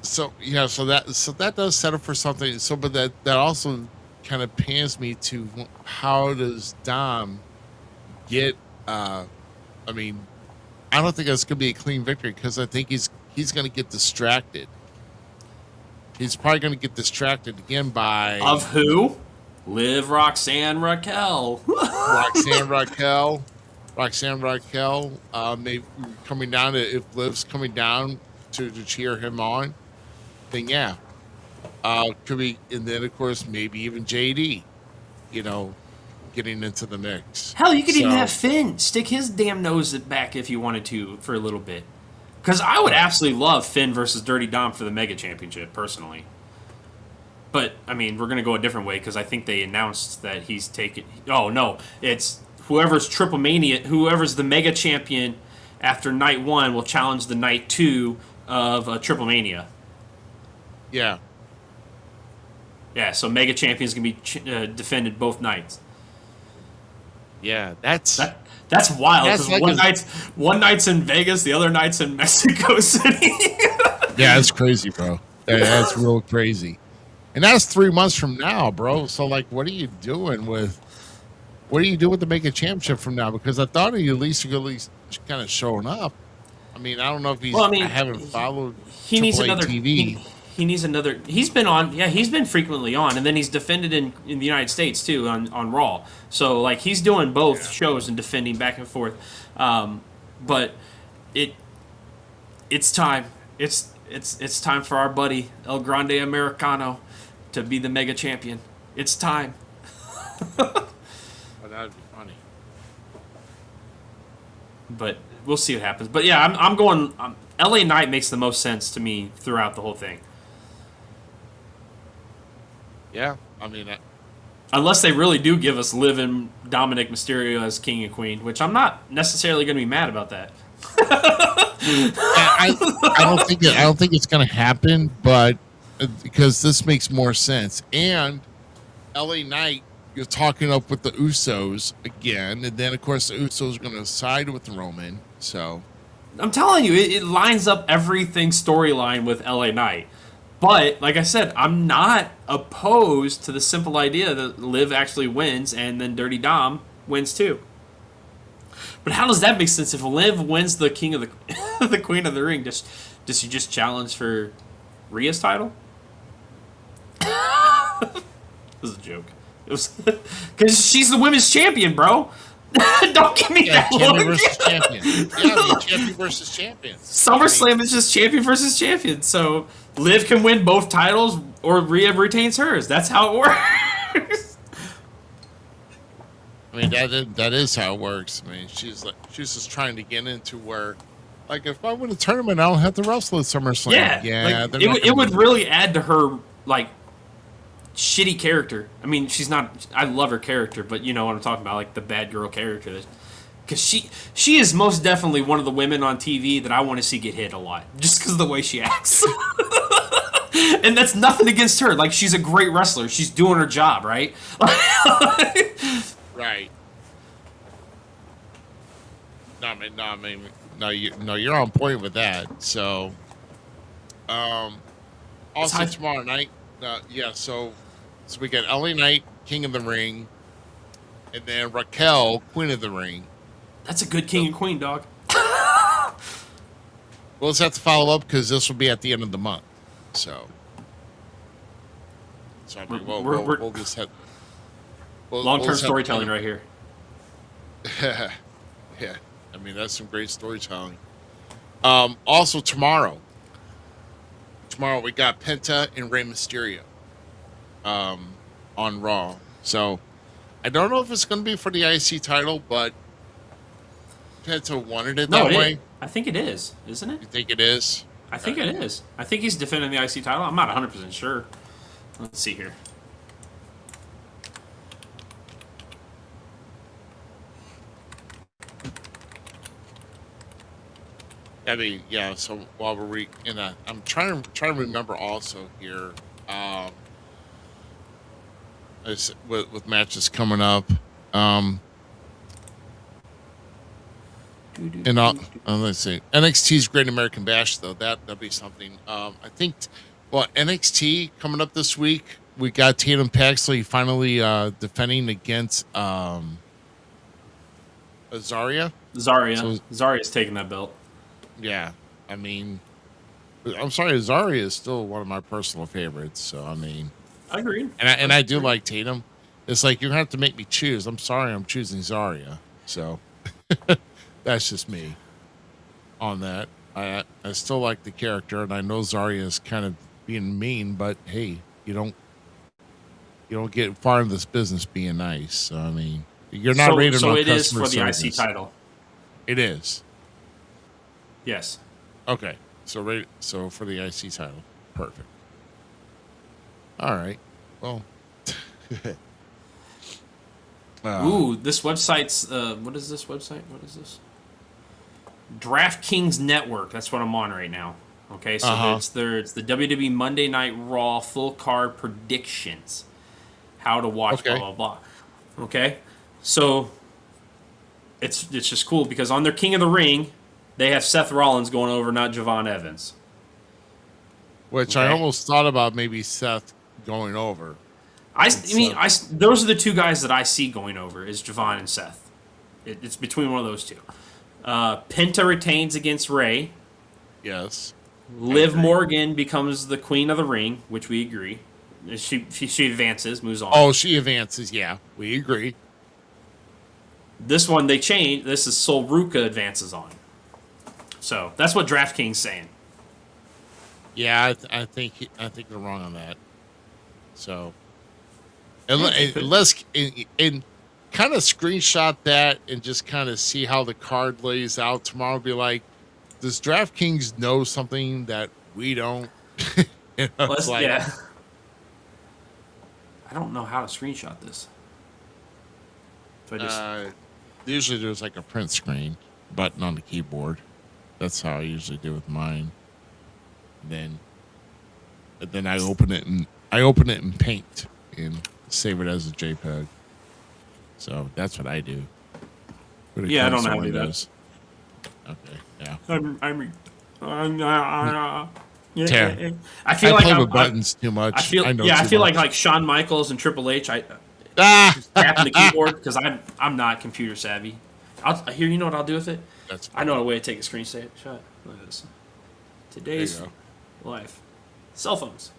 So yeah, so that does set up for something. So, but that also kind of pans me to how does Dom get? I mean, I don't think it's gonna be a clean victory because I think he's gonna get distracted. He's probably gonna get distracted again by of who? Liv, Roxanne, Raquel. Roxanne Raquel. Maybe coming down to if Liv's coming down to cheer him on. Then yeah, could be, and then of course maybe even JD, getting into the mix. Hell, you could even have Finn stick his damn nose back if you wanted to for a little bit, because I would absolutely love Finn versus Dirty Dom for the Mega Championship personally. But I mean, we're gonna go a different way because I think they announced that he's taking. Oh no, it's whoever's Triple Mania, whoever's the Mega Champion after night 1 will challenge the night 2 of Triple Mania. Yeah. Yeah, so Mega Champion's going to be defended both nights. Yeah, that's wild. That's like one night's in Vegas, the other night's in Mexico City. Yeah, that's crazy, bro. That's real crazy. And that's 3 months from now, bro. So, like, what are you doing with the Mega Championship from now? Because I thought he at least kind of showing up. I mean, I don't know if he's. Well, I haven't followed. He needs another TV. He needs another. He's been on. Yeah, he's been frequently on, and then he's defended in the United States too on Raw. So like he's doing both shows and defending back and forth. But it's time. It's time for our buddy El Grande Americano to be the mega champion. It's time. Oh, that'd be funny. But we'll see what happens. But yeah, I'm going. LA Knight makes the most sense to me throughout the whole thing. Yeah, I mean, Unless they really do give us Liv and Dominic Mysterio as King and Queen, which I'm not necessarily going to be mad about that. I don't think it's going to happen, but because this makes more sense. And LA Knight, you're talking up with the Usos again, and then of course the Usos are going to side with Roman. So I'm telling you, it lines up everything storyline with LA Knight. But, like I said, I'm not opposed to the simple idea that Liv actually wins and then Dirty Dom wins too. But how does that make sense if Liv wins the King of the the Queen of the Ring? Does she just challenge for Rhea's title? It was a joke. It was because she's the women's champion, bro. Don't give me that champion look. versus champion. Yeah, I mean, champion versus champion. SummerSlam is just champion versus champion. So Liv can win both titles, or Rhea retains hers. That's how it works. I mean, that is how it works. I mean, she's just trying to get into where, like, if I win a tournament, I don't have to wrestle at SummerSlam. Yeah. Like, it would really add to her like shitty character. I mean, she's not. I love her character, but you know what I'm talking about, like the bad girl character. Because she is most definitely one of the women on TV that I want to see get hit a lot, just because of the way she acts. And that's nothing against her. Like, she's a great wrestler. She's doing her job, right? Right. No, you're on point with that. So, also tomorrow night, so we got LA Knight, King of the Ring, and then Raquel, Queen of the Ring. That's a good King and Queen, dog. We'll just have to follow up because this will be at the end of the month. So I mean, we'll just have long-term storytelling right here. Yeah, I mean, that's some great storytelling. Also tomorrow we got Penta and Rey Mysterio on Raw. So I don't know if it's going to be for the IC title, but Penta wanted it that way. I think it is, isn't it? You think it is? I think it is. I think he's defending the IC title. I'm not 100% sure. Let's see here. I mean, yeah. So while we're in that, I'm trying to remember also here, with matches coming up, and let's see, NXT's Great American Bash though. That'll be something. I think, well, NXT coming up this week. We got Tatum Paxley finally defending against Zarya. Zarya's taking that belt. Yeah, I mean, I'm sorry, Zarya is still one of my personal favorites. So I mean, I agree, and I do like Tatum. It's like you're gonna have to make me choose. I'm sorry, I'm choosing Zarya. So that's just me on that. I still like the character, and I know Zarya is kind of being mean, but hey, you don't get far in this business being nice. So I mean, you're not rated on customer service. So it is for the IC title. It is. Yes. Okay. So for the IC title. Perfect. All right. Well. Ooh, this website's what is this website? What is this? DraftKings Network. That's what I'm on right now. Okay, so it's the WWE Monday Night Raw full card predictions. How to watch, blah blah blah. Okay, so it's just cool because on their King of the Ring, they have Seth Rollins going over, not Javon Evans. Which I almost thought about maybe Seth going over. Those are the two guys that I see going over is Javon and Seth. It's between one of those two. Penta retains against Rey. Yes. Liv Morgan becomes the queen of the ring, which we agree. She advances, moves on. Oh, she advances. Yeah, we agree. This one they change. This is Sol Ruka advances on. So that's what DraftKings saying. Yeah, I think they're wrong on that. So, let's and kind of screenshot that and just kind of see how the card lays out tomorrow. Be like, does DraftKings know something that we don't? Yeah. I don't know how to screenshot this. So I just usually there's like a print screen button on the keyboard. That's how I usually do with mine. And then I open it in Paint and save it as a JPEG. So that's what I do. Yeah, I don't know how to do that. Okay, yeah. I feel like play I'm with buttons too much. I feel like Shawn Michaels and Triple H. Just tapping the keyboard because I'm not computer savvy. You know what I'll do with it? I know a way to take a screenshot. Look at this. Today's life. Cell phones.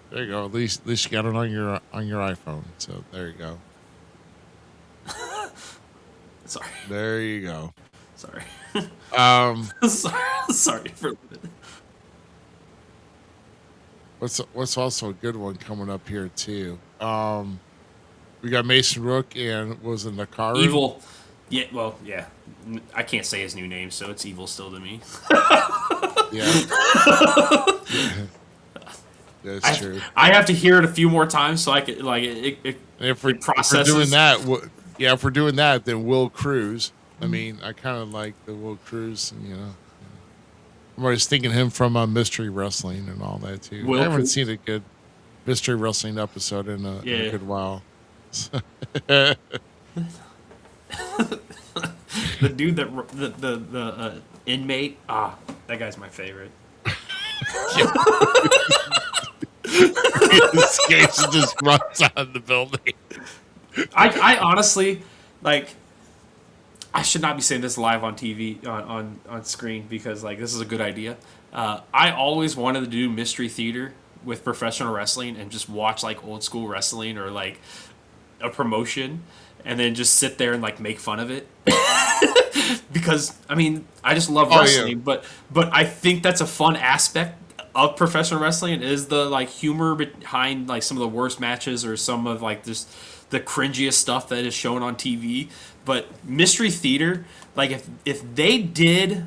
There you go. At least you got it on your iPhone. So there you go. Sorry. There you go. Sorry. Sorry for. What's also a good one coming up here too. We got Mason Rook and was in the car. Evil. Yeah. Well, yeah. I can't say his new name, so it's evil still to me. Yeah. That's true. I have to hear it a few more times so I can if we're doing that, if we're doing that, then Will Cruz. I mean, I kind of like the Will Cruz, I'm always thinking him from Mystery Wrestling and all that too. I haven't seen a good Mystery Wrestling episode in a good while. The dude the inmate, that guy's my favorite. This guy just runs out of the building. I honestly I should not be saying this live on TV on screen because this is a good idea. I always wanted to do mystery theater with professional wrestling and just watch old school wrestling or a promotion and then just sit there and make fun of it. Because I just love wrestling, but I think that's a fun aspect of professional wrestling is the humor behind some of the worst matches or some of just the cringiest stuff that is shown on TV. But mystery theater, if they did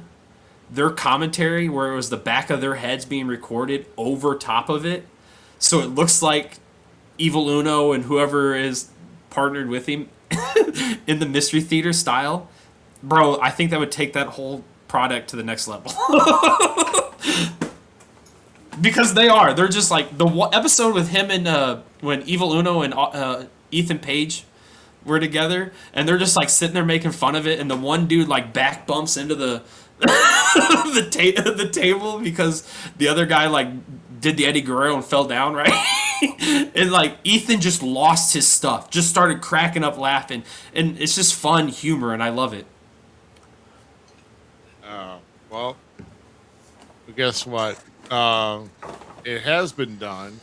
their commentary where it was the back of their heads being recorded over top of it, so it looks like Evil Uno and whoever is partnered with him in the mystery theater style, bro, I think that would take that whole product to the next level. Because they're just the episode with him and when Evil Uno and Ethan Page were together, and they're just sitting there making fun of it, and the one dude back bumps into the the table because the other guy did the Eddie Guerrero and fell down, right? And Ethan just lost his stuff, just started cracking up laughing, and it's just fun humor, and I love it. Well, guess what? It has been done,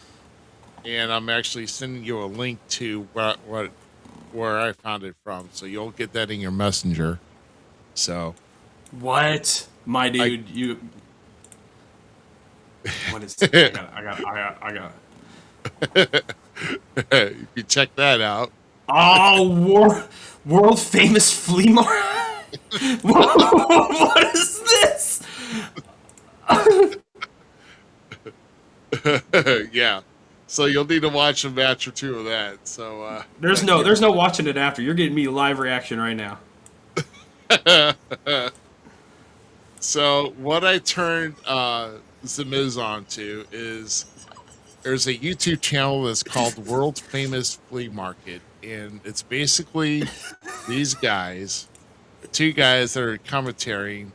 and I'm actually sending you a link to where I found it from, so you'll get that in your messenger. So, what, my dude? You what is? I got. You check that out. Oh, world famous flea market. What is this? Yeah. So you'll need to watch a match or two of that. So there's no watching it after. You're getting me live reaction right now. So what I turned Zmiz onto is there's a YouTube channel that's called World Famous Flea Market, and it's basically these guys, two guys that are commentating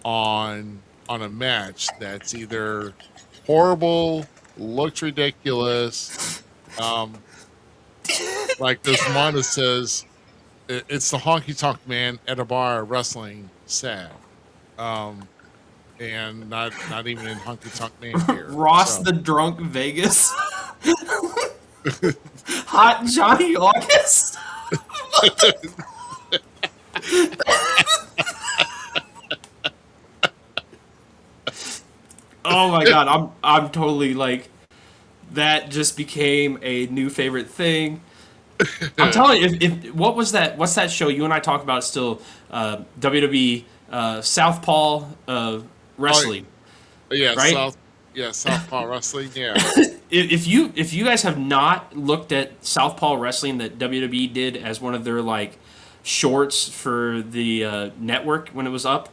on a match that's either horrible, looks ridiculous, like this one that says it's the honky tonk man at a bar wrestling sad. and not even in Hunky Tonk Man gear. Ross So, the Drunk Vegas. Hot Johnny August. Oh my god, I'm totally like that just became a new favorite thing. I'm telling you, if what was that? What's that show you and I talk about still? WWE Southpaw Wrestling, yeah, right? Southpaw Wrestling. Yeah, If you guys have not looked at Southpaw Wrestling that WWE did as one of their like shorts for the network when it was up,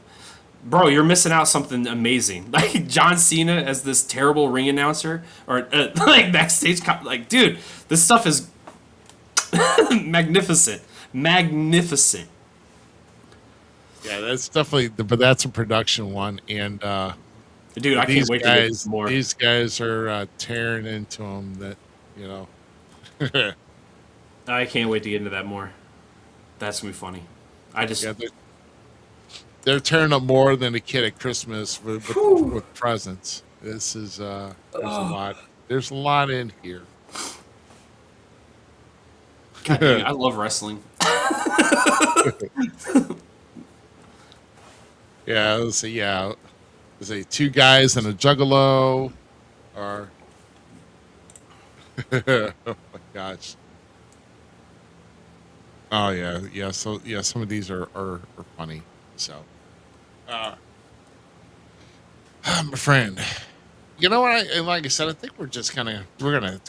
bro, you're missing out something amazing. Like John Cena as this terrible ring announcer, or like backstage, like dude, this stuff is magnificent. yeah, that's definitely. But that's a production one, and Dude, I can't wait to get this more. These guys are tearing into them. That you know. I can't wait to get into that more. That's gonna be funny. I just they're tearing up more than a kid at Christmas with presents. This is there's a lot. There's a lot in here. God dang it, I love wrestling. Yeah, let's see. Yeah, let's say 2 guys and a juggalo, or oh my gosh. Oh yeah. So yeah, some of these are funny. So, my friend, you know what? Like I said, I think we're gonna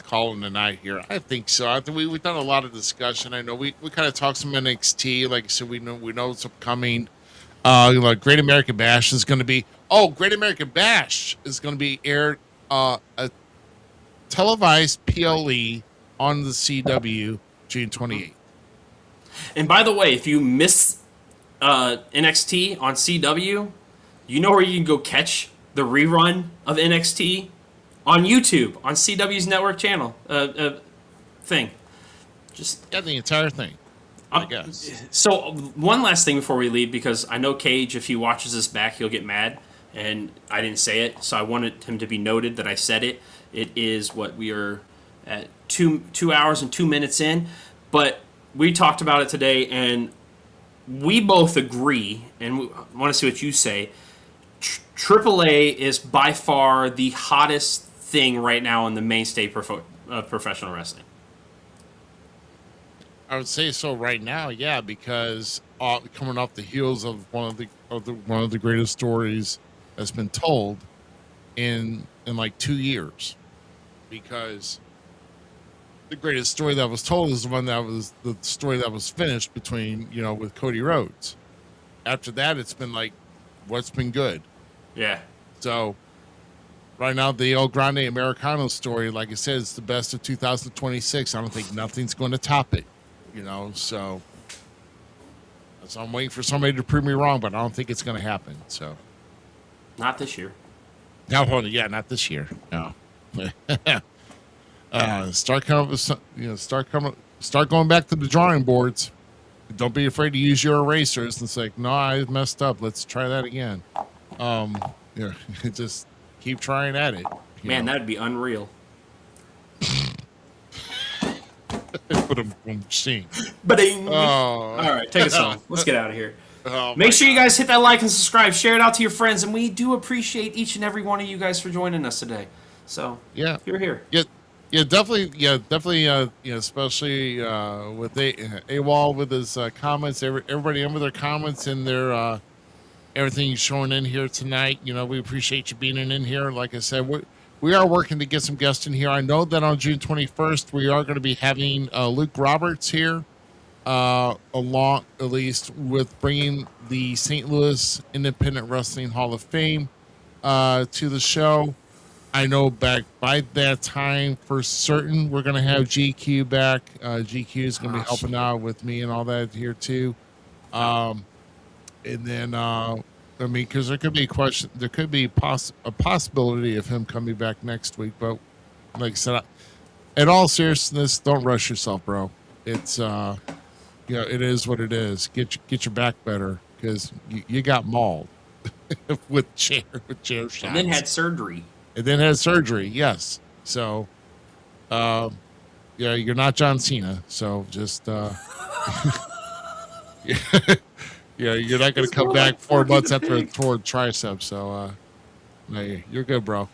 call it a night here. I think so. I think we've done a lot of discussion. I know we kind of talked some NXT. Like I said, we know what's upcoming. Like Great American Bash is going to be. Oh, Great American Bash is going to be aired a televised PLE on the CW June 28th. And by the way, if you miss NXT on CW, you know where you can go catch the rerun of NXT on YouTube on CW's network channel thing. Just the entire thing. I guess. So one last thing before we leave, because I know Cage, if he watches this back, he'll get mad, and I didn't say it, so I wanted him to be noted that I said it. It is what we are at 2 hours and 2 minutes in, but we talked about it today, and we both agree, and we want to see what you say. AAA is by far the hottest thing right now in the mainstay of professional wrestling. I would say so right now, yeah, because coming off the heels of one of the greatest stories that's been told in like 2 years, because the greatest story that was told is the story that was finished between with Cody Rhodes. After that, it's been like, what's been good? Yeah. So right now, the El Grande Americano story, like I said, is the best of 2026. I don't think nothing's going to top it. So I'm waiting for somebody to prove me wrong, but I don't think it's going to happen. So, not this year. No, not this year. No. Start going back to the drawing boards. Don't be afraid to use your erasers. It's like, no, I messed up. Let's try that again. Just keep trying at it. Man, that'd be unreal. But I'm seeing. All right, take us home. Let's get out of here. Make sure you guys hit that like and subscribe. Share it out to your friends, and we do appreciate each and every one of you guys for joining us today. So yeah, you're here. Definitely. Especially with AWOL with his comments. Everybody in with their comments and their everything showing in here tonight. We appreciate you being in here. Like I said, we are working to get some guests in here. I know that on June 21st, we are going to be having Luke Roberts here, along at least with bringing the St. Louis Independent Wrestling Hall of Fame to the show. I know back by that time, for certain, we're going to have GQ back. GQ is going to be helping out with me and all that here too. And then, because there could be a possibility of him coming back next week. But like I said, in all seriousness, don't rush yourself, bro. It's it is what it is. Get your back better, because you got mauled. with chair shots. And then had surgery. Yes. So, yeah, you're not John Cena. So just, yeah, you're not going to come back 4 months after a torn tricep. So, no, you're good, bro.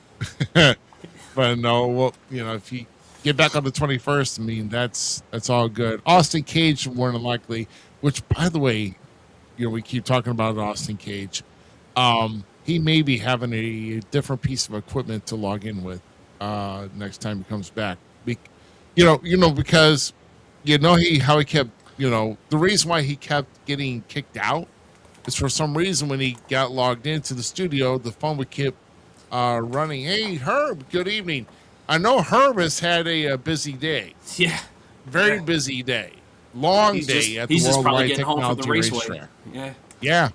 But no, well, if you get back on the 21st, I mean, that's all good. Austin Cage, more than likely, which, by the way, we keep talking about Austin Cage. He may be having a different piece of equipment to log in with next time he comes back. Because how he kept, the reason why he kept getting kicked out is for some reason when he got logged into the studio, the phone would keep running. Hey, Herb, good evening. I know Herb has had a busy day. Yeah. Very busy day. Long day at the Worldwide Technology Racetrack. Yeah. Yeah.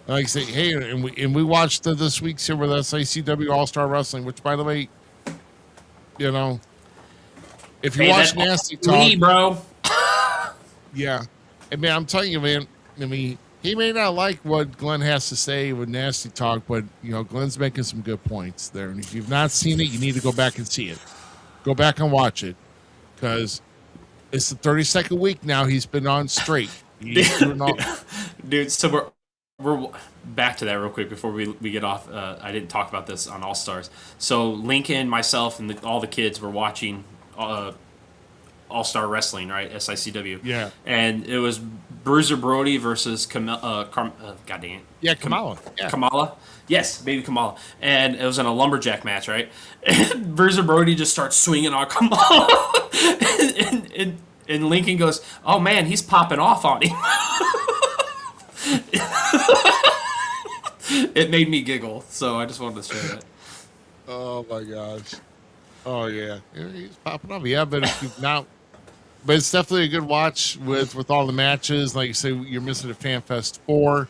Like I say, hey, and we watched this week's here with SICW All Star Wrestling, which, by the way, if you watch Nasty Talk, bro. Yeah, I mean, I'm telling you, man. I mean, he may not like what Glenn has to say with Nasty Talk, but Glenn's making some good points there. And if you've not seen it, you need to go back and see it. Go back and watch it, because it's the 32nd week now he's been on straight. Dude, so we're back to that real quick before we get off. I didn't talk about this on All Stars. So Lincoln, myself, and all the kids were watching All Star Wrestling, right? SICW. Yeah. And it was Bruiser Brody versus God dang it. Yeah, Kamala. Yeah. Kamala. Yes, baby Kamala. And it was in a lumberjack match, right? And Bruiser Brody just starts swinging on Kamala. and Lincoln goes, "Oh man, he's popping off on him." It made me giggle, so I just wanted to share that. Oh my gosh. Oh yeah, he's popping up. Yeah, but if you've not, but it's definitely a good watch with all the matches. Like you say, you're missing a FanFest 4.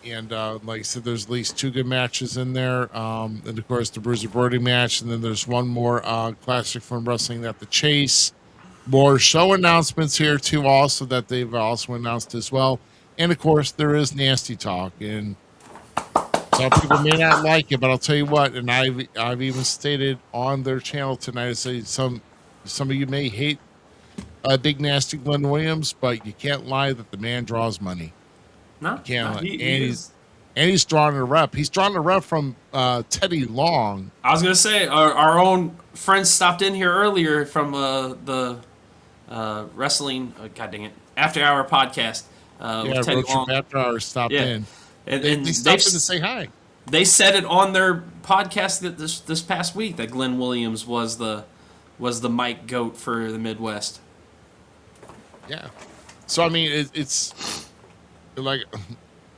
Like I said, there's at least 2 good matches in there. And of course the Bruiser Brody match, and then there's one more classic from wrestling at the Chase. More show announcements here too, also that they've also announced as well. And of course there is Nasty Talk, and some people may not like it, but I'll tell you what, and I've even stated on their channel tonight, I say some of you may hate Big Nasty Glenn Williams, but you can't lie that the man draws money. No, you can't lie. He's drawing a rep. He's drawing a rep from Teddy Long. I was gonna say our own friends stopped in here earlier from the wrestling. God dang it, After Hour podcast. With Teddy Long. After Hour stopped in. And they stopped in to say hi. They said it on their podcast that this past week that Glenn Williams was the Mike Goat for the Midwest. Yeah. So I mean, it's like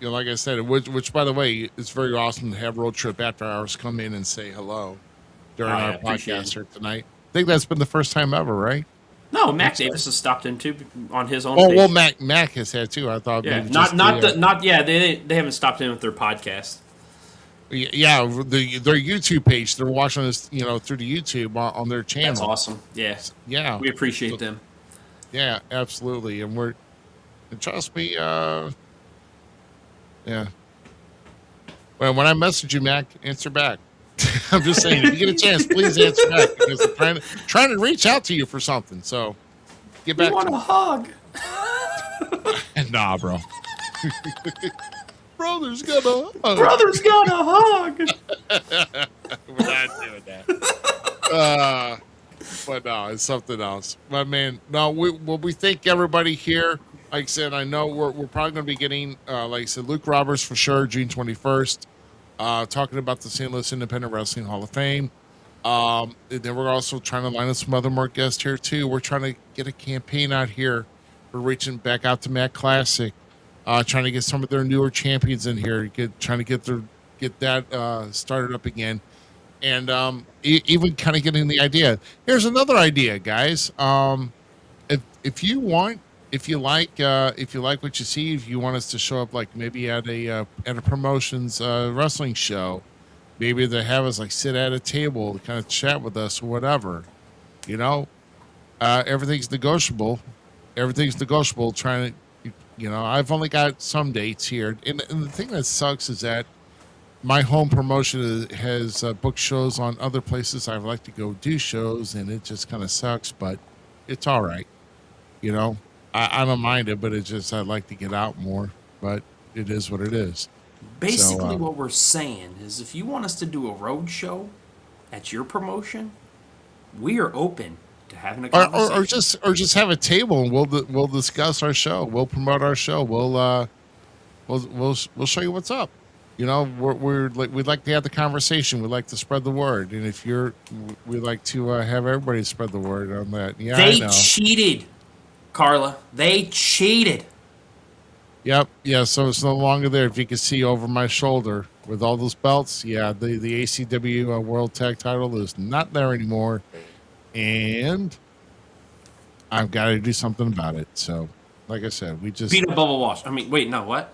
like I said, which by the way, it's very awesome to have Road Trip After Hours come in and say hello during our podcast here tonight. I think that's been the first time ever, right? No, Mac Davis has stopped in too on his own. Oh page. well, Mac has had too. I thought, yeah, maybe they haven't stopped in with their podcast. Yeah, their YouTube page. They're watching us, through the YouTube on their channel. That's awesome. Yeah, yeah, we appreciate them. Yeah, absolutely, and trust me, yeah. Well, when I message you, Mac, answer back. I'm just saying, if you get a chance, please answer back, because I'm trying to reach out to you for something. So get back. You want a hug? Nah, bro. Brother's got a hug. Brother's got a hug. We're not doing that. But no, it's something else. But man, no, we thank everybody here. Like I said, I know we're probably going to be getting, like I said, Luke Roberts for sure, June 21st. Talking about the St. Louis Independent Wrestling Hall of Fame. And then we're also trying to line up some other more guests here too. We're trying to get a campaign out here. We're reaching back out to Matt Classic, trying to get some of their newer champions in here. Trying to get that started up again, and even kind of getting the idea. Here's another idea, guys. If you like what you see, if you want us to show up, like maybe at a promotions wrestling show, maybe they have us like sit at a table, kind of chat with us or whatever, everything's negotiable. Everything's negotiable. Trying to You know, I've only got some dates here, and the thing that sucks is that my home promotion has booked shows on other places I'd like to go do shows, and it just kind of sucks, but it's all right. You know, I don't mind it, but it's just I'd like to get out more, but it is what it is. Basically, So, what we're saying is if you want us to do a road show at your promotion, we are open to having a conversation. or just have a table and we'll discuss our show. We'll promote our show. We'll show you what's up. You know, we're like we'd like to have the conversation. We'd like to spread the word, and if we'd like to have everybody spread the word on that. Yeah, I They know. cheated, Carla. They cheated. Yep. Yeah. So it's no longer there. If you can see over my shoulder with all those belts, yeah, the ACW World Tag Title is not there anymore, and I've got to do something about it. So, like I said, we just Beat up Bubble Wash. I mean, wait, no, what?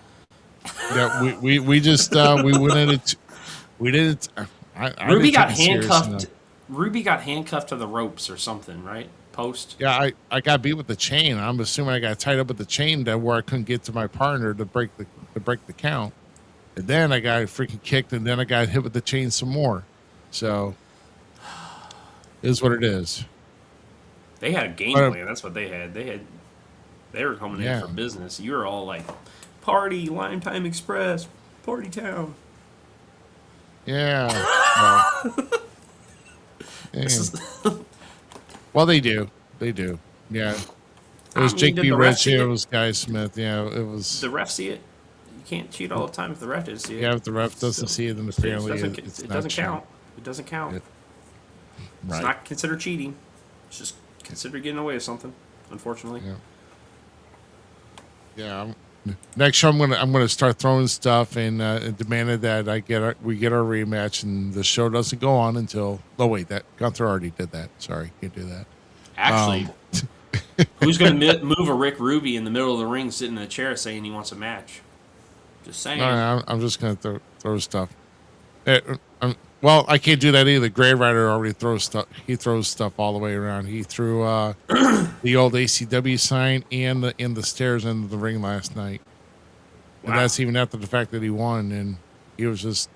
yeah, we just we went in it. We didn't. I Ruby didn't got take it serious handcuffed. enough. Ruby got handcuffed to the ropes or something, right? Post. Yeah, I got beat with the chain. I'm assuming I got tied up with the chain that where I couldn't get to my partner to break the count. And then I got freaking kicked, and then I got hit with the chain some more. So, it is what it is. They had a game plan. That's what they had. They were coming Yeah. in for business. You were all like, party, Lime Time Express, Party Town. Yeah. Well, yeah. Well, they do. They do. Yeah. It was Jake did B. the ref Rich. see Yeah, it? it was Guy Smith. Yeah, it was. The ref see it. You can't cheat all the time if the ref didn't see it. Yeah, if the ref doesn't see it, then apparently it's it not doesn't cheating. count. It doesn't count. It- It's Right. not considered cheating. It's just considered getting away with something. Unfortunately. Yeah. Yeah. Next show, I'm gonna start throwing stuff and demanded that we get our rematch, and the show doesn't go on until. Oh wait, that Gunther already did that. Sorry, can't do that. Actually, who's going to move a Rick Ruby in the middle of the ring, sitting in a chair, saying he wants a match? Just saying. No, I'm just gonna throw stuff. Well, I can't do that either. Gray Rider already throws stuff. He throws stuff all the way around. He threw the old ACW sign and the stairs into the ring last night, and Wow. that's even after the fact that he won. And he was just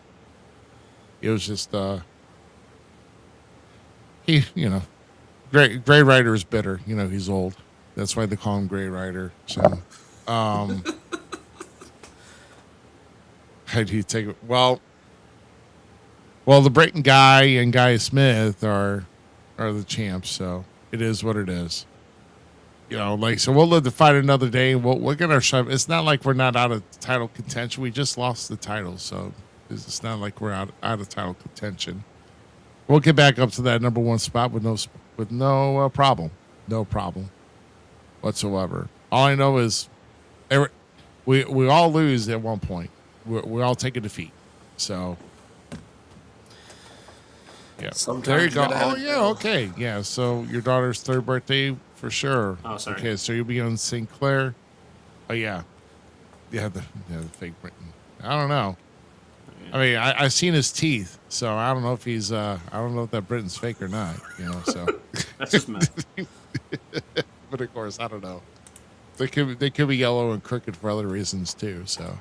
Gray Rider is bitter. You know, he's old. That's why they call him Gray Rider. So, how do you take it? Well, the Brayton Guy and Guy Smith are the champs, so it is what it is. You know, like, so we'll live to fight another day. And we'll get our shot. It's not like we're not out of title contention. We just lost the title, so it's not like we're out of title contention. We'll get back up to that number one spot with no problem, no problem whatsoever. All I know is we all lose at one point. We all take a defeat, so. Yeah. Sometimes There you go. you gotta have Oh, it. yeah. Okay. Yeah. So your daughter's third birthday for sure. Oh, sorry. Okay. So you'll be on St. Clair. Oh, yeah. Yeah. The fake Britain. I don't know. I mean, I've seen his teeth, so I don't know if he's. I don't know if that Britain's fake or not. You know. So. That's just mess. But of course, I don't know. They could be yellow and crooked for other reasons too. So.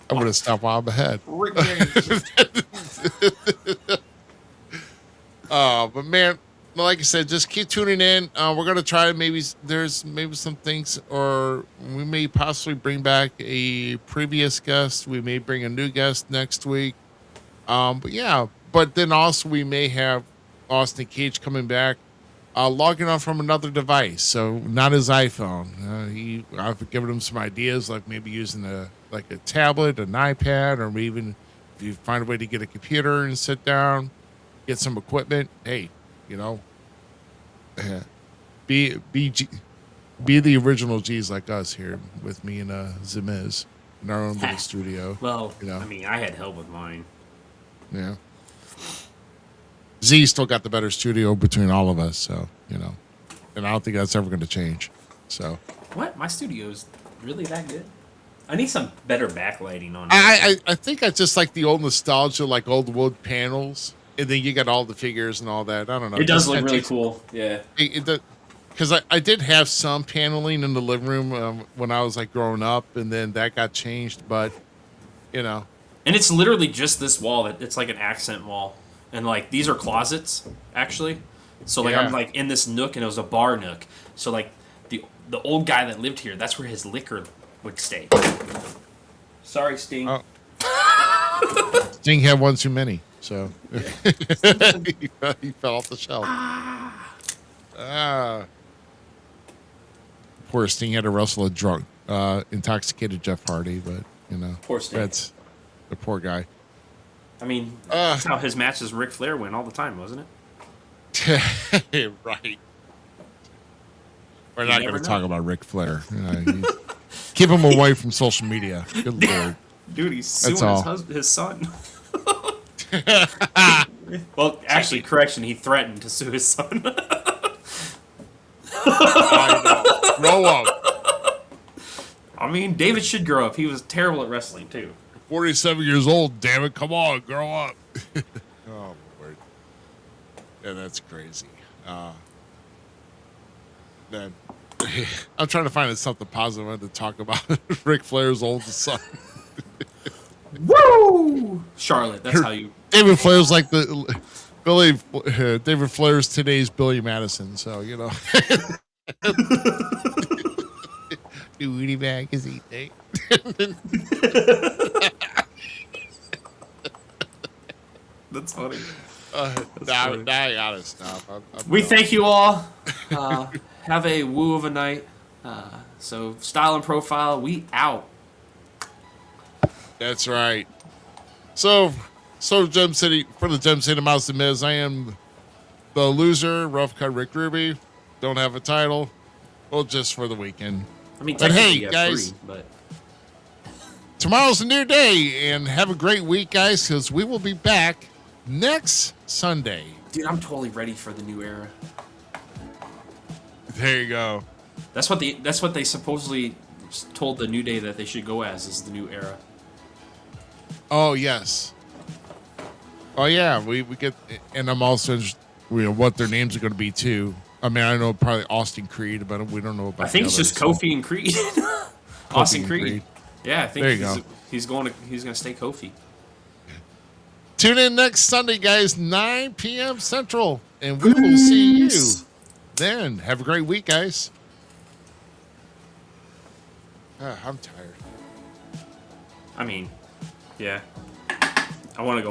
I'm gonna stop while I'm ahead. Rick James. But man, like I said, just keep tuning in. We're gonna try there's some things, or we may possibly bring back a previous guest. We may bring a new guest next week. But yeah, but then also we may have Austin Cage coming back, logging on from another device, so not his iPhone. I've given him some ideas, like maybe using a tablet, an iPad, or even if you find a way to get a computer and sit down, get some equipment. Hey, you know, be the original G's like us here with me and Zmiz in our own little studio. Well, You know. I mean, I had help with mine. Yeah. Z still got the better studio between all of us, so you know, and I don't think that's ever going to change. So What? My studio's really that good? I need some better backlighting on it. I think I just like the old nostalgia, like old wood panels. and then you got all the figures and all that. I don't know. It does look That really takes- cool. Yeah. Because I did have some paneling in the living room when I was like growing up, and then that got changed. But you know, And it's literally just this wall. It's like an accent wall. And like these are closets, actually. So like Yeah. I'm like in this nook, and it was a bar nook. So like the old guy that lived here, that's where his liquor would stay. Sorry, Sting. Oh. Sting had one too many, so he fell off the shelf. Poor Sting had to wrestle a drunk, intoxicated Jeff Hardy, but you know, Poor Sting. that's the poor guy. I mean, that's how his matches Ric Flair win all the time, wasn't it? Right. We're not never going to know. talk about Ric Flair. Keep him away from social media. Good lord. Dude, he's suing all. his son. Well, actually, correction, he threatened to sue his son. I know. Grow up. I mean, David should grow up. He was terrible at wrestling, too. 47 years old, damn it. Come on, grow up. Oh, Lord. Yeah, that's crazy. Man, I'm trying to find something positive to talk about Ric Flair's oldest son. Woo! Charlotte, that's how you... David Flair's like David Flair's today's Billy Madison, so, you know. Duty magazine, eh? That's funny. Now I gotta stop. We thank you all. Have a woo of a night. So, Style and Profile, we out. That's right. So Gem City, for the Gem City Mouse and Miz, I am the loser, Rough Cut Rick Ruby. Don't have a title. Well, just for the weekend. I mean, But technically hey, you have guys. 3, but... Tomorrow's a new day, and have a great week, guys, because we will be back next Sunday. Dude, I'm totally ready for the new era. There you go. That's what they supposedly told the New Day that they should go as, is the new era. Oh, yes. Oh, yeah. We get, and I'm also interested, what their names are going to be, too. I mean, I know probably Austin Creed, but we don't know about I think the it's just others, Kofi and Creed. so. Austin and Creed. Yeah, I think There you go. he's going to stay Kofi. Tune in next Sunday, guys, 9 p.m. Central, and we will see you then. Have a great week, guys. I'm tired. I mean, yeah. I want to go